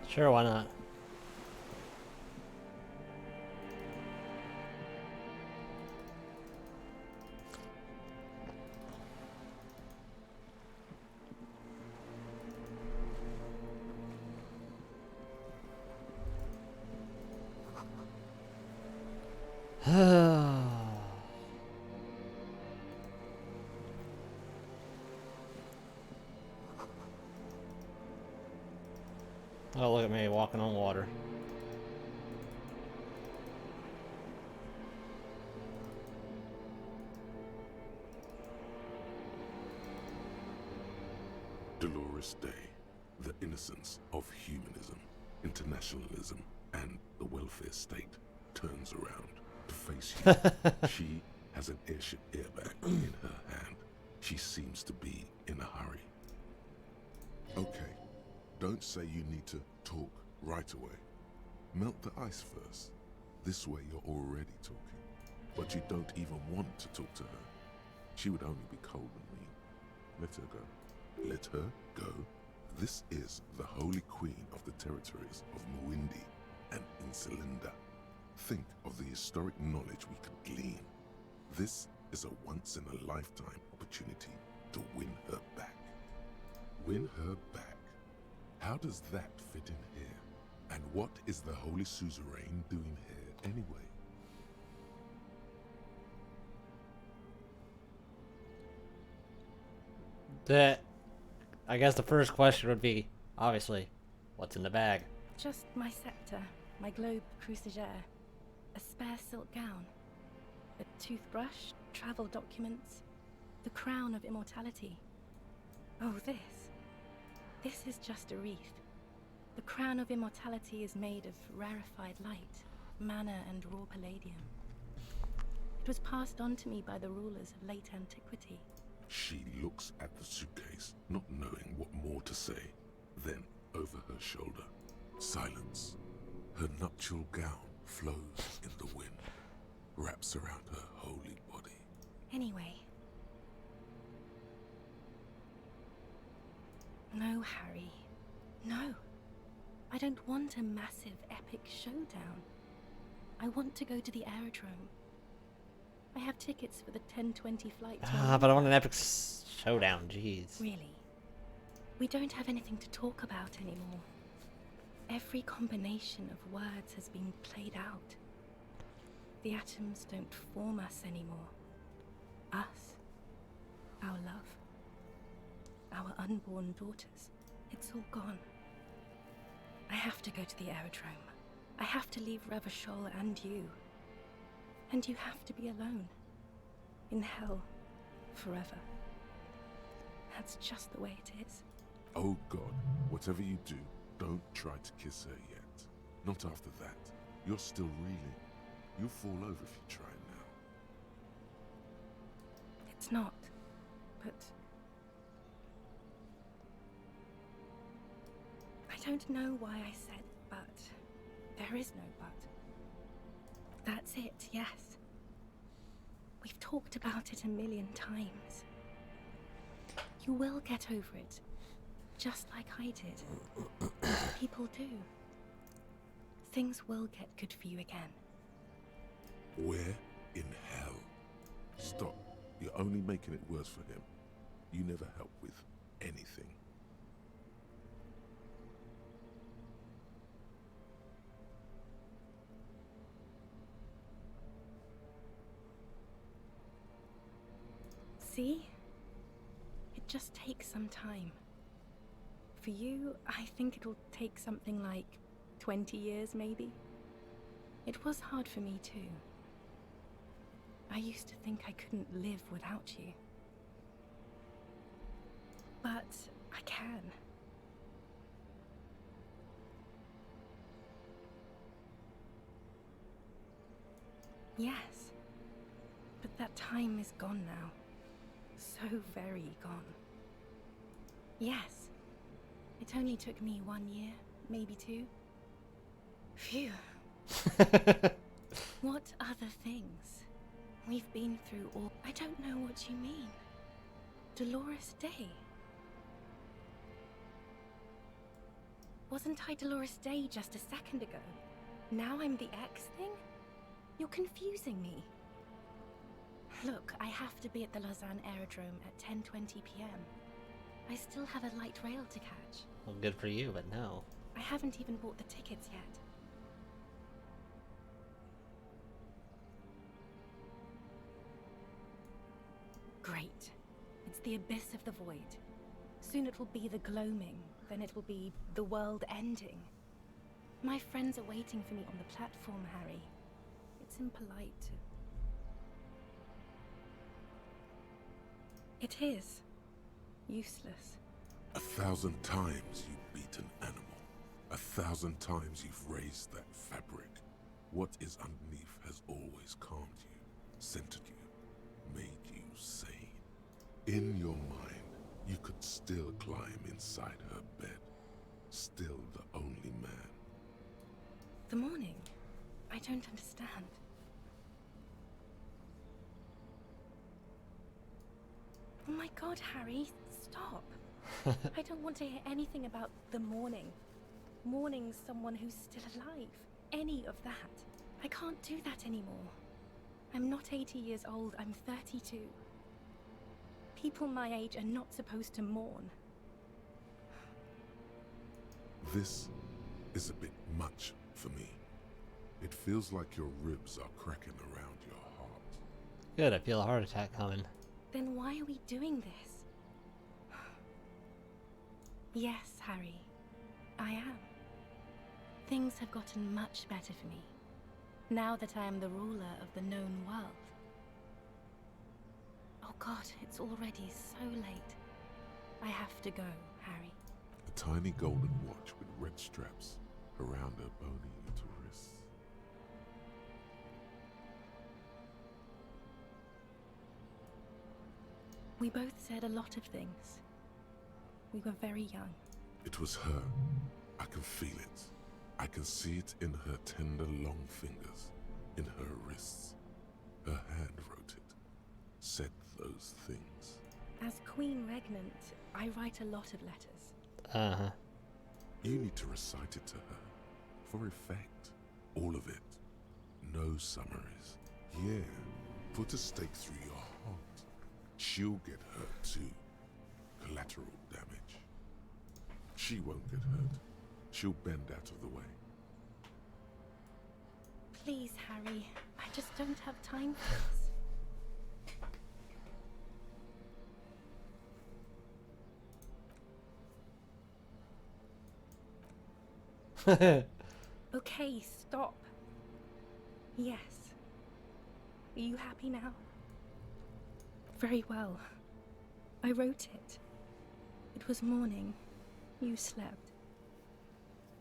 Sure, why not? Oh, look at me walking on water. Dolores Day, the innocence of humanism, internationalism, and the welfare state turns around to face you. She has an airship airbag in her hand. She seems to be in a hurry. Okay, don't say you need to talk right away. Melt the ice first. This way you're already talking. But you don't even want to talk to her. She would only be cold and mean. Let her go. Let her go. This is the Holy Queen of the territories of Muindi and Insulinda. Think of the historic knowledge we could glean. This is a once-in-a-lifetime opportunity to win her back. Win her back? How does that fit in here? And what is the Holy Suzerain doing here anyway? I guess the first question would be, obviously, what's in the bag? Just my scepter, my globe cruciger, a spare silk gown, a toothbrush, travel documents, the crown of immortality. Oh, this is just a wreath. The crown of immortality is made of rarefied light, mana and raw palladium. It was passed on to me by the rulers of late antiquity. She looks at the suitcase, not knowing what more to say. Then, over her shoulder, silence. Her nuptial gown flows in the wind, wraps around her holy body. Anyway. No, Harry. No. I don't want a massive, epic showdown. I want to go to the aerodrome. I have tickets for the 10:20 flight to But I want an epic showdown, jeez. Really? We don't have anything to talk about anymore. Every combination of words has been played out. The atoms don't form us anymore. Us. Our love. Our unborn daughters. It's all gone. I have to go to the aerodrome. I have to leave Revachol and you. And you have to be alone. In hell. Forever. That's just the way it is. Oh God, whatever you do, don't try to kiss her yet. Not after that. You're still reeling. You'll fall over if you try now. It's not. But... I don't know why I said but. There is no but. That's it, yes. We've talked about it a million times. You will get over it. Just like I did. People do. Things will get good for you again. Where in hell? Stop. You're only making it worse for him. You never help with anything. See? It just takes some time. For you, I think it'll take something like 20 years, maybe. It was hard for me, too. I used to think I couldn't live without you. But I can. Yes. But that time is gone now. So very gone. Yes. It only took me 1 year, maybe 2. Phew. What other things? We've been through all... I don't know what you mean. Dolores Day. Wasn't I Dolores Day just a second ago? Now I'm the X thing? You're confusing me. Look, I have to be at the Lausanne Aerodrome at 10:20 p.m. I still have a light rail to catch. Well, good for you, but no. I haven't even bought the tickets yet. Great. It's the abyss of the void. Soon it will be the gloaming, then it will be the world ending. My friends are waiting for me on the platform, Harry. It's impolite to... It is. Useless. 1,000 times you've beaten animal. 1,000 times you've raised that fabric. What is underneath has always calmed you, centered you, made you sane. In your mind, you could still climb inside her bed. Still the only man. The morning? I don't understand. Oh my God, Harry, stop. I don't want to hear anything about the morning. Mourning someone who's still alive. Any of that. I can't do that anymore. I'm not 80 years old, I'm 32. People my age are not supposed to mourn. This is a bit much for me. It feels like your ribs are cracking around your heart. Good, I feel a heart attack coming. Then why are we doing this? Yes, Harry, I am. Things have gotten much better for me, now that I am the ruler of the known world. Oh God, it's already so late. I have to go, Harry. A tiny golden watch with red straps around her bony little wrists. We both said a lot of things. We were very young. It was her. I can feel it. I can see it in her tender long fingers, in her wrists. Her hand wrote it, said those things. As Queen Regnant, I write a lot of letters. Uh-huh. You need to recite it to her, for effect. All of it. No summaries. Yeah, put a stake through your heart. She'll get hurt too. Collateral damage. She won't get hurt. She'll bend out of the way. Please, Harry, I just don't have time for this. Okay, stop. Yes. Are you happy now? Very well. I wrote it. It was morning. You slept.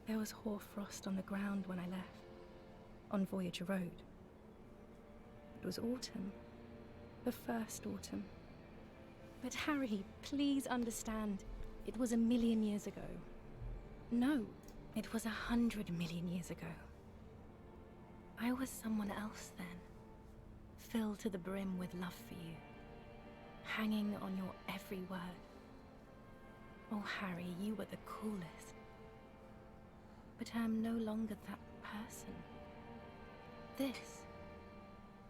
There was hoarfrost on the ground when I left, on Voyager Road. It was autumn. The first autumn. But Harry, please understand, it was 1,000,000 years ago. No, it was 100 million years ago. I was someone else then, filled to the brim with love for you, hanging on your every word. Oh, Harry, you were the coolest. But I am no longer that person. This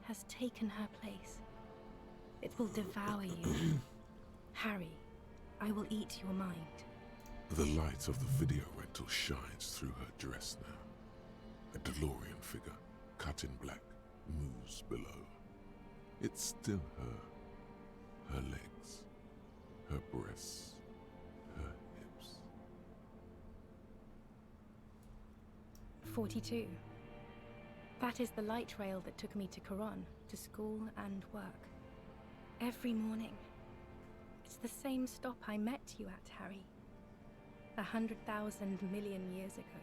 has taken her place. It will devour you. Harry, I will eat your mind. The light of the video rental shines through her dress now. A DeLorean figure, cut in black, moves below. It's still her. Her legs, her breasts, her hips. 42. That is the light rail that took me to Quran, to school and work. Every morning. It's the same stop I met you at, Harry. 100,000 million years ago.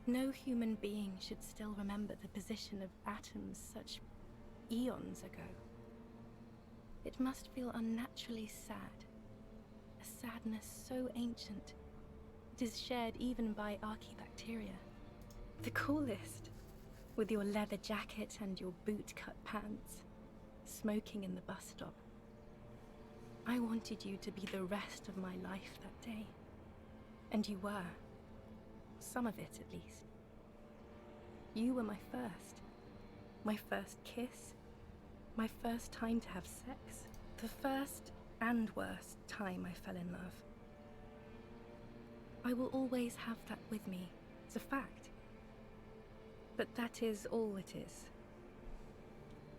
No human being should still remember the position of atoms such eons ago. It must feel unnaturally sad. A sadness so ancient, it is shared even by archaebacteria. The coolest, with your leather jacket and your boot-cut pants, smoking in the bus stop. I wanted you to be the rest of my life that day. And you were. Some of it, at least. You were my first kiss, my first time to have sex, the first and worst time I fell in love. I will always have that with me, it's a fact. But that is all it is.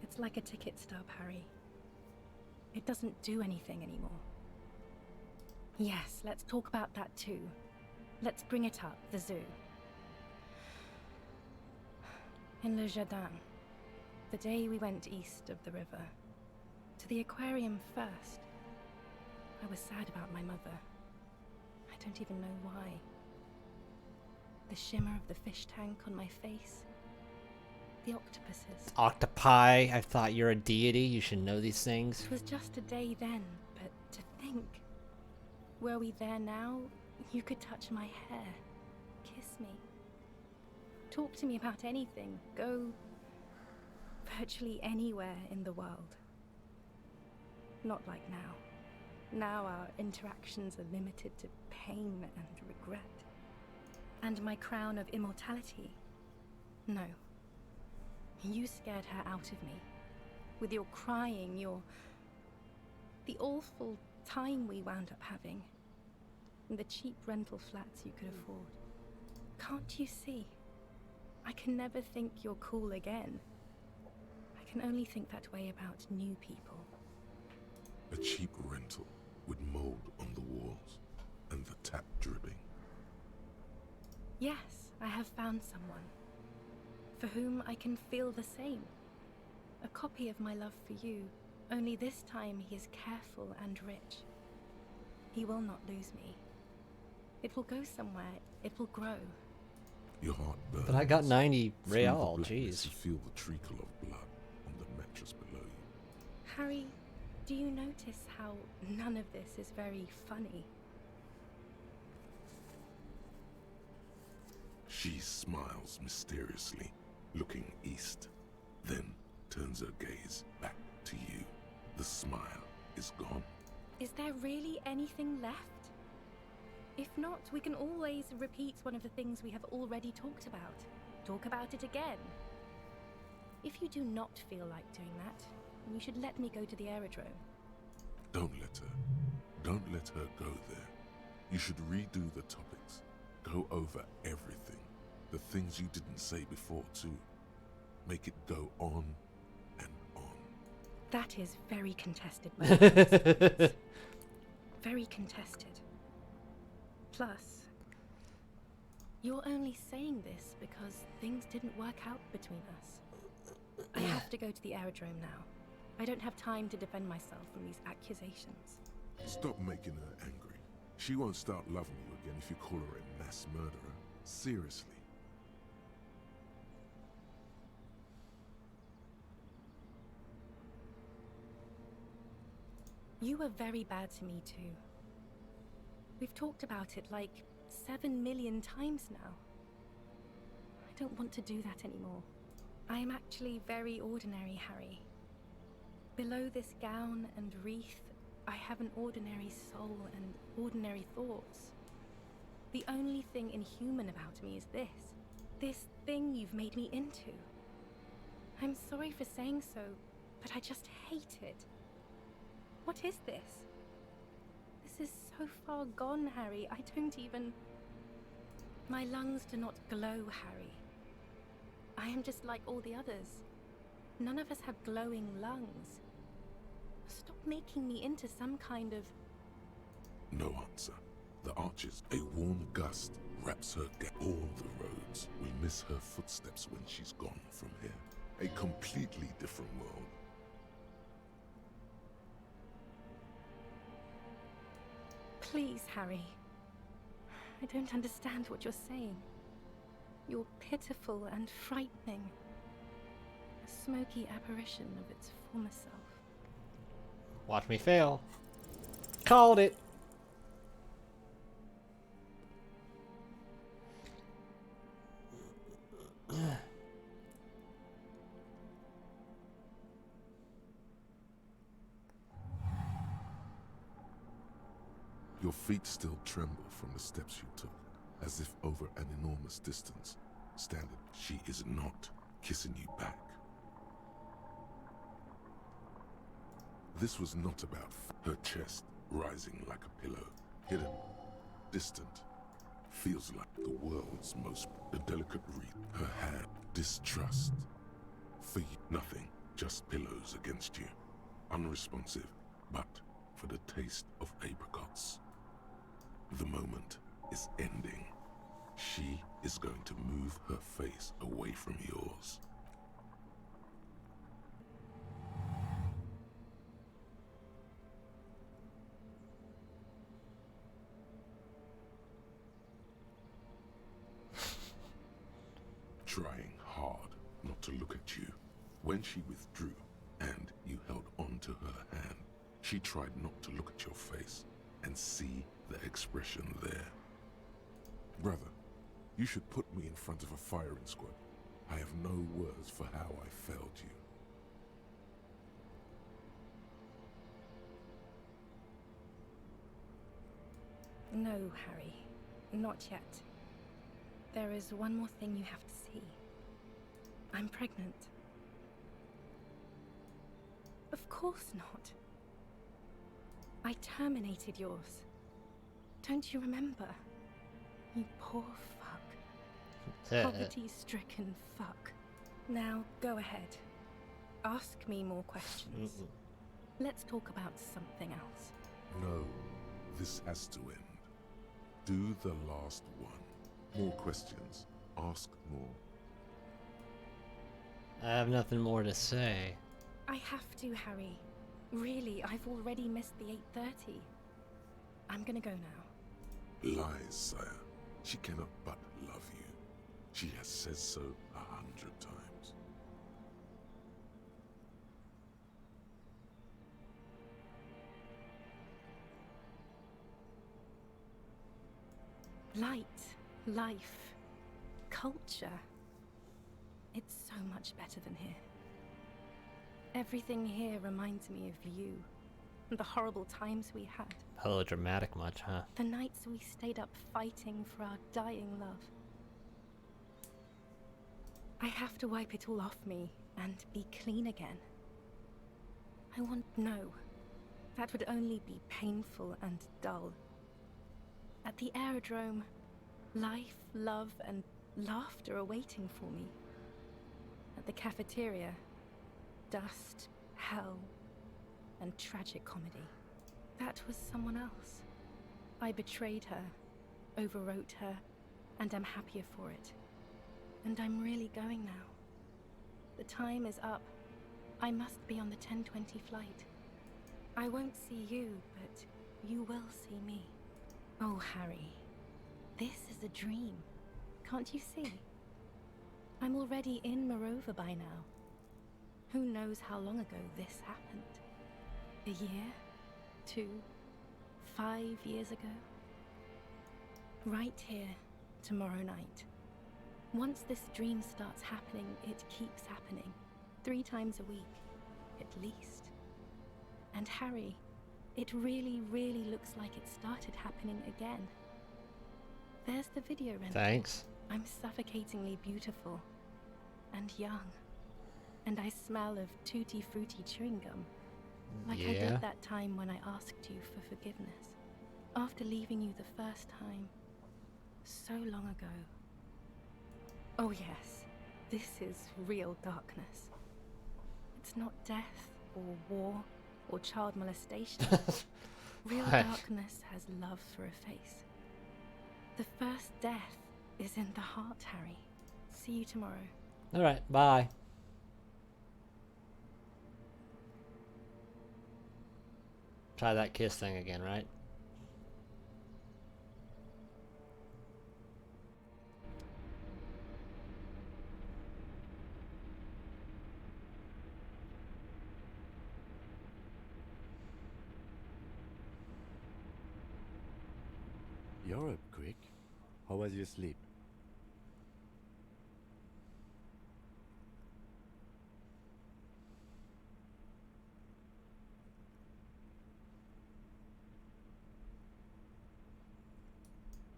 It's like a ticket stub, Harry. It doesn't do anything anymore. Yes, let's talk about that too. Let's bring it up, the zoo. In Le Jardin, the day we went east of the river, to the aquarium first. I was sad about my mother. I don't even know why. The shimmer of the fish tank on my face. The octopuses. Octopi, I thought you're a deity, you should know these things. It was just a day then, but to think. Were we there now, you could touch my hair, kiss me. Talk to me about anything, go virtually anywhere in the world. Not like now. Now our interactions are limited to pain and regret. And my crown of immortality. No. You scared her out of me. With your crying, your The awful time we wound up having. And the cheap rental flats you could afford. Can't you see? I can never think you're cool again. I can only think that way about new people. A cheap rental with mold on the walls and the tap dripping. Yes, I have found someone for whom I can feel the same. A copy of my love for you, only this time he is careful and rich. He will not lose me. It will go somewhere, it will grow. Your heart burns. But I got 90 Through the real, blackness, jeez. You feel the trickle of blood on the mattress below you. Harry, do you notice how none of this is very funny? She smiles mysteriously, looking east, then turns her gaze back to you. The smile is gone. Is there really anything left? If not, we can always repeat one of the things we have already talked about. Talk about it again. If you do not feel like doing that, you should let me go to the aerodrome. Don't let her go there. You should redo the topics. Go over everything. The things you didn't say before, too. Make it go on and on. That is very contested. My friends. Very contested. Plus, you're only saying this because things didn't work out between us. I have to go to the aerodrome now. I don't have time to defend myself from these accusations. Stop making her angry. She won't start loving you again if you call her a mass murderer. Seriously. You were very bad to me too. We've talked about it like 7 million times now. I don't want to do that anymore. I am actually very ordinary, Harry. Below this gown and wreath, I have an ordinary soul and ordinary thoughts. The only thing inhuman about me is this thing you've made me into. I'm sorry for saying so, but I just hate it. What is this? This is so far gone, Harry. I don't even... My lungs do not glow, Harry. I am just like all the others. None of us have glowing lungs. Stop making me into some kind of... No answer. The arches. A warm gust wraps her all the roads. We miss her footsteps when she's gone from here. A completely different world. Please, Harry. I don't understand what you're saying. You're pitiful and frightening. A smoky apparition of its former self. Watch me fail. Called it. Your feet still tremble from the steps you took, as if over an enormous distance. Standing, she is not kissing you back. This was not about her chest rising like a pillow, hidden, distant. Feels like the world's most delicate wreath. Her hand, distrust. For you, nothing, just pillows against you. Unresponsive, but for the taste of apricots. The moment is ending. She is going to move her face away from yours. Trying hard not to look at you. When she withdrew and you held on to her hand, she tried not to look at your face and see the expression there. Brother, you should put me in front of a firing squad. I have no words for how I failed you. No, Harry. Not yet. There is one more thing you have to see. I'm pregnant. Of course not. I terminated yours. Don't you remember? You poor fuck. Poverty-stricken fuck. Now, go ahead. Ask me more questions. Let's talk about something else. No, this has to end. Do the last one. More questions. Ask more. I have nothing more to say. I have to, Harry. Really, I've already missed the 8:30. I'm gonna go now. Lies, sire. She cannot but love you. She has said so 100 times. Light, life, culture. It's so much better than here. Everything here reminds me of you, and the horrible times we had. Hello, dramatic much, huh? The nights we stayed up fighting for our dying love. I have to wipe it all off me and be clean again. No, that would only be painful and dull. At the aerodrome, life, love, and laughter are waiting for me. At the cafeteria, dust, hell, and tragic comedy. That was someone else. I betrayed her, overwrote her, and I'm happier for it. And I'm really going now. The time is up. I must be on the 10:20 flight. I won't see you, but you will see me. Oh, Harry, this is a dream. Can't you see? I'm already in Morova by now. Who knows how long ago this happened? A year? 2? 5 years ago? Right here, tomorrow night. Once this dream starts happening, it keeps happening. 3 times a week, at least. And Harry, it really, really looks like it started happening again. There's the video rental. Thanks. I'm suffocatingly beautiful. And young. And I smell of tutti frutti chewing gum. Like I did that time when I asked you for forgiveness. After leaving you the first time. So long ago. Oh yes, this is real darkness. It's not death or war or child molestation. Real darkness has love for a face. The first death is in the heart, Harry. See you tomorrow. Alright, bye. Try that kiss thing again, right? You're up quick. How was your sleep?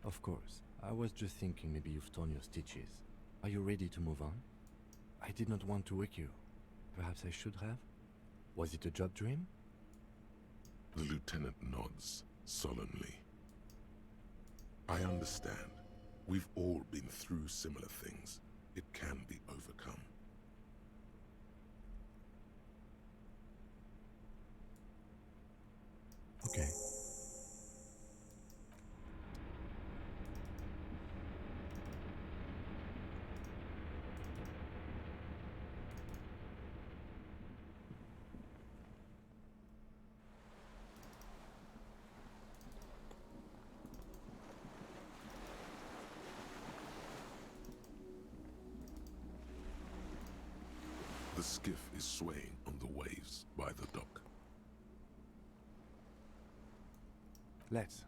Of course. I was just thinking maybe you've torn your stitches. Are you ready to move on? I did not want to wake you. Perhaps I should have? Was it a job dream? The lieutenant nods solemnly. I understand. We've all been through similar things. It can be overcome. Okay. The skiff is swaying on the waves by the dock. Let's.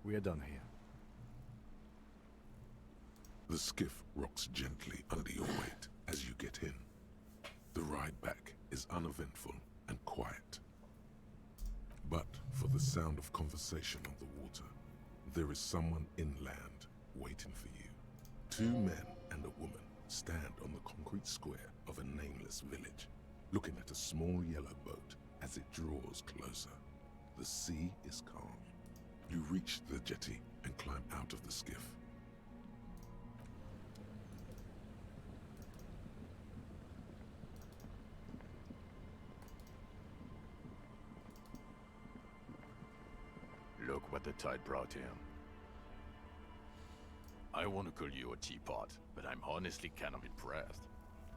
We are done here. The skiff rocks gently under your weight as you get in. The ride back is uneventful and quiet. But for the sound of conversation on the water, there is someone inland waiting for you. 2 men and a woman stand on the concrete square of a nameless village, looking at a small yellow boat as it draws closer. The sea is calm. You reach the jetty and climb out of the skiff. Look what the tide brought him. I want to call you a teapot, but I'm honestly kind of impressed.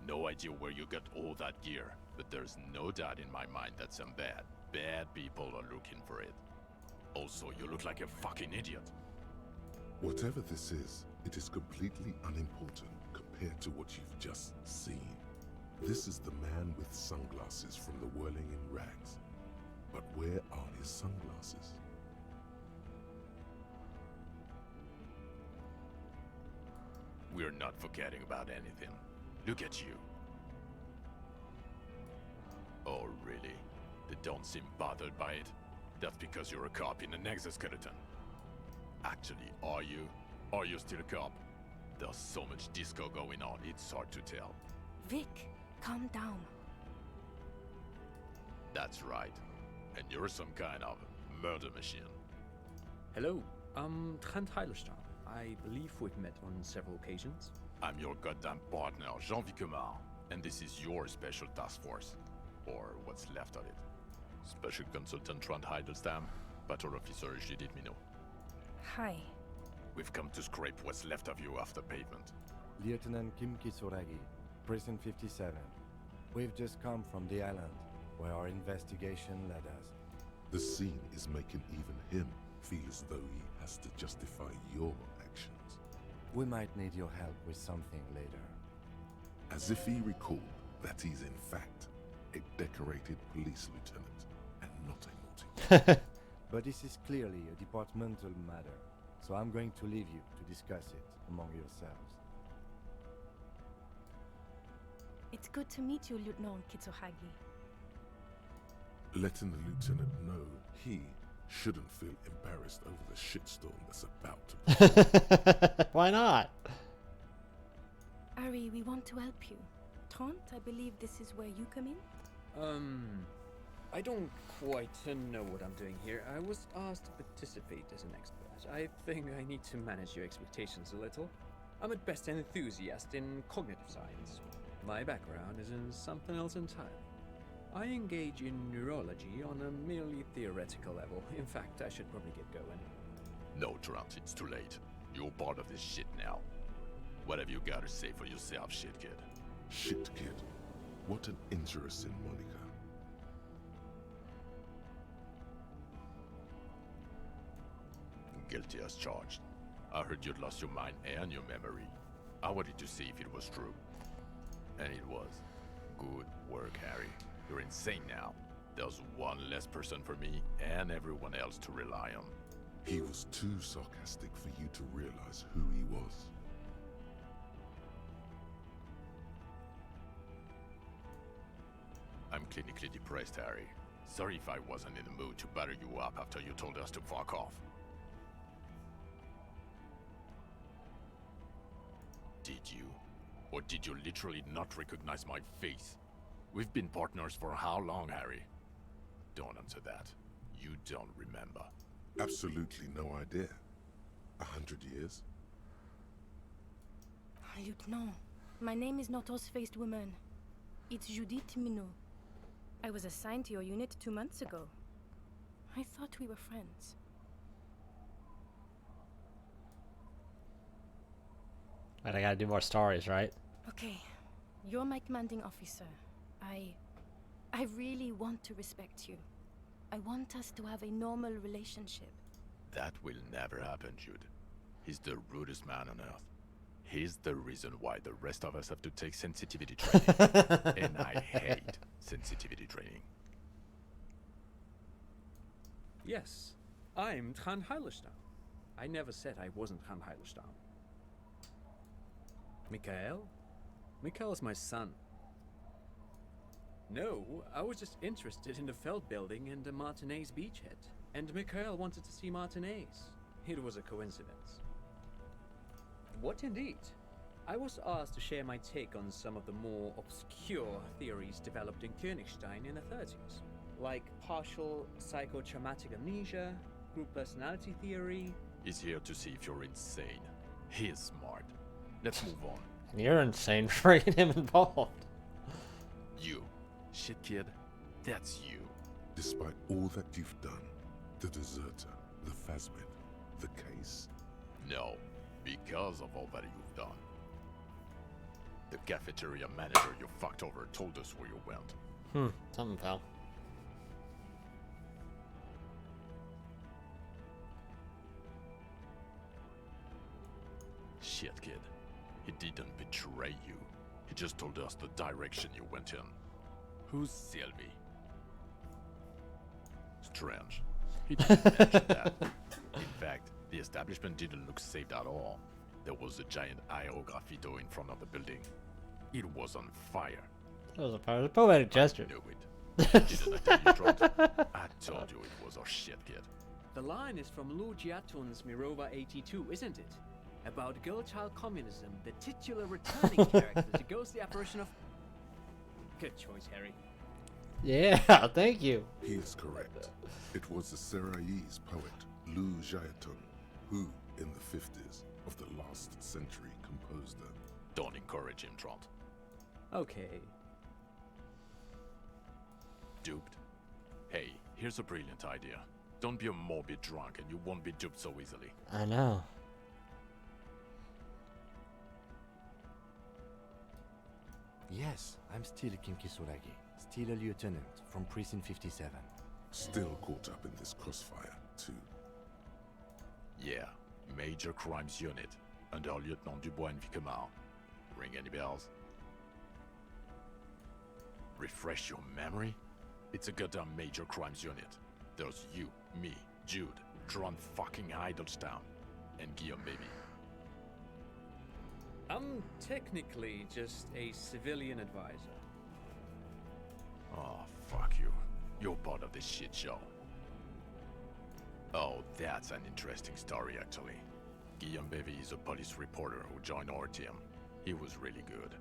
No idea where you got all that gear, but there's no doubt in my mind that some bad people are looking for it. Also, you look like a fucking idiot. Whatever this is, it is completely unimportant compared to what you've just seen. This is the man with sunglasses from the whirling in rags. But where are his sunglasses? We're not forgetting about anything. Look at you. Oh, really? They don't seem bothered by it? That's because you're a cop in an exoskeleton. Actually, are you? Are you still a cop? There's so much disco going on, it's hard to tell. Vic, calm down. That's right. And you're some kind of murder machine. Hello, I'm Trent Heilerstein. I believe we've met on several occasions. I'm your goddamn partner, Jean-Vic Quemar, and this is your special task force. Or what's left of it. Special Consultant Trent Heidelstein, Patrol Officer Judith Minot. Hi. We've come to scrape what's left of you off the pavement. Lieutenant Kim Kisuragi, Prison 57. We've just come from the island, where our investigation led us. The scene is making even him feel as though he has to justify your actions. We might need your help with something later. As if he recalled that he's in fact a decorated police lieutenant and not a naughty. But this is clearly a departmental matter, so I'm going to leave you to discuss it among yourselves. It's good to meet you, Lieutenant Kitsuhagi. Letting the lieutenant know he shouldn't feel embarrassed over the shitstorm that's about to. Why not? Ari, we want to help you. Trent, I believe this is where you come in? I don't quite know what I'm doing here. I was asked to participate as an expert. I think I need to manage your expectations a little. I'm at best an enthusiast in cognitive science. My background is in something else entirely. I engage in neurology on a merely theoretical level. In fact, I should probably get going. No, Trent, it's too late. You're part of this shit now. What have you got to say for yourself, shit kid? Shit kid? What an interesting moniker. Guilty as charged. I heard you'd lost your mind and your memory. I wanted to see if it was true. And it was. Good work, Harry. You're insane now. There's one less person for me and everyone else to rely on. He was too sarcastic for you to realize who he was. I'm clinically depressed, Harry. Sorry if I wasn't in the mood to batter you up after you told us to fuck off. Did you? Or did you literally not recognize my face? We've been partners for how long, Harry? Don't answer that. You don't remember. Absolutely no idea. 100 years? Lieutenant, my name is not Horse-Faced Woman. It's Judith Minot. I was assigned to your unit 2 months ago. I thought we were friends. Right, I gotta do more stories, right? Okay, you're my commanding officer. I really want to respect you. I want us to have a normal relationship. That will never happen, Jude. He's the rudest man on earth. He's the reason why the rest of us have to take sensitivity training. And I hate sensitivity training. Yes, I'm Trent Heilerstein. I never said I wasn't Trent Heilerstein. Mikhail? Mikhail is my son. No, I was just interested in the Feld building and the Martinez beachhead. And Mikhail wanted to see Martinez. It was a coincidence. What indeed? I was asked to share my take on some of the more obscure theories developed in Königstein in the 30s. like partial psychotraumatic amnesia, group personality theory. He's here to see if you're insane. He's smart. Let's move on. And you're insane for getting him involved. You, shit kid, that's you. Despite all that you've done, the deserter, the phasmid, the case. No, because of all that you've done. The cafeteria manager you fucked over told us where you went. Something fell. Shit, kid. He didn't betray you. He just told us the direction you went in. Who's Sylvie? Strange. He didn't mention that. In fact, the establishment didn't look safe at all. There was a giant aerograffito in front of the building. It was on fire. That was a part of the poetic gesture. I knew it. Didn't I tell you, Trot? I told you it was our shit, kid. The line is from Lu Jiatun's Mirova 82, isn't it? About girl-child communism, the titular returning character to ghost the apparition of... Good choice, Harry. Yeah, thank you. He is correct. It was the Seraïs poet Lu Jiatun who, in the 50s of the last century, composed them. Don't encourage him, Trot. Okay. Duped? Hey, here's a brilliant idea. Don't be a morbid drunk and you won't be duped so easily. I know. Yes, I'm still Kinkisuragi, still a lieutenant from Precinct 57. Still caught up in this crossfire, too. Yeah, Major Crimes Unit, under Lieutenant Dubois and Vicomar. Ring any bells? Refresh your memory? It's a goddamn Major Crimes Unit. There's you, me, Jude, Tron fucking Idlestown, and Guillaume baby. I'm technically just a civilian advisor. Oh, fuck you. You're part of this shit show. Oh, that's an interesting story, actually. Guillaume Bevy is a police reporter who joined our team. He was really good.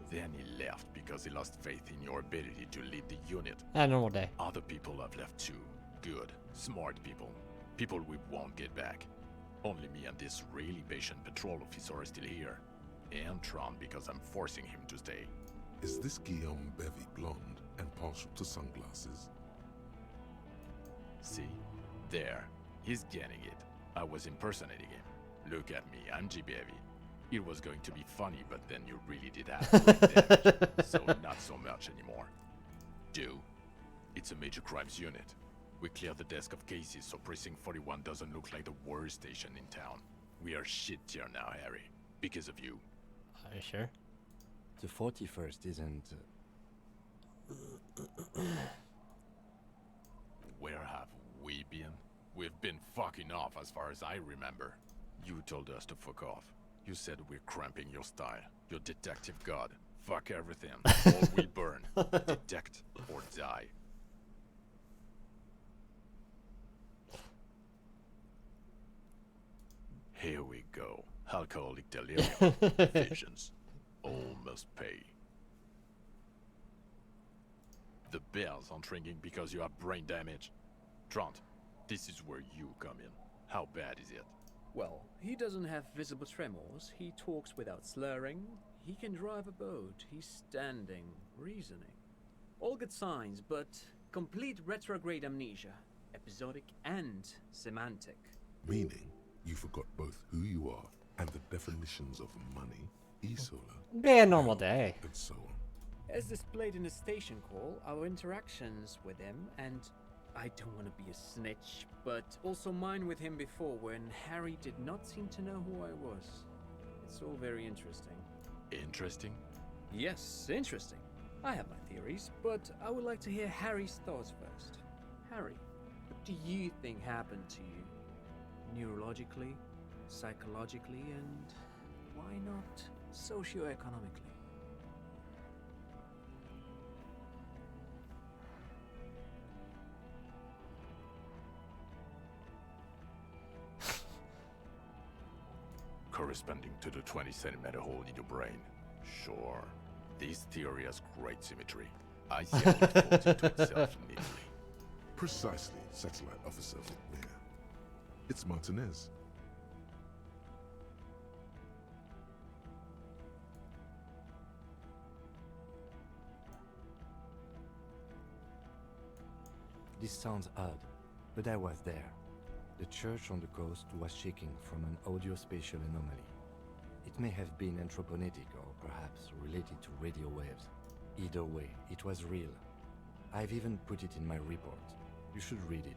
Then he left because he lost faith in your ability to lead the unit. A normal day. Other people have left too. Good, smart people. People we won't get back. Only me and this really patient patrol officer are still here. And Tron because I'm forcing him to stay. Is this Guillaume Bevy blonde and partial to sunglasses? See? There. He's getting it. I was impersonating him. Look at me, I'm G. Bevy. It was going to be funny, but then you really did have damage. So not so much anymore. Do? It's a major crimes unit. We clear the desk of cases so Precinct 41 doesn't look like the worst station in town. We are shit tier now, Harry. Because of you. Are you sure? The 41st isn't... Where have we been? We've been fucking off as far as I remember. You told us to fuck off. You said we're cramping your style. Your detective god. Fuck everything. All will burn. Detect or die. Here we go. Alcoholic delirium. Visions. All must pay. The bells aren't ringing because you have brain damage. Trant, this is where you come in. How bad is it? Well, he doesn't have visible tremors, he talks without slurring, he can drive a boat, he's standing, reasoning. All good signs, but complete retrograde amnesia, episodic and semantic. Meaning, you forgot both who you are and the definitions of money, Isola, Yeah, normal day. and so on. As displayed in the station call, our interactions with him, and I don't want to be a snitch, but also mine with him before when Harry did not seem to know who I was. It's all very interesting. Interesting? Yes, interesting. I have my theories, but I would like to hear Harry's thoughts first. Harry, what do you think happened to you? Neurologically, psychologically, and why not socioeconomically? Corresponding to the 20 centimeter hole in your brain. Sure. This theory has great symmetry. I see how it folds into itself neatly. Precisely, Satellite Officer Mayor. It's Martinez. This sounds odd, but I was there. The church on the coast was shaking from an audio-spatial anomaly. It may have been anthroponetic or perhaps related to radio waves. Either way, it was real. I've even put it in my report. You should read it.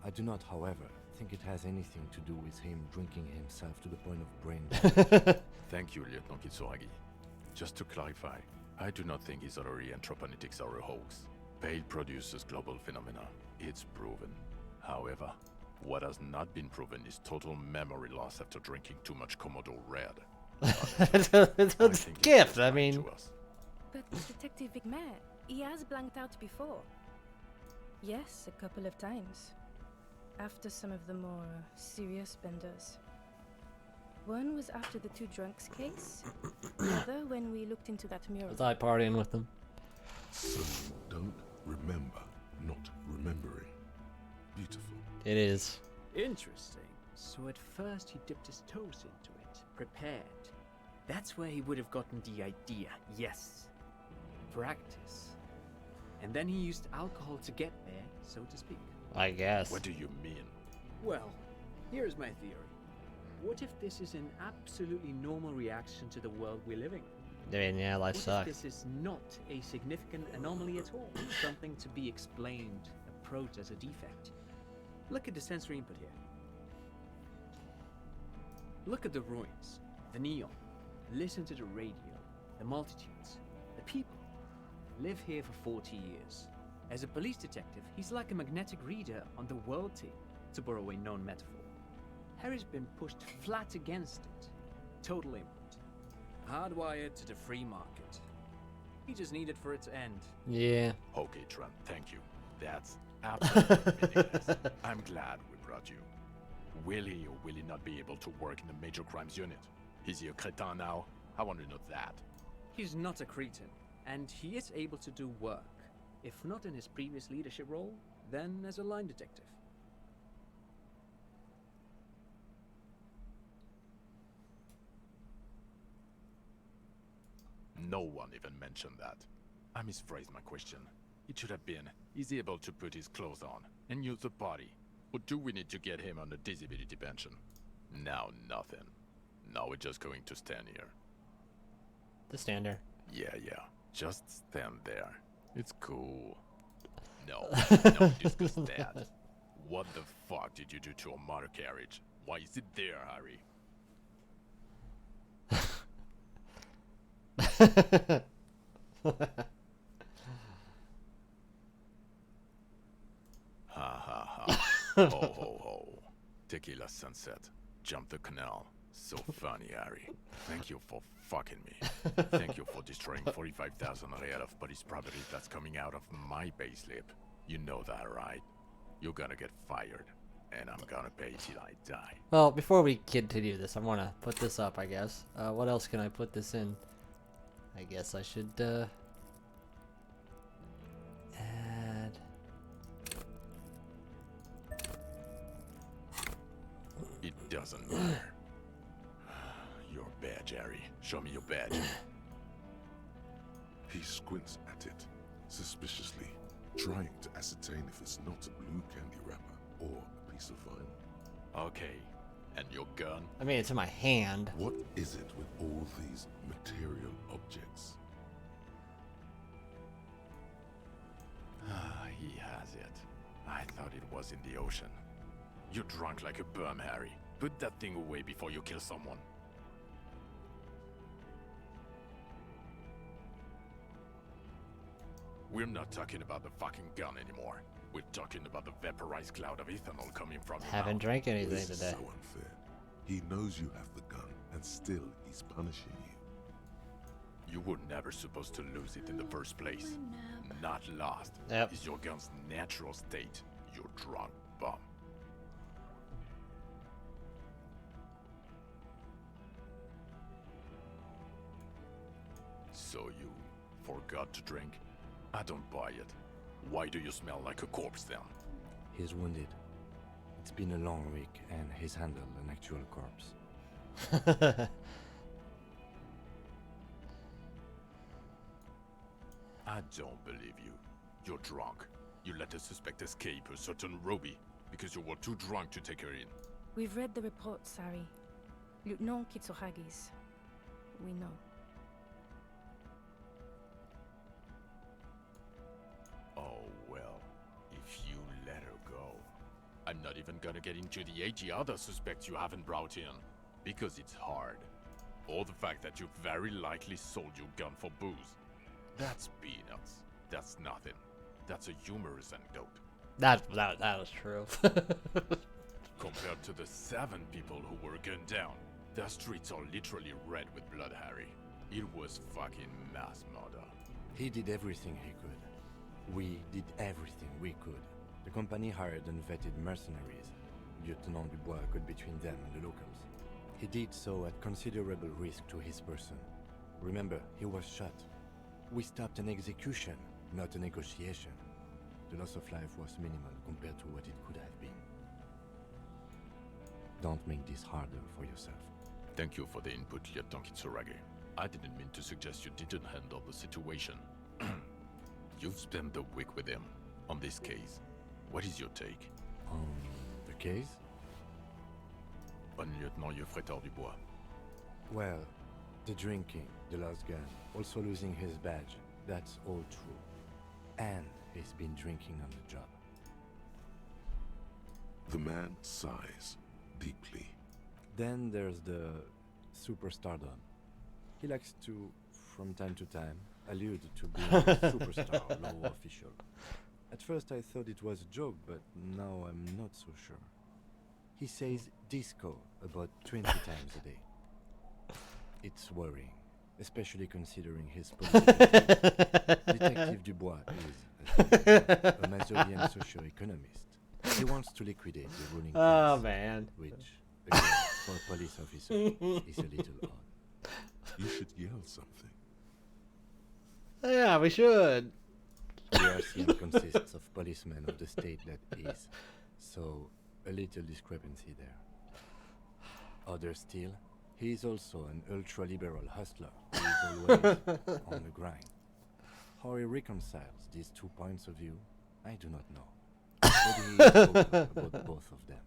I do not, however, think it has anything to do with him drinking himself to the point of brain damage. Thank you, Lieutenant Kitsuragi. Just to clarify, I do not think his other anthroponetics are a hoax. Pale produces global phenomena. It's proven. However, what has not been proven is total memory loss after drinking too much Komodo Red. It's a gift, I mean. But Detective Vigmer, he has blanked out before. Yes, a couple of times. After some of the more serious benders. One was after the two drunks case. The other when we looked into that mural. Was I partying with them? So you don't remember not remembering. Beautiful. It is. Interesting. So at first he dipped his toes into it, prepared. That's where he would have gotten the idea, yes. Practice. And then he used alcohol to get there, so to speak. I guess. What do you mean? Well, here's my theory. What if this is an absolutely normal reaction to the world we're living in? I mean, yeah, life What sucks. if this is not a significant anomaly at all? Something to be explained, approached as a defect. Look at the sensory input here. Look at the ruins, the neon. Listen to the radio, the multitudes, the people. Live here for 40 years. As a police detective, he's like a magnetic reader on the world team, to borrow a known metaphor. Harry's been pushed flat against it. Total input. Hardwired to the free market. He just needed for it to end. Yeah. Okay, Trent, thank you. That's absolutely meaningless. I'm glad we brought you. Will he or will he not be able to work in the major crimes unit? Is he a cretin now? I want to know that. He's not a cretin, and he is able to do work. If not in his previous leadership role, then as a line detective. No one even mentioned that. I misphrased my question. It should have been, is he able to put his clothes on and use the body? Or do we need to get him on a disability pension? Now nothing. Now we're just going to stand here. The stander. Yeah. Just stand there. It's cool. No, don't discuss that. What the fuck did you do to a motor carriage? Why is it there, Harry? Ha ha ha. Ho ho ho. Tequila sunset. Jump the canal. So funny, Harry. Thank you for fucking me. Thank you for destroying 45,000 real of police property that's coming out of my payslip. You know that, right? You're gonna get fired. And I'm gonna pay till I die. Well, before we continue this, I want to put this up, I guess. What else can I put this in? I guess I should, add... It doesn't matter. Your badge, Harry. Show me your badge. He squints at it, suspiciously, trying to ascertain if it's not a blue candy wrapper or a piece of vinyl. Okay. And your gun? I mean, it's in my hand. What is it with all these material objects? He has it. I thought it was in the ocean. You're drunk like a bum, Harry. Put that thing away before you kill someone. We're not talking about the fucking gun anymore. We're talking about the vaporized cloud of ethanol coming from your Haven't mouth. drank anything This is today. so unfair. He knows you have the gun, and still he's punishing you. You were never supposed to lose it in the first place. Not lost. Yep. Is your gun's natural state. You drunk bum. So you forgot to drink? I don't buy it. Why do you smell like a corpse then? He's wounded. It's been a long week, and he's handled an actual corpse. I don't believe you. You're drunk. You let the suspect escape, a certain Roby, because you were too drunk to take her in. We've read the report, Sari. Lieutenant Kitsuhagi's. We know. Oh, well, if you let her go. I'm not even gonna get into the 80 other suspects you haven't brought in, because it's hard. Or the fact that you very likely sold your gun for booze. That's peanuts. That's nothing. That's a humorous anecdote. That was true. Compared to the 7 people who were gunned down, the streets are literally red with blood, Harry. It was fucking mass murder. He did everything he could. We did everything we could. The company hired and vetted mercenaries. Lieutenant Dubois got between them and the locals. He did so at considerable risk to his person. Remember, he was shot. We stopped an execution, not a negotiation. The loss of life was minimal compared to what it could have been. Don't make this harder for yourself. Thank you for the input, Lieutenant Kitsuragi. I didn't mean to suggest you didn't handle the situation. You've spent the week with him on this case. What is your take? On the case? On Lieutenant Geoffrey Dubois. Well, the drinking, the lost gun, also losing his badge, that's all true. And he's been drinking on the job. The man sighs deeply. Then there's the superstardom. He likes to, from time to time, allude to being a superstar law official. At first I thought it was a joke, but now I'm not so sure. He says disco about 20 times a day. It's worrying, especially considering his political Detective Dubois is, a Mazovian socio-economist. He wants to liquidate the ruling class, man. Which, again, for a police officer, is a little odd. You should yell something. Yeah, we should. The RCM consists of policemen of the state that is, so a little discrepancy there. Other still, he is also an ultra-liberal hustler who is always on the grind. How he reconciles these 2 points of view, I do not know. But he is vocal about both of them.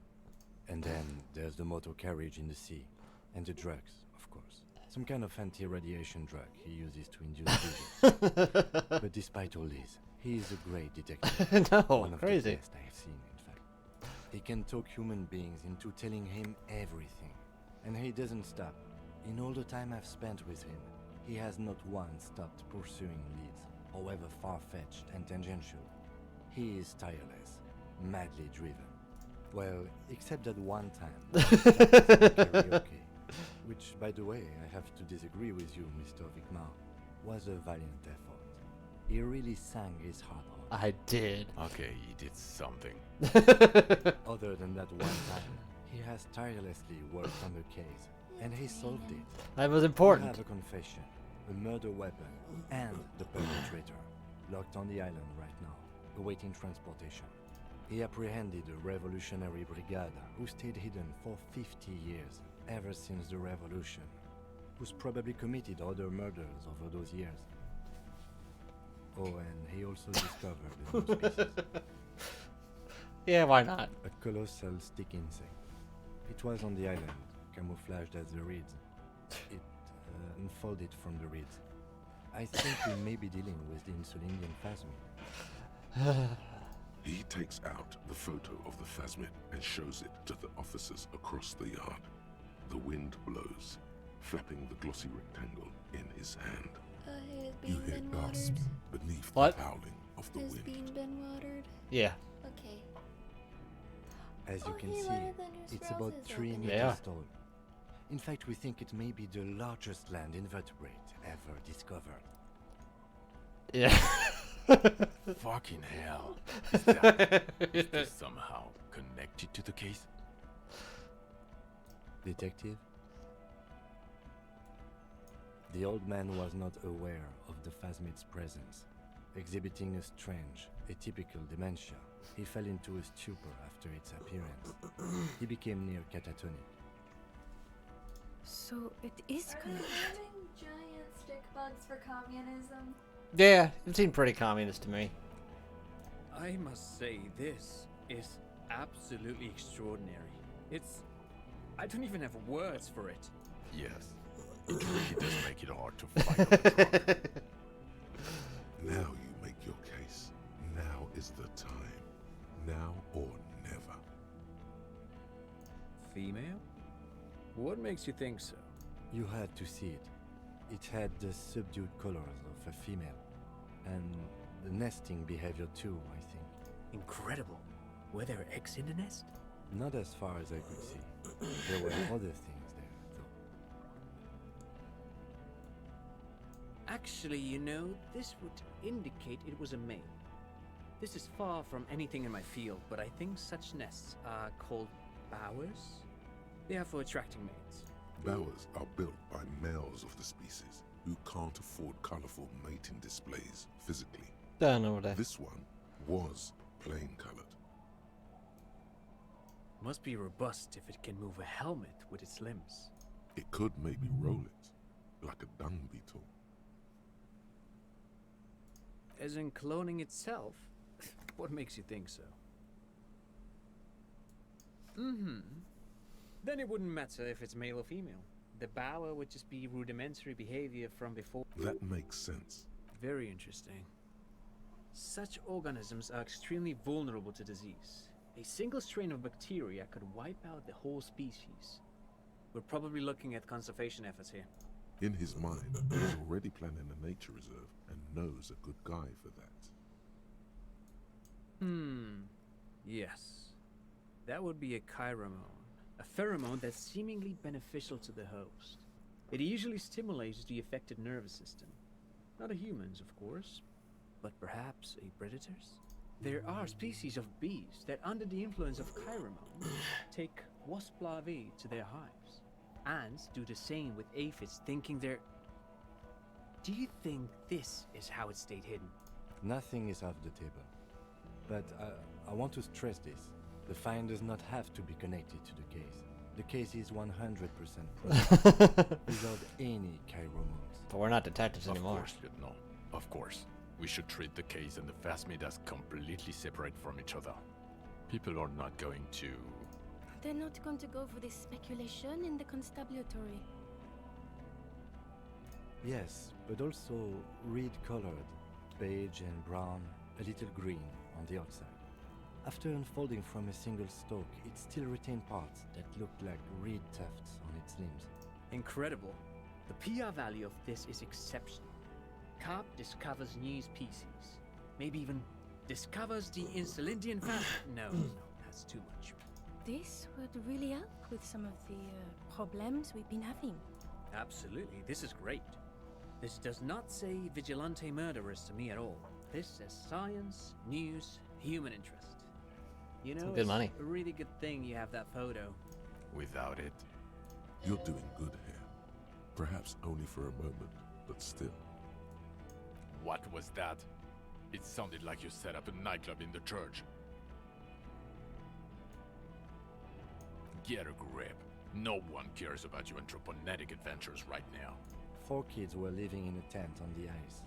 And then there's the motor carriage in the sea, and the drugs, of course. Some kind of anti-radiation drug he uses to induce vision. But despite all this, he is a great detective. No, One of crazy. the best I have seen, in fact. He can talk human beings into telling him everything. And he doesn't stop. In all the time I've spent with him, he has not once stopped pursuing leads, however far-fetched and tangential. He is tireless, madly driven. Well, except that one time, he started singing karaoke, which, by the way, I have to disagree with you, Mr. Vicmar, was a valiant effort. He really sang his heart out. I did. Okay, he did something. Other than that one time, he has tirelessly worked on the case, and he solved it. That was important. We have a confession, a murder weapon, and the perpetrator, locked on the island right now, awaiting transportation. He apprehended a revolutionary brigade who stayed hidden for 50 years, ever since the revolution, who's probably committed other murders over those years. Oh, and he also discovered a new species. Yeah, why not? A colossal stick insect. It was on the island, camouflaged as the reeds. It unfolded from the reeds. I think we may be dealing with the Insulindian phasmid. He takes out the photo of the phasmid and shows it to the officers across the yard. The wind blows, flapping the glossy rectangle in his hand. You hear gasps beneath What? the howling of the Has wind. bean been watered? Yeah. Okay. As you Oh, can hey, see, why the new it's sprouts about is 3 open? meters Yeah. tall. In fact, we think it may be the largest land invertebrate ever discovered. Yeah. Fucking hell. Is this somehow connected to the case? Detective? The old man was not aware of the phasmid's presence. exhibiting a strange, atypical dementia. He fell into a stupor after its appearance. He became near catatonic. So it is Are they connected. having giant stick bugs for communism? Yeah, it seemed pretty communist to me. I must say, this is absolutely extraordinary. I don't even have words for it. Yes, it really does make it hard to fight on the drug. Now you make your case. Now is the time. Now or never. Female? What makes you think so? You had to see it. It had the subdued colors of a female. And the nesting behavior too, I think. Incredible. Were there eggs in the nest? Not as far as I could see. There were other things there, though. Actually, you know, this would indicate it was a male. This is far from anything in my field, but I think such nests are called bowers. They are for attracting mates. Bowers are built by males of the species who can't afford colorful mating displays physically. Don't know what that. This one was plain colored. Must be robust if it can move a helmet with its limbs. It could maybe roll it, like a dung beetle. As in cloning itself? What makes you think so? Then it wouldn't matter if it's male or female. The bower would just be rudimentary behavior from before. That makes sense. Very interesting. Such organisms are extremely vulnerable to disease. A single strain of bacteria could wipe out the whole species. We're probably looking at conservation efforts here. In his mind, he's already planning a nature reserve and knows a good guy for that. Yes. That would be a chiromone. A pheromone that's seemingly beneficial to the host. It usually stimulates the affected nervous system. Not a human's, of course, but perhaps a predator's? There are species of bees that, under the influence of chiromone, take wasp larvae to their hives. Ants do the same with aphids, thinking they're... Do you think this is how it stayed hidden? Nothing is off the table. But I want to stress this. The find does not have to be connected to the case. The case is 100% private, without any chiromones. But we're not detectives anymore. Of course, Lieutenant. Of course. We should treat the case and the phasmid as completely separate from each other. People are not going to... They're not going to go for this speculation in the constabulary. Yes, but also reed-colored, beige and brown, a little green on the outside. After unfolding from a single stalk, it still retained parts that looked like reed tufts on its limbs. Incredible. The PR value of this is exceptional. Carp discovers new species. Maybe even discovers the Insulindian family. No, that's too much. This would really help with some of the problems we've been having. Absolutely, this is great. This does not say vigilante murderers to me at all. This says science, news, human interest. You know, good money. A really good thing you have that photo. Without it... You're doing good here. Perhaps only for a moment, but still. What was that? It sounded like you set up a nightclub in the church. Get a grip. No one cares about your anthroponetic adventures right now. 4 kids were living in a tent on the ice.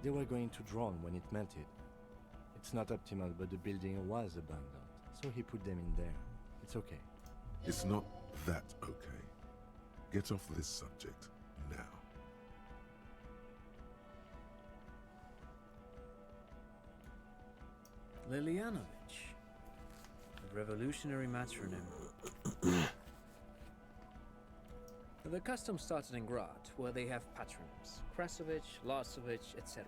They were going to drown when it melted. It's not optimal, but the building was abandoned, so he put them in there. It's okay. It's not that okay. Get off this subject now. Lilianovich. A revolutionary matronym. The custom started in Grad, where they have patronyms. Krasovich, Lasovich, etc.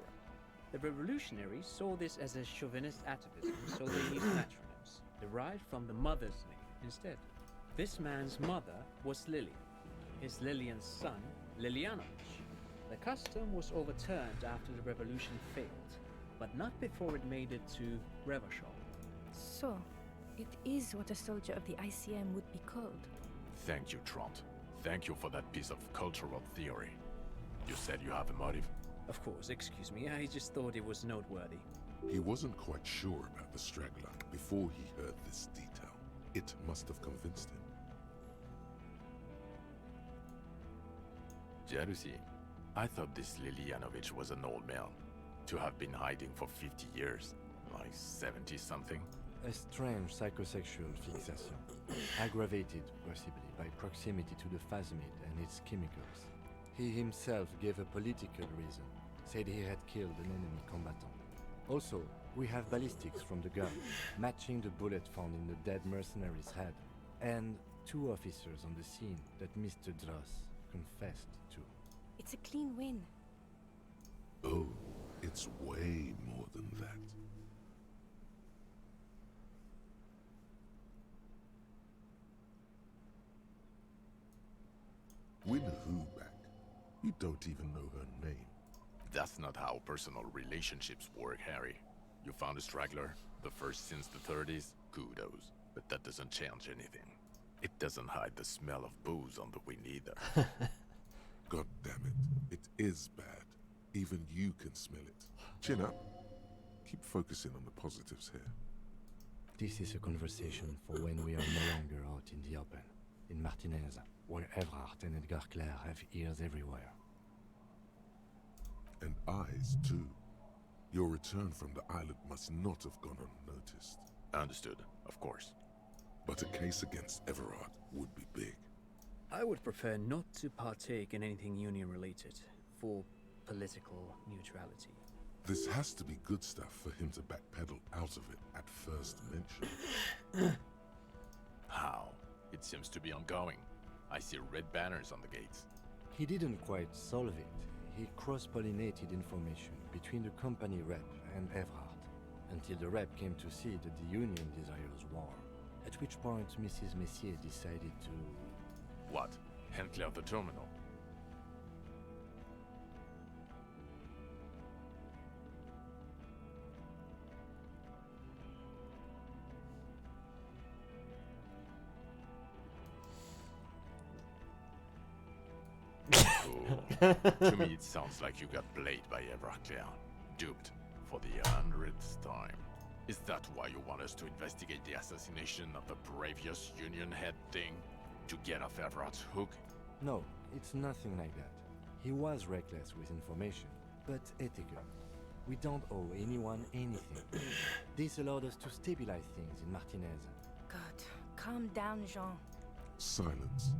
The revolutionaries saw this as a chauvinist atavism, so they used matronyms, derived from the mother's name instead. This man's mother was Lily, his Lilian's son, Lilianovich. The custom was overturned after the revolution failed, but not before it made it to Revachol. So, it is what a soldier of the ICM would be called. Thank you, Trant. Thank you for that piece of cultural theory. You said you have a motive? Of course, excuse me, I just thought it was noteworthy. He wasn't quite sure about the straggler before he heard this detail. It must have convinced him. Jealousy. I thought this Lilianovich was an old man. To have been hiding for 50 years. Like 70-something. A strange psychosexual fixation, aggravated possibly by proximity to the phasmid and its chemicals. He himself gave a political reason, said he had killed an enemy combatant. Also, we have ballistics from the gun, matching the bullet found in the dead mercenary's head, and 2 officers on the scene that Mr. Dross confessed to. It's a clean win. Oh, it's way more than that. Win who back? You don't even know her name. That's not how personal relationships work, Harry. You found a straggler, the first since the 30s, kudos. But that doesn't change anything. It doesn't hide the smell of booze on the wind either. God damn it. It is bad. Even you can smell it. Chin up. Keep focusing on the positives here. This is a conversation for when we are no longer out in the open, in Martinez, where Everard and Edgar Clare have ears everywhere. And eyes, too. Your return from the island must not have gone unnoticed. Understood, of course. But a case against Everard would be big. I would prefer not to partake in anything union-related, for political neutrality. This has to be good stuff for him to backpedal out of it at first mention. How? It seems to be ongoing. I see red banners on the gates. He didn't quite solve it. He cross-pollinated information between the company rep and Everard, until the rep came to see that the Union desires war, at which point Mrs. Messier decided to... What? Hand clear the terminal? To me, it sounds like you got played by Everclear. Duped for the 100th time. Is that why you want us to investigate the assassination of the previous Union head thing? To get off Everard's hook? No, it's nothing like that. He was reckless with information, but ethical. We don't owe anyone anything. This allowed us to stabilize things in Martinez. God, calm down, Jean. Silence.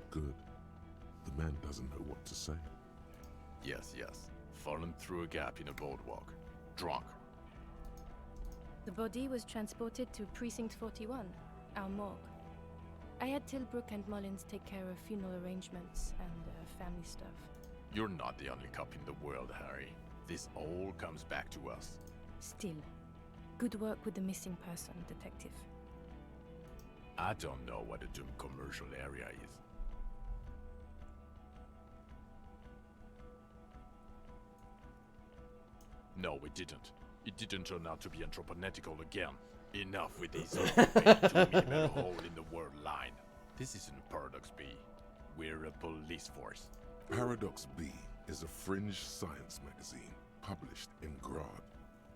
Good. The man doesn't know what to say. Yes. Fallen through a gap in a boardwalk. Drunk. The body was transported to Precinct 41, our morgue. I had Tilbrook and Mullins take care of funeral arrangements and family stuff. You're not the only cop in the world, Harry. This all comes back to us. Still, good work with the missing person, Detective. I don't know what a doomed commercial area is. No, it didn't. It didn't turn out to be anthropometical again. Enough with this 2mm hole in the word line. This isn't Paradox B. We're a police force. Paradox B is a fringe science magazine published in Grad.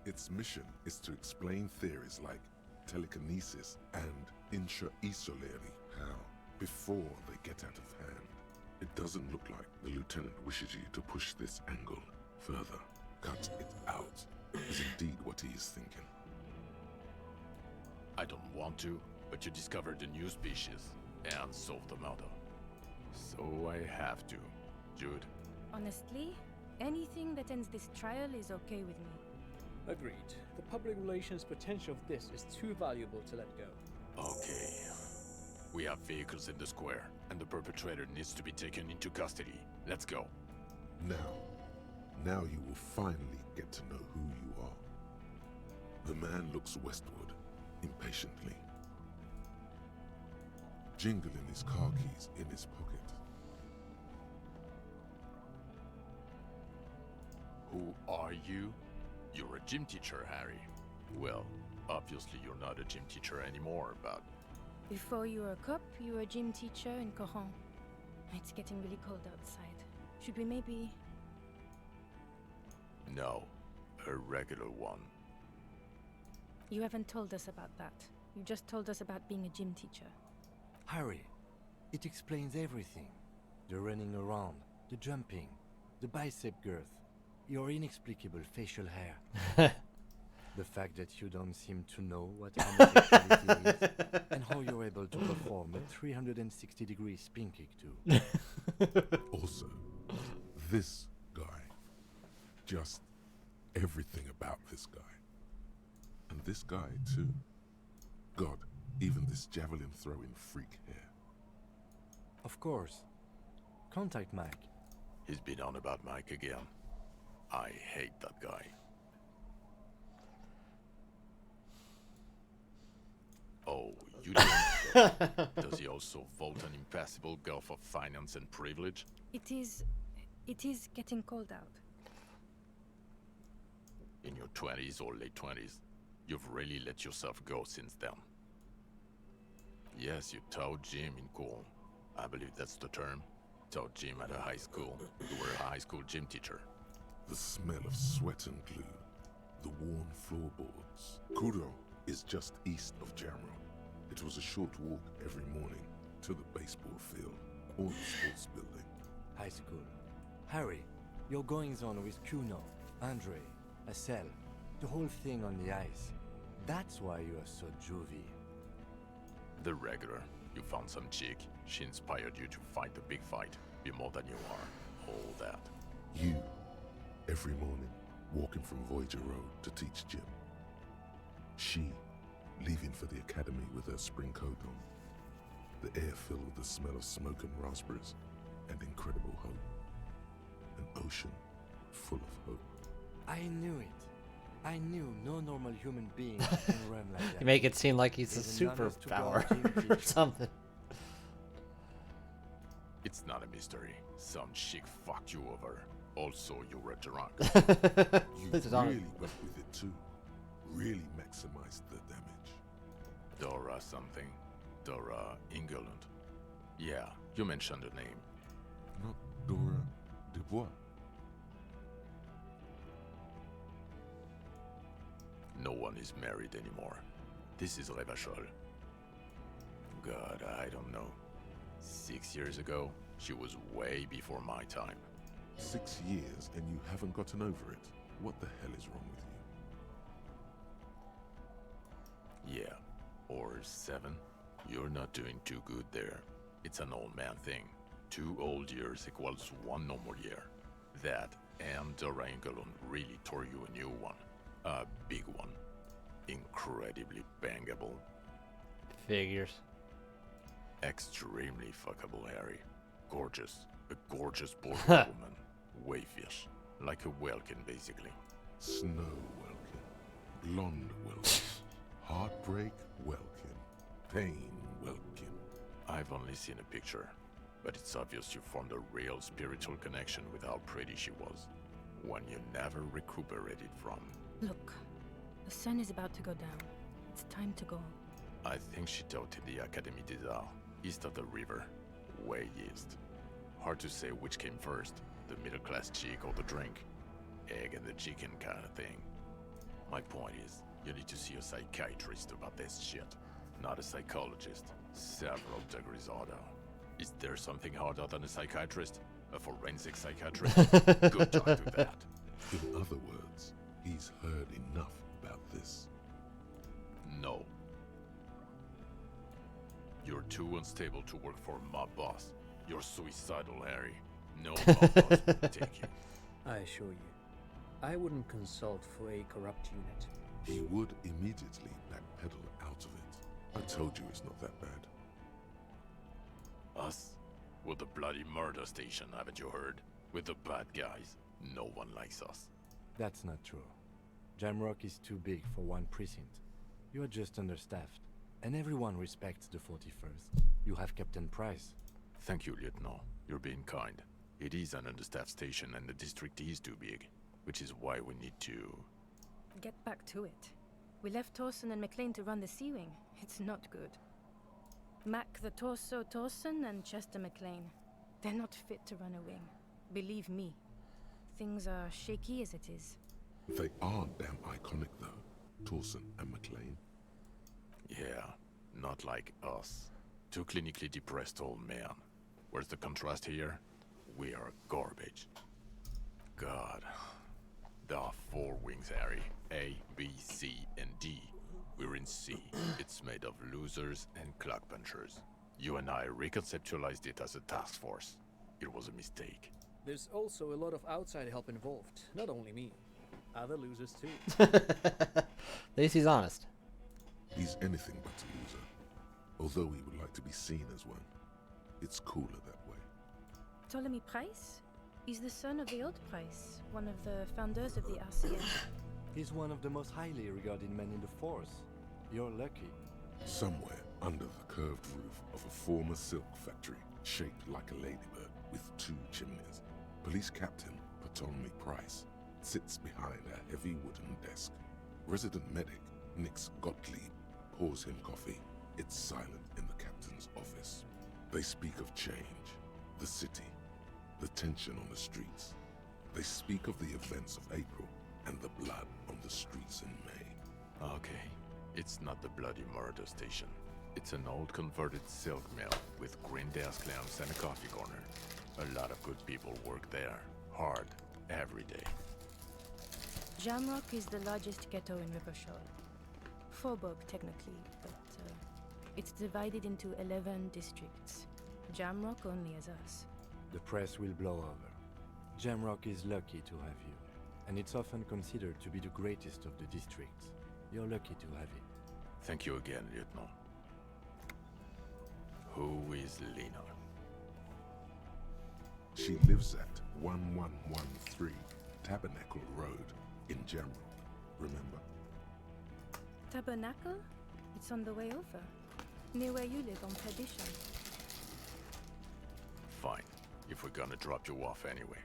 Its mission is to explain theories like telekinesis and intra-esolarly how, before they get out of hand. It doesn't look like the lieutenant wishes you to push this angle further. Cut it out, is indeed what he is thinking. I don't want to, but you discovered a new species and solved the murder. So I have to. Jude. Honestly, anything that ends this trial is okay with me. Agreed. The public relations potential of this is too valuable to let go. Okay. We have vehicles in the square, and the perpetrator needs to be taken into custody. Let's go. Now you will finally get to know who you are. The man looks westward, impatiently, jingling his car keys in his pocket. Who are you? You're a gym teacher, Harry. Well, obviously you're not a gym teacher anymore, but... Before you were a cop, you were a gym teacher in Coron. It's getting really cold outside. Should we maybe... No, a regular one. You haven't told us about that. You just told us about being a gym teacher. Harry, it explains everything. The running around, the jumping, the bicep girth, your inexplicable facial hair. The fact that you don't seem to know what homosexuality is, and how you're able to perform a 360-degree spin kick too. Also, this guy. Just everything about this guy. And this guy too. God, even this javelin throwing freak here. Of course. Contact Mike. He's been on about Mike again. I hate that guy. Oh, you don't. Does he also vote an impassable gulf of finance and privilege? It is getting cold out. In your 20s or late 20s, you've really let yourself go since then. Yes, you taught gym in school. I believe that's the term. Taught gym at a high school. You were a high school gym teacher. The smell of sweat and glue. The worn floorboards. Kuro is just east of Jamrock. It was a short walk every morning to the baseball field or the sports building. High school. Harry, your goings-on with Kuno, Andre, Acel, the whole thing on the ice. That's why you are so juvie. The regular. You found some chick. She inspired you to fight the big fight. Be more than you are. All that. You, every morning, walking from Voyager Road to teach gym. She, leaving for the academy with her spring coat on. The air filled with the smell of smoke and raspberries and incredible hope. An ocean full of hope. I knew it. I knew no normal human being can run like that. You make it seem like he's a superpower or something. It's not a mystery. Some chick fucked you over. Also, you were drunk. You really went with it too. Really maximized the damage. Dora something. Dora England. Yeah, you mentioned the name. Not Dora Dubois. No one is married anymore. This is Revachol. God, I don't know. 6 years ago, she was way before my time. 6 years and you haven't gotten over it. What the hell is wrong with you? Yeah, or 7. You're not doing too good there. It's an old man thing. 2 old years equals 1 normal year. That and Dora England really tore you a new one. A big one. Incredibly bangable. Figures. Extremely fuckable, Harry. Gorgeous. A gorgeous border woman. Wayfish. Like a Welkin, basically. Snow Welkin. Blonde Welkin. Heartbreak Welkin. Pain Welkin. I've only seen a picture, but it's obvious you formed a real spiritual connection with how pretty she was. One you never recuperated from. Look, the sun is about to go down. It's time to go. I think she taught in the Académie des Arts, east of the river. Way east. Hard to say which came first, the middle-class chick or the drink. Egg and the chicken kind of thing. My point is, you need to see a psychiatrist about this shit. Not a psychologist. Several degrees harder. Is there something harder than a psychiatrist? A forensic psychiatrist? Go talk to that. In other words, he's heard enough about this. No. You're too unstable to work for my boss. You're suicidal, Harry. No mob boss will take you. I assure you, I wouldn't consult for a corrupt unit. He would immediately backpedal out of it. I told you it's not that bad. Us? We're the bloody murder station, haven't you heard? We're the bad guys. No one likes us. That's not true. Jamrock is too big for one precinct. You are just understaffed, and everyone respects the 41st. You have Captain Price. Thank you, Lieutenant. You're being kind. It is an understaffed station and the district is too big, which is why we need to... Get back to it. We left Torsen and McLean to run the Sea Wing. It's not good. Mac the Torso Torsen and Chester McLean. They're not fit to run a wing. Believe me. Things are shaky as it is. They are damn iconic though, Torsen and McLean. Yeah, not like us. Two clinically depressed old men. Where's the contrast here? We are garbage. God. There are 4 wings, Harry. A, B, C, and D. We're in C. It's made of losers and clock punchers. You and I reconceptualized it as a task force. It was a mistake. There's also a lot of outside help involved, not only me. Other losers too. At least he's honest. He's anything but a loser, although he would like to be seen as one. It's cooler that way. Ptolemy Price? He's the son of the old Price, one of the founders of the RCM. He's one of the most highly regarded men in the force. You're lucky. Somewhere under the curved roof of a former silk factory, shaped like a ladybird with 2 chimneys, Police Captain Ptolemy Price sits behind a heavy wooden desk. Resident medic Nix Gottlieb pours him coffee. It's silent in the captain's office. They speak of change, the city, the tension on the streets. They speak of the events of April and the blood on the streets in May. Okay, it's not the bloody murder station. It's an old converted silk mill with green desk lamps and a coffee corner. A lot of good people work there, hard, every day. Jamrock is the largest ghetto in Rivershore. Faubourg, technically, but it's divided into 11 districts. Jamrock only has us. The press will blow over. Jamrock is lucky to have you, and it's often considered to be the greatest of the districts. You're lucky to have it. Thank you again, Lieutenant. Who is Lena? She lives at 1113 Tabernacle Road in Jamrock, remember? Tabernacle? It's on the way over. Near where you live on Perdition. Fine, if we're gonna drop you off anyway.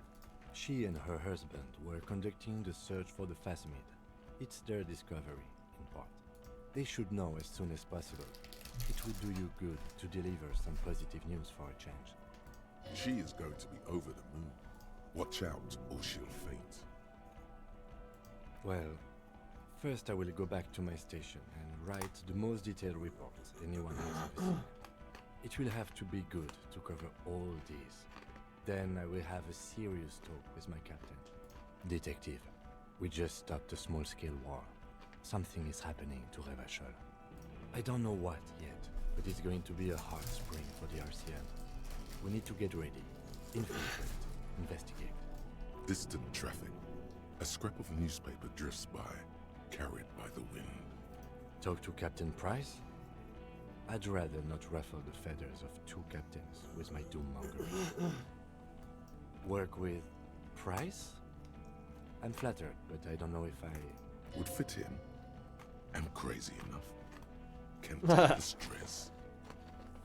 She and her husband were conducting the search for the Phasmid. It's their discovery, in part. They should know as soon as possible. It would do you good to deliver some positive news for a change. She is going to be over the moon. Watch out, or she'll faint. Well, first I will go back to my station and write the most detailed report anyone has ever seen. It will have to be good to cover all these. Then I will have a serious talk with my captain. Detective, we just stopped a small-scale war. Something is happening to Revachol. I don't know what yet, but it's going to be a hard spring for the RCM. We need to get ready, infiltrate, investigate. Distant traffic. A scrap of newspaper drifts by, carried by the wind. Talk to Captain Price? I'd rather not ruffle the feathers of 2 captains with my doom-mongering. Work with Price? I'm flattered, but I don't know if I... Would fit in. Am crazy enough. Can take the stress.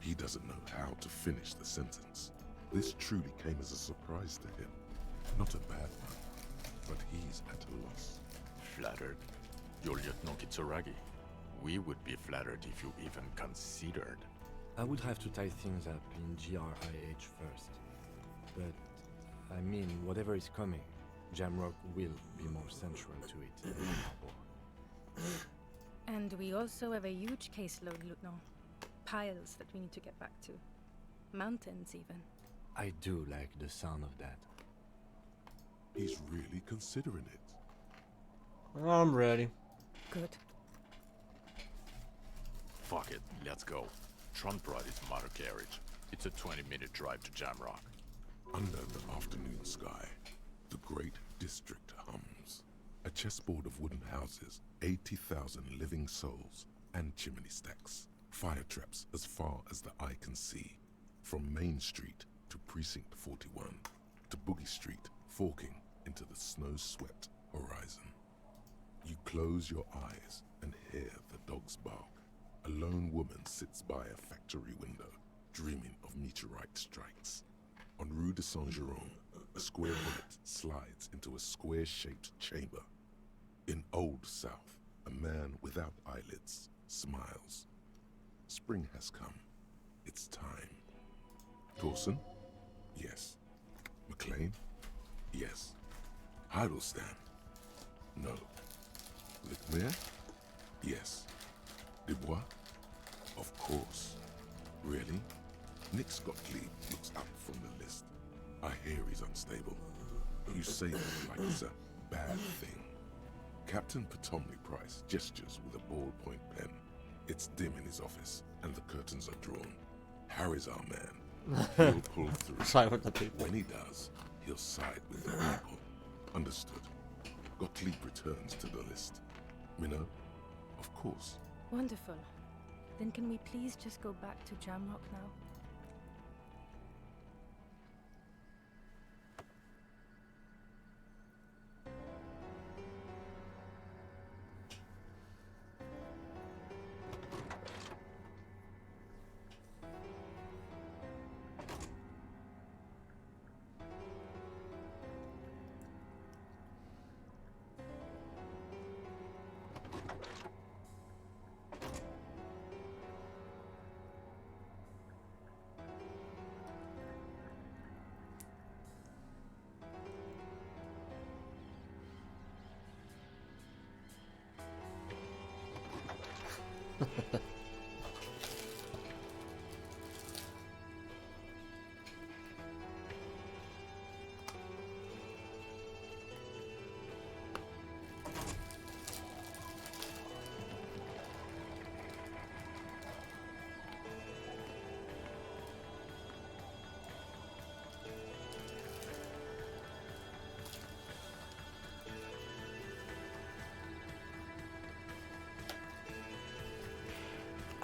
He doesn't know how to finish the sentence. This truly came as a surprise to him. Not a bad one, but he's at a loss. Flattered? You're Lieutenant Kitsuragi. We would be flattered if you even considered. I would have to tie things up in GRIH first. But, I mean, whatever is coming, Jamrock will be more central to it than before. And we also have a huge caseload, Lieutenant. Piles that we need to get back to. Mountains, even. I do like the sound of that. He's really considering it. I'm ready. Good. Fuck it, let's go. Trump brought his motor carriage. It's a 20-minute drive to Jamrock. Under the afternoon sky, the great district hums. A chessboard of wooden houses, 80,000 living souls, and chimney stacks. Fire traps as far as the eye can see. From Main Street to Precinct 41, to Boogie Street, forking into the snow-swept horizon. You close your eyes and hear the dogs bark. A lone woman sits by a factory window, dreaming of meteorite strikes. On Rue de Saint-Jérôme, a square bullet slides into a square-shaped chamber. In Old South, a man without eyelids smiles. Spring has come. It's time. Torsen? Yes. McLean? Yes. Heidelstand? No. Leclerc? Yes. Dubois? Of course. Really? Nick Gottlieb looks up from the list. I hear he's unstable. You say that like it's a bad thing. Captain Potomny Price gestures with a ballpoint pen. It's dim in his office, and the curtains are drawn. Harry's our man. He'll pull through. Side with the people. When he does, he'll side with the people. Understood. Gottlieb returns to the list. Minnow? Of course. Wonderful. Then can we please just go back to Jamrock now?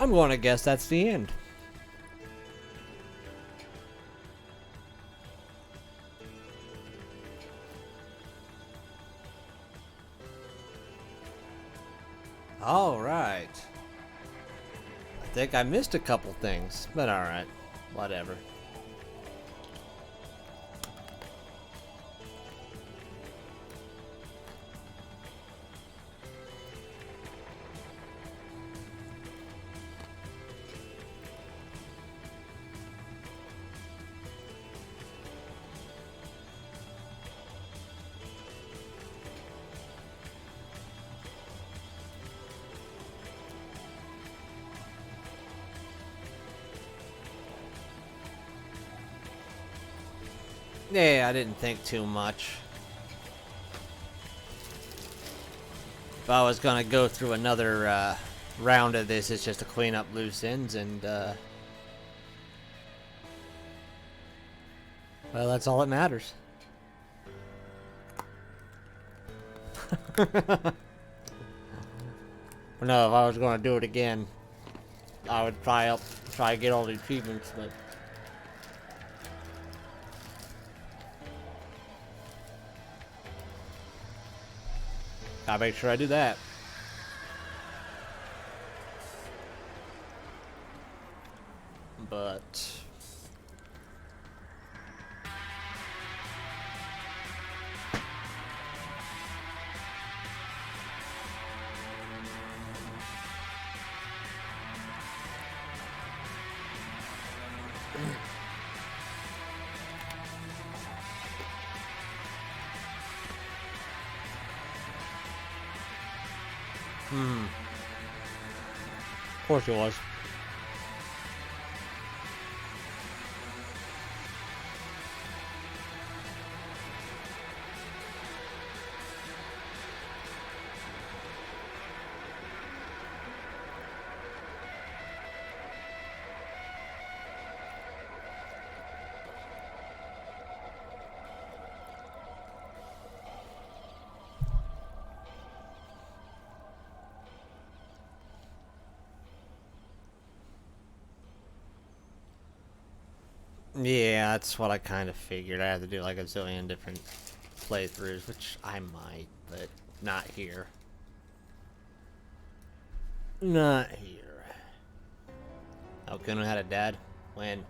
I'm going to guess that's the end. All right. I think I missed a couple things, but all right. Whatever. Yeah, I didn't think too much. If I was gonna go through another round of this, it's just to clean up loose ends, and well, that's all that matters. No, if I was gonna do it again, I would try to get all the achievements, but. Gotta make sure I do that. But of course it was. Yeah, that's what I kind of figured. I had to do like a zillion different playthroughs, which I might, but not here. Not here. Okuno had a dad? When?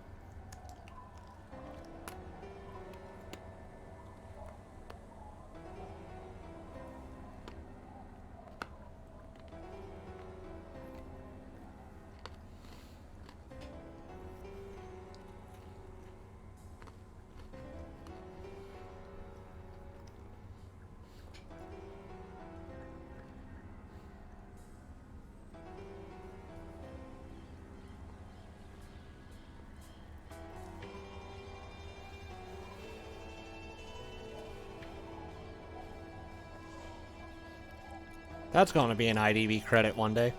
That's going to be an IDB credit one day.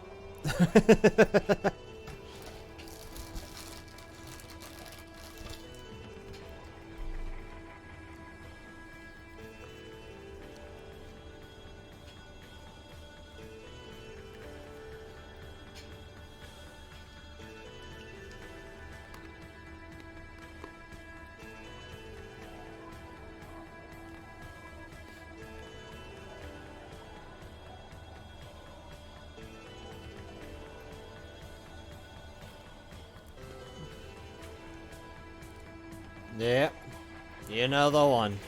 Yep. You know the one.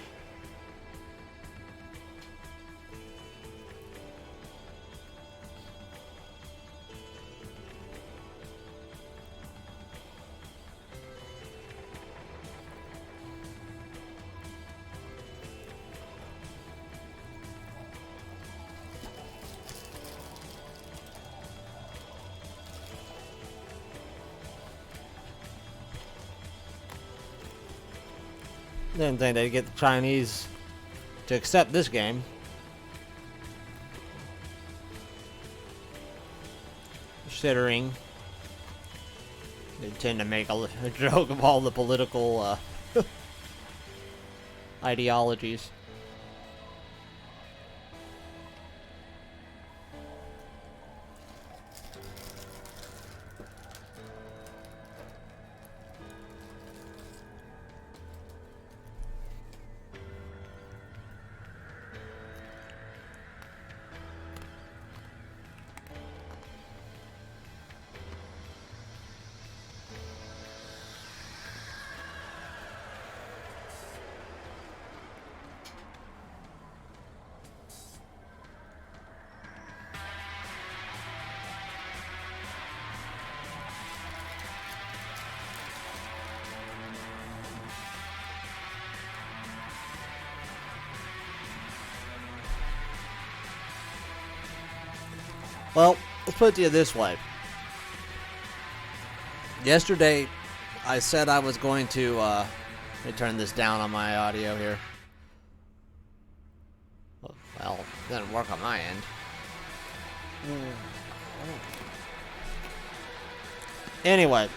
Didn't think they'd get the Chinese to accept this game. Considering they tend to make a joke of all the political ideologies. Well, let's put it to you this way. Yesterday, I said I was going to, let me turn this down on my audio here. Well, it didn't work on my end. Anyway,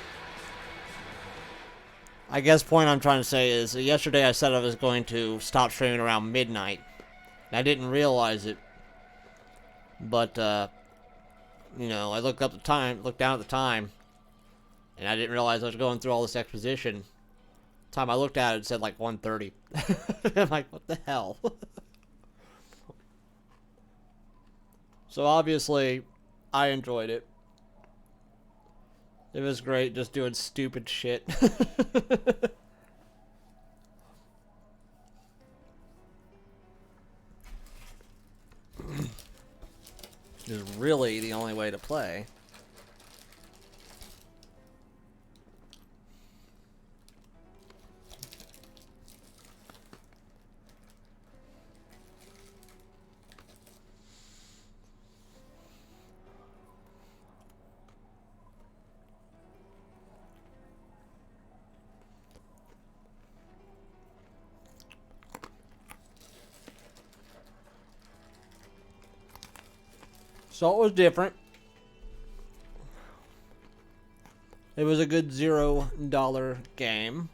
I guess the point I'm trying to say is yesterday I said I was going to stop streaming around midnight. I didn't realize it. But, you know, I looked down at the time, and I didn't realize I was going through all this exposition. The time I looked at it, it said like 1:30. I'm like, what the hell? So obviously, I enjoyed it. It was great just doing stupid shit. Is really the only way to play. So it was different. It was a good $0 game.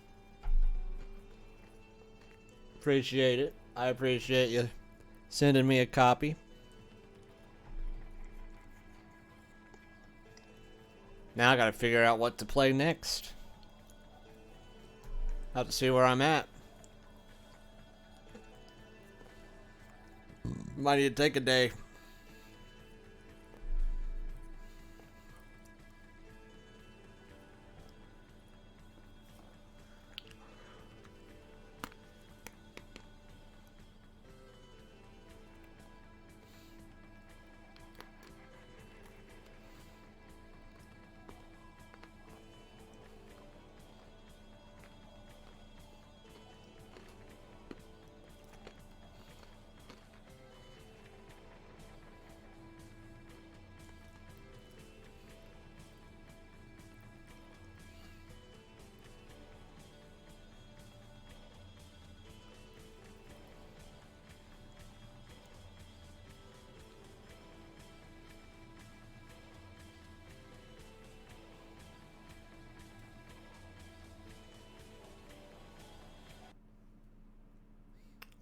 Appreciate it. I appreciate you sending me a copy. Now I gotta figure out what to play next. Have to see where I'm at. Might need to take a day.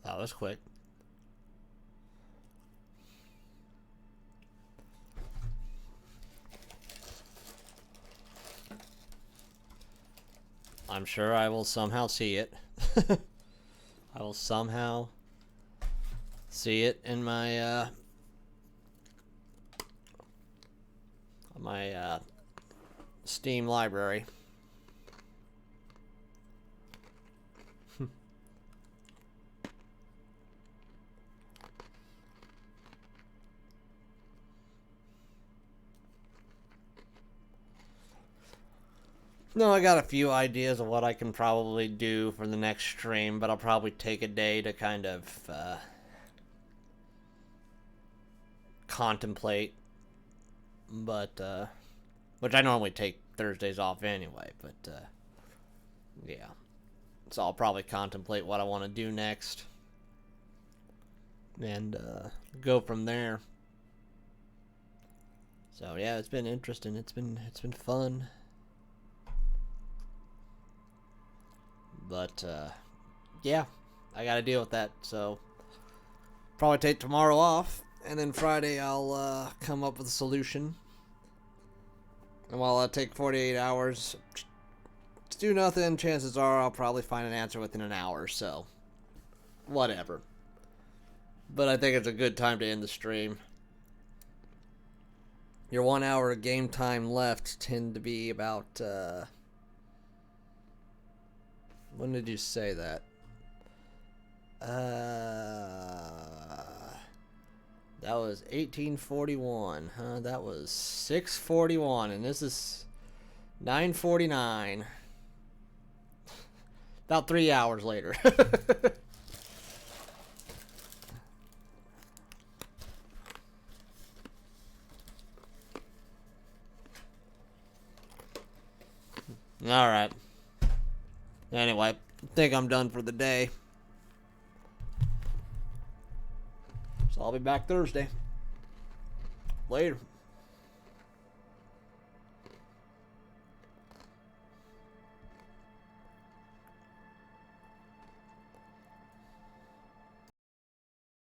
That was quick. I'm sure I will somehow see it. I will somehow see it in my Steam library. No, I got a few ideas of what I can probably do for the next stream, but I'll probably take a day to kind of contemplate. But, which I normally take Thursdays off anyway, but, yeah. So I'll probably contemplate what I want to do next. And, go from there. So, yeah, it's been interesting. It's been fun. But, yeah, I gotta deal with that, so probably take tomorrow off, and then Friday I'll, come up with a solution. And while I take 48 hours to do nothing, chances are I'll probably find an answer within an hour, so whatever. But I think it's a good time to end the stream. Your 1 hour of game time left tend to be about, when did you say that? That was 1841, huh? That was 641, and this is 9:49. About 3 hours later. Alright. Anyway, I think I'm done for the day. So I'll be back Thursday. Later.